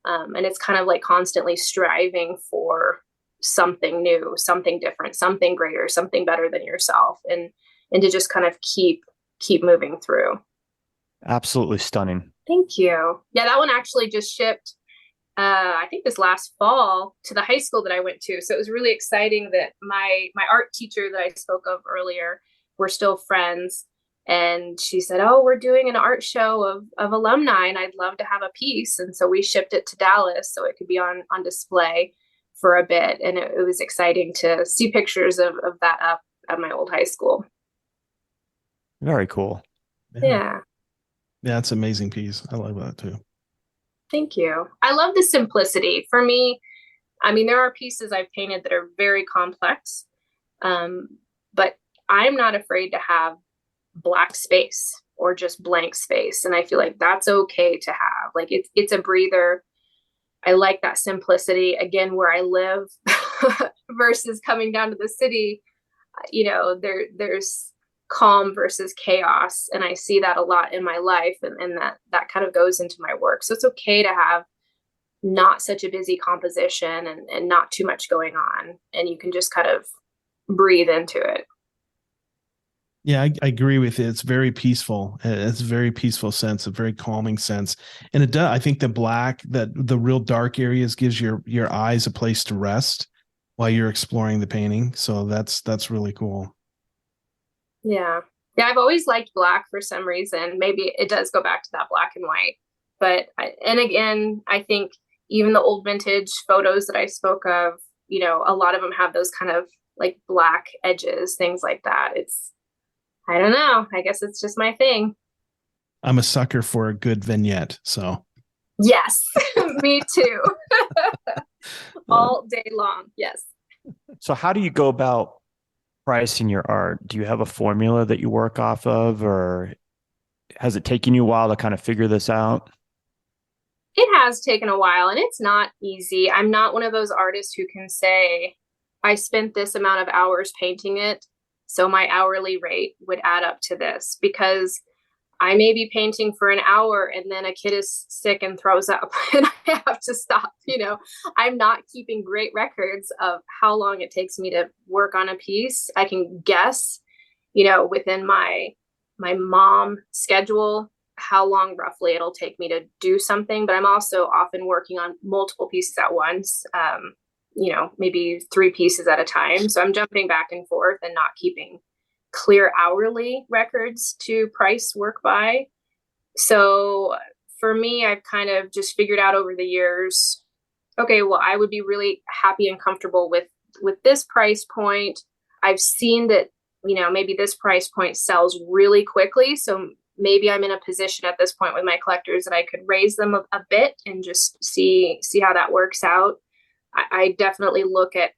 And it's kind of like constantly striving for something new, something different, something greater, something better than yourself, and to just kind of keep moving through. Absolutely stunning. Thank you. Yeah, that one actually just shipped I think this last fall to the high school that I went to. So it was really exciting that my art teacher that I spoke of earlier, we're still friends. And she said, "Oh, we're doing an art show of alumni, and I'd love to have a piece." And so we shipped it to Dallas so it could be on display for a bit. And it was exciting to see pictures of that up at my old high school. Very cool. Yeah. Yeah, it's an amazing piece. I love that too. Thank you. I love the simplicity. For me, I mean, there are pieces I've painted that are very complex, but I'm not afraid to have black space or just blank space. And I feel like that's okay to have. Like it's a breather. I like that simplicity. Again, where I live versus coming down to the city, there's calm versus chaos. And I see that a lot in my life, and that kind of goes into my work. So it's okay to have not such a busy composition and not too much going on. And you can just kind of breathe into it. Yeah, I agree with it. It's very peaceful. It's a very peaceful sense, a very calming sense. And it does, I think the black, that the real dark areas gives your eyes a place to rest while you're exploring the painting. So that's really cool. Yeah. Yeah. I've always liked black for some reason. Maybe it does go back to that black and white, and again, I think even the old vintage photos that I spoke of, a lot of them have those kind of like black edges, things like that. I don't know. I guess it's just my thing. I'm a sucker for a good vignette. So yes, me too. All day long. Yes. So how do you go about pricing your art? Do you have a formula that you work off of, or has it taken you a while to kind of figure this out? It has taken a while, and it's not easy. I'm not one of those artists who can say, I spent this amount of hours painting it, so my hourly rate would add up to this, because I may be painting for an hour and then a kid is sick and throws up and I have to stop. I'm not keeping great records of how long it takes me to work on a piece. I can guess, within my mom schedule, how long roughly it'll take me to do something. But I'm also often working on multiple pieces at once, maybe 3 pieces at a time. So I'm jumping back and forth and not keeping clear hourly records to price work by. So for me, I've kind of just figured out over the years, okay, well, I would be really happy and comfortable with this price point. I've seen that, maybe this price point sells really quickly. So maybe I'm in a position at this point with my collectors that I could raise them a bit and just see how that works out. I definitely look at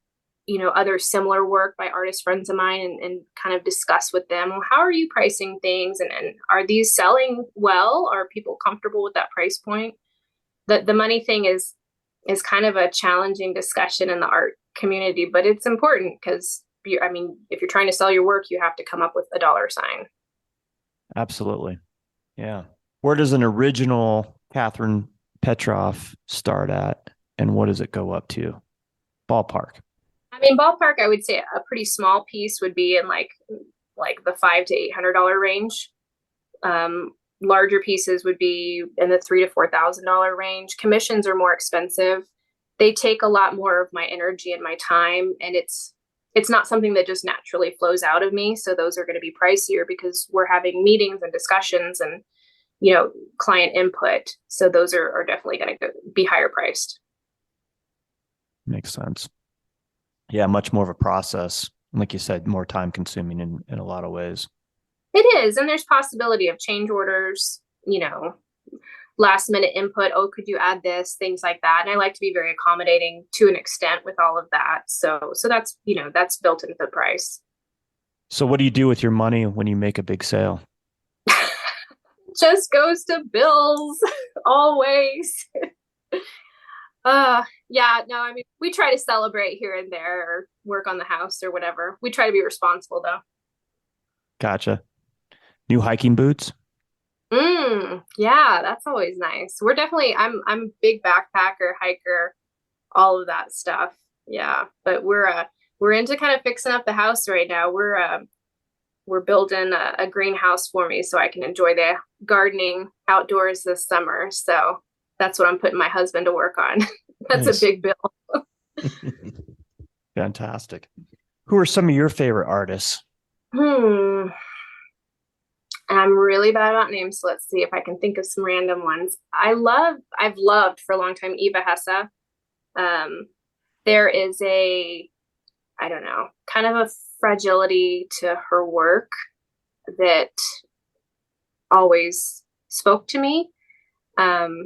other similar work by artist friends of mine and kind of discuss with them, well, how are you pricing things? And are these selling well? Are people comfortable with that price point? The money thing is kind of a challenging discussion in the art community, but it's important because, if you're trying to sell your work, you have to come up with a dollar sign. Absolutely. Yeah. Where does an original Kathryn Petroff start at, and what does it go up to? Ballpark. Ballpark, I would say a pretty small piece would be in like the $500 to $800 range. Larger pieces would be in the $3,000 to $4,000 range. Commissions are more expensive. They take a lot more of my energy and my time, and it's not something that just naturally flows out of me. So those are going to be pricier because we're having meetings and discussions and client input. So those are definitely going to be higher priced. Makes sense. Yeah, much more of a process. Like you said, more time consuming in a lot of ways. It is. And there's possibility of change orders, last minute input. Oh, could you add this? Things like that. And I like to be very accommodating to an extent with all of that. So that's, that's built into the price. So what do you do with your money when you make a big sale? Just goes to bills always. Yeah, no, I mean, we try to celebrate here and there or work on the house or whatever. We try to be responsible though. Gotcha. New hiking boots? Yeah, that's always nice. We're definitely I'm a big backpacker, hiker, all of that stuff. Yeah, but we're into kind of fixing up the house right now. We're building a greenhouse for me so I can enjoy the gardening outdoors this summer. So that's what I'm putting my husband to work on. That's a Nice. big bill. Fantastic. Who are some of your favorite artists? Hmm. I'm really bad about names, so let's see if I can think of some random ones. I've loved for a long time Eva Hesse. There is I don't know, kind of a fragility to her work that always spoke to me. Um,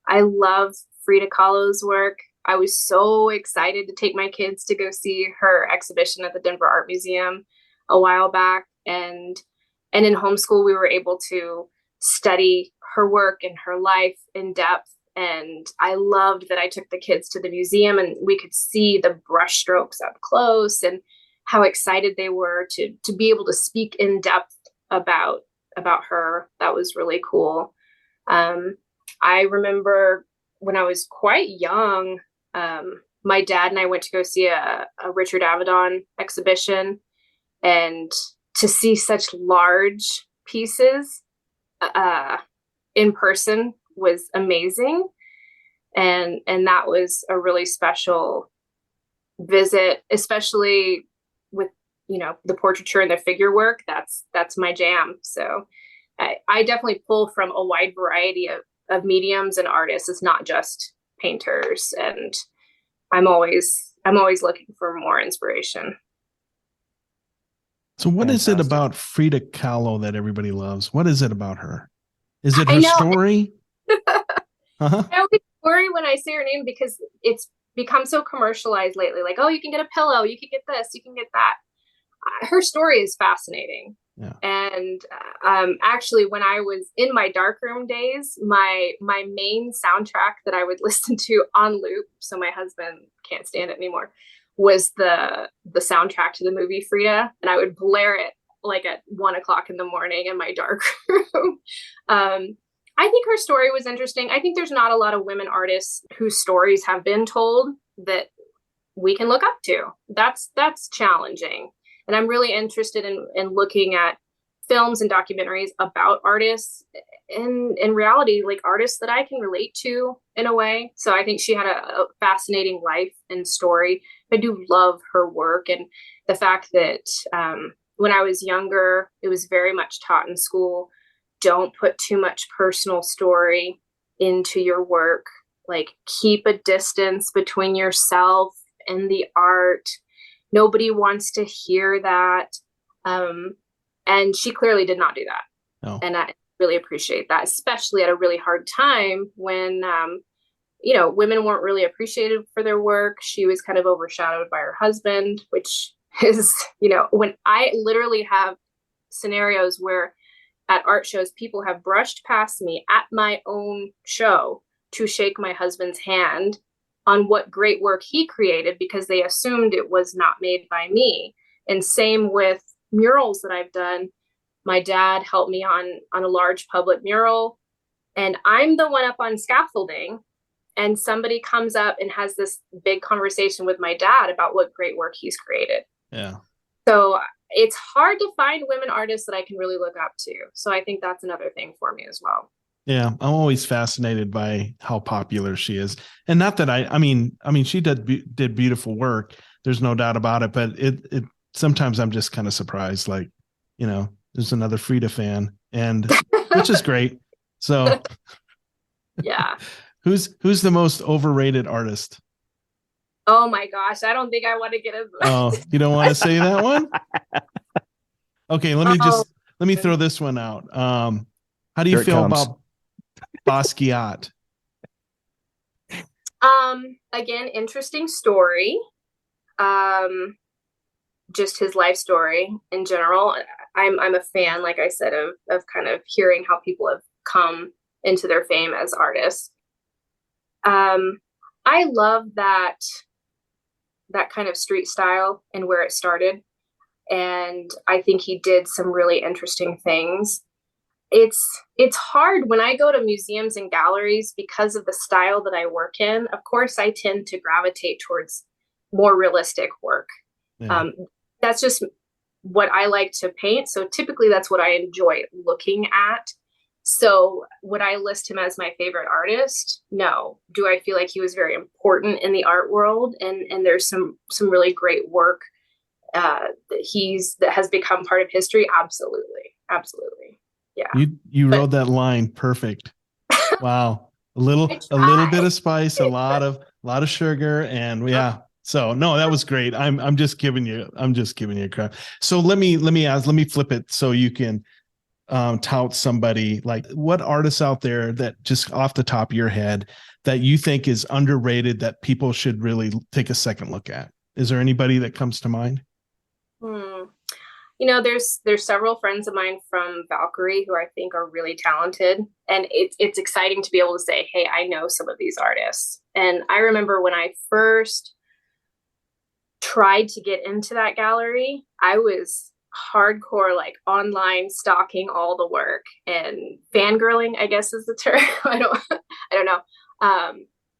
I love Frida Kahlo's work. I was so excited to take my kids to go see her exhibition at the Denver Art Museum a while back, and in homeschool we were able to study her work and her life in depth. And I loved that I took the kids to the museum and we could see the brushstrokes up close and how excited they were to be able to speak in depth about about her. That was really cool. Um, I remember when I was quite young, my dad and I went to go see a Richard Avedon exhibition, and to see such large pieces uh, in person was amazing. And that was a really special visit, especially with the portraiture and the figure work. That's my jam. So I definitely pull from a wide variety of mediums and artists. It's not just painters, and I'm always looking for more inspiration. So what is it Fantastic. about Frida Kahlo that everybody loves? What is it about her? Is it I her know. story? Uh-huh. I always worry when I say her name because it's become so commercialized lately. Like, oh, you can get a pillow, you can get this, you can get that. Her story is fascinating. Yeah. And actually, when I was in my darkroom days, my main soundtrack that I would listen to on loop, so my husband can't stand it anymore, was the soundtrack to the movie Frida, and I would blare it like at 1 o'clock in the morning in my dark room. I think her story was interesting. I think there's not a lot of women artists whose stories have been told that we can look up to. That's challenging. And I'm really interested in looking at films and documentaries about artists in reality, like artists that I can relate to in a way. So I think she had a fascinating life and story. I do love her work, and the fact that when I was younger, it was very much taught in school. Don't put too much personal story into your work. Like, keep a distance between yourself and the art. Nobody wants to hear that. And she clearly did not do that. No. And I really appreciate that, especially at a really hard time when, women weren't really appreciated for their work. She was kind of overshadowed by her husband, which is, when I literally have scenarios where at art shows, people have brushed past me at my own show to shake my husband's hand on what great work he created because they assumed it was not made by me. And same with murals that I've done. My dad helped me on a large public mural, and I'm the one up on scaffolding, and somebody comes up and has this big conversation with my dad about what great work he's created. Yeah. So it's hard to find women artists that I can really look up to. So I think that's another thing for me as well. Yeah, I'm always fascinated by how popular she is, and not that I mean, she did beautiful work. There's no doubt about it. But it sometimes I'm just kind of surprised, like, there's another Frida fan, and which is great. So, yeah, who's the most overrated artist? Oh my gosh, I don't think I want to get into that. Oh, you don't want to say that one? Okay, let me throw this one out. How do you feel about Basquiat? Again, interesting story. Just his life story in general. I'm a fan, like I said, of kind of hearing how people have come into their fame as artists. I love that kind of street style and where it started. And I think he did some really interesting things. It's hard when I go to museums and galleries because of the style that I work in. Of course, I tend to gravitate towards more realistic work. Yeah. That's just what I like to paint. So typically that's what I enjoy looking at. So would I list him as my favorite artist? No. Do I feel like he was very important in the art world? And there's some really great work that has become part of history. Absolutely. Absolutely. Yeah. You wrote that line perfect. Wow. A little bit of spice, a lot of sugar, and yeah. So no, that was great. I'm just giving you crap. So let me flip it so you can tout somebody. Like, what artists out there that just off the top of your head that you think is underrated that people should really take a second look at? Is there anybody that comes to mind? There's several friends of mine from Valkyrie who I think are really talented, and it's exciting to be able to say, hey, I know some of these artists. And I remember when I first tried to get into that gallery, I was hardcore, like online stalking all the work and fangirling, I guess is the term. I don't know.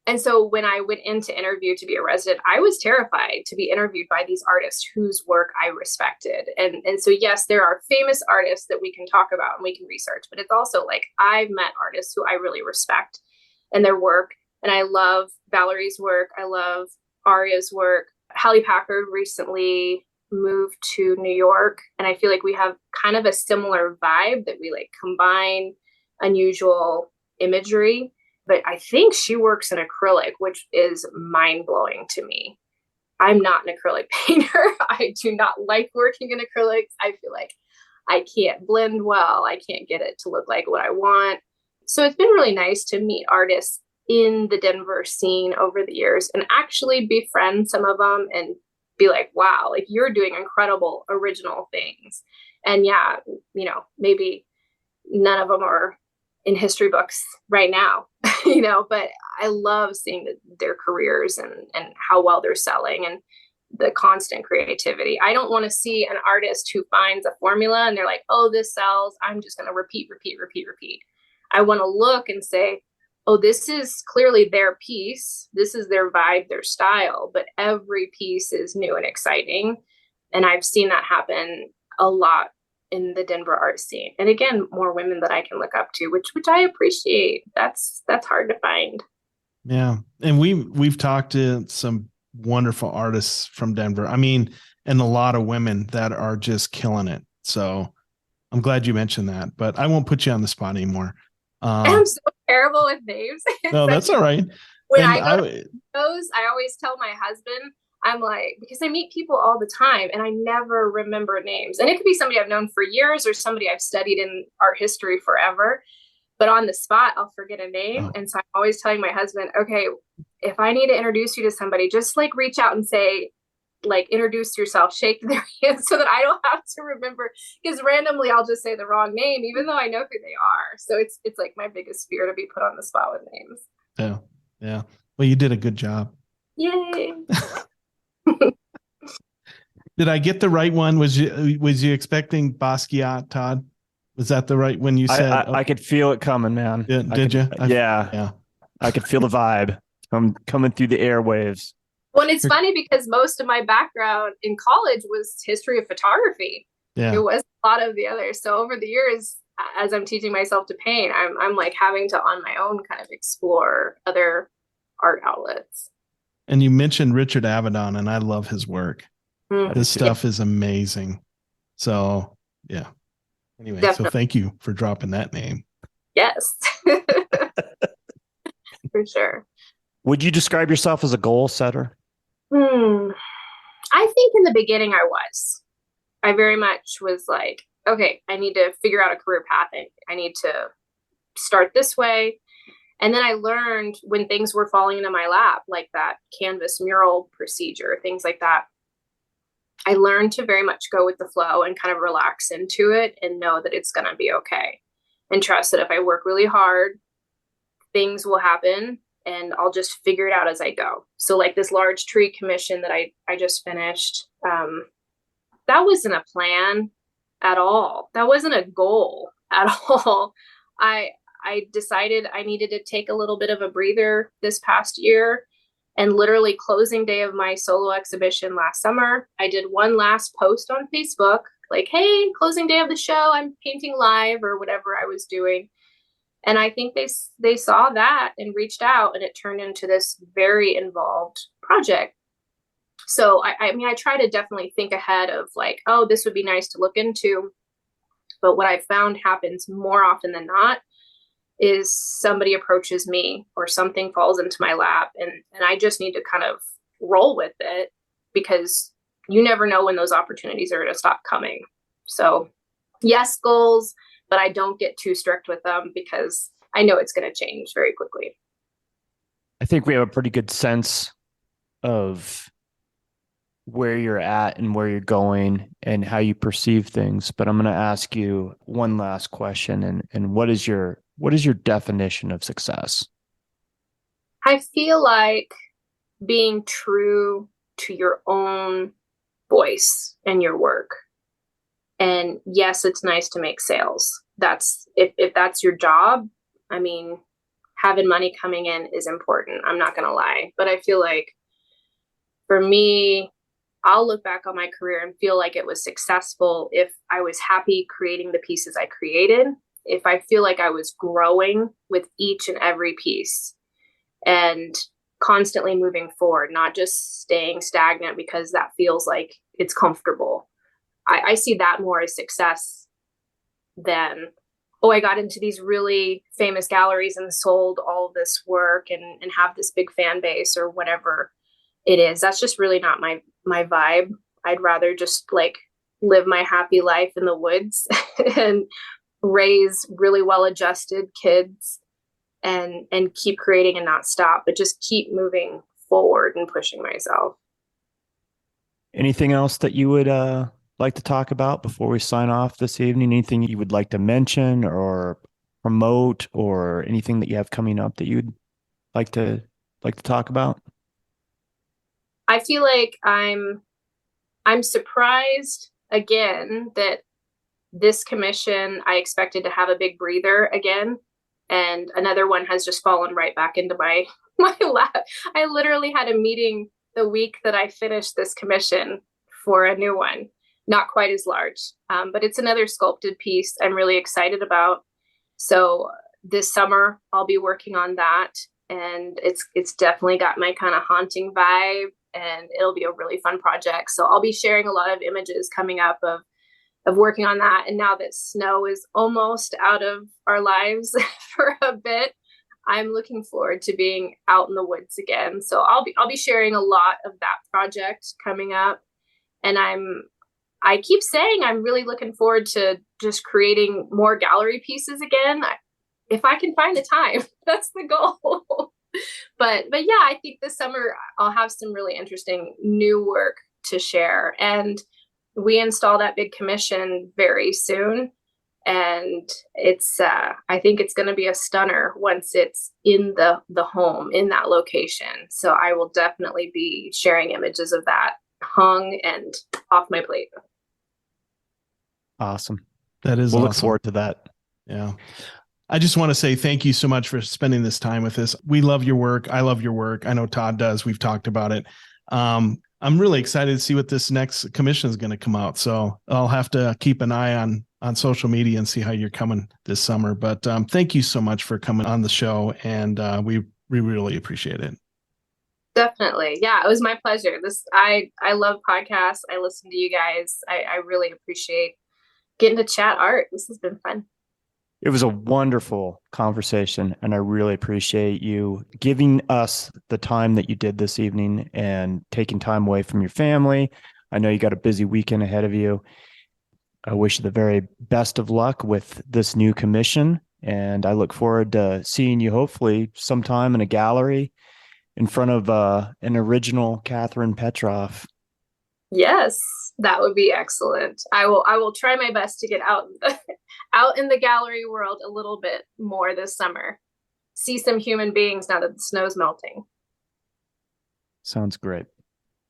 And so when I went in to interview to be a resident, I was terrified to be interviewed by these artists whose work I respected. And so, yes, there are famous artists that we can talk about and we can research, but it's also like I've met artists who I really respect and their work. And I love Valerie's work. I love Aria's work. Hallie Packard recently moved to New York, and I feel like we have kind of a similar vibe that we like combine unusual imagery. But I think she works in acrylic, which is mind-blowing to me. I'm not an acrylic painter. I do not like working in acrylics. I feel like I can't blend well. I can't get it to look like what I want. So it's been really nice to meet artists in the Denver scene over the years and actually befriend some of them and be like, wow, like you're doing incredible original things. And yeah, maybe none of them are in history books right now, but I love seeing their careers and how well they're selling and the constant creativity. I don't want to see an artist who finds a formula and they're like, oh, this sells, I'm just going to repeat. I want to look and say, oh, this is clearly their piece. This is their vibe, their style, but every piece is new and exciting. And I've seen that happen a lot in the Denver art scene. And again, more women that I can look up to, which I appreciate. That's hard to find. Yeah. And we've talked to some wonderful artists from Denver. I mean, and a lot of women that are just killing it. So I'm glad you mentioned that, but I won't put you on the spot anymore. I'm so terrible with names. No, that's all right. When I go to those, I always tell my husband, I'm like, because I meet people all the time and I never remember names. And it could be somebody I've known for years or somebody I've studied in art history forever. But on the spot, I'll forget a name. Oh. And so I'm always telling my husband, okay, if I need to introduce you to somebody, just like reach out and say, like, introduce yourself, shake their hand so that I don't have to remember, because randomly I'll just say the wrong name, even though I know who they are. So it's like my biggest fear to be put on the spot with names. Yeah. Yeah. Well, you did a good job. Yay. Did I get the right one? Was you expecting Basquiat, Todd? Was that the right when you said? I could feel it coming, man. Did you? Yeah. I could feel the vibe coming through the airwaves. Well, it's funny because most of my background in college was history of photography. Yeah. It was a lot of the others. So over the years, as I'm teaching myself to paint, I'm like having to on my own kind of explore other art outlets. And you mentioned Richard Avedon, and I love his work. Mm-hmm. His stuff is amazing. So yeah. Anyway, Definitely. So thank you for dropping that name. Yes. For sure. Would you describe yourself as a goal setter? I think in the beginning I was. I very much was like, okay, I need to figure out a career path. I need to start this way. And then I learned when things were falling into my lap, like that canvas mural procedure, things like that. I learned to very much go with the flow and kind of relax into it and know that it's going to be okay. And trust that if I work really hard, things will happen and I'll just figure it out as I go. So like this large tree commission that I just finished, that wasn't a plan at all. That wasn't a goal at all. I decided I needed to take a little bit of a breather this past year, and literally closing day of my solo exhibition last summer, I did one last post on Facebook, like, hey, closing day of the show, I'm painting live, or whatever I was doing. And I think they saw that and reached out, and it turned into this very involved project. So I mean, I try to definitely think ahead of like, oh, this would be nice to look into. But what I've found happens more often than not is somebody approaches me or something falls into my lap, and I just need to kind of roll with it, because you never know when those opportunities are going to stop coming. So yes, goals, but I don't get too strict with them because I know it's going to change very quickly. I think we have a pretty good sense of where you're at and where you're going and how you perceive things. But I'm going to ask you one last question. And what is your definition of success? I feel like being true to your own voice and your work. And yes, it's nice to make sales. That's if that's your job. I mean, having money coming in is important. I'm not going to lie. But I feel like for me, I'll look back on my career and feel like it was successful if I was happy creating the pieces I created, if I feel like I was growing with each and every piece and constantly moving forward, not just staying stagnant because that feels like it's comfortable. I see that more as success than, oh, I got into these really famous galleries and sold all of this work and have this big fan base or whatever it is. That's just really not my vibe. I'd rather just like live my happy life in the woods and raise really well-adjusted kids and keep creating and not stop, but just keep moving forward and pushing myself. Anything else that you would like to talk about before we sign off this evening? Anything you would like to mention or promote, or anything that you have coming up that you'd like to talk about? I feel like I'm surprised again that this commission, I expected to have a big breather again, and another one has just fallen right back into my lap. I literally had a meeting the week that I finished this commission for a new one, not quite as large, but it's another sculpted piece I'm really excited about. So this summer I'll be working on that, and it's definitely got my kind of haunting vibe, and it'll be a really fun project. So I'll be sharing a lot of images coming up of working on that. And now that snow is almost out of our lives for a bit, I'm looking forward to being out in the woods again. So I'll be sharing a lot of that project coming up. And I keep saying I'm really looking forward to just creating more gallery pieces again. If I can find the time, that's the goal. But yeah, I think this summer I'll have some really interesting new work to share. And we install that big commission very soon. And it's I think it's going to be a stunner once it's in the home, in that location. So I will definitely be sharing images of that hung and off my plate. Awesome. That is We'll awesome. look forward to that. Yeah. I just want to say thank you so much for spending this time with us. We love your work. I love your work. I know Todd does. We've talked about it. I'm really excited to see what this next commission is going to come out. So I'll have to keep an eye on social media and see how you're coming this summer. But thank you so much for coming on the show. And we really appreciate it. Definitely. Yeah, it was my pleasure. I love podcasts. I listen to you guys. I really appreciate getting to chat art. This has been fun. It was a wonderful conversation, and I really appreciate you giving us the time that you did this evening and taking time away from your family. I know you got a busy weekend ahead of you. I wish you the very best of luck with this new commission, and I look forward to seeing you hopefully sometime in a gallery in front of an original Kathryn Petroff. Yes, that would be excellent. I will try my best to get out in the gallery world a little bit more this summer. see some human beings now that the snow's melting. Sounds great.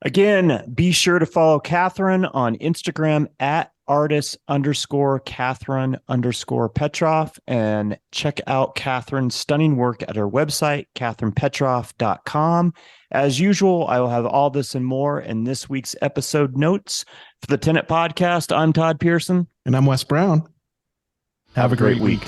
Again, be sure to follow Kathryn on Instagram at artist_Kathryn_Petroff and check out Kathryn's stunning work at her website, KathrynPetroff.com. As usual, I will have all this and more in this week's episode notes. For the Tenant Podcast, I'm Todd Pearson. And I'm Wes Brown. Have a great week.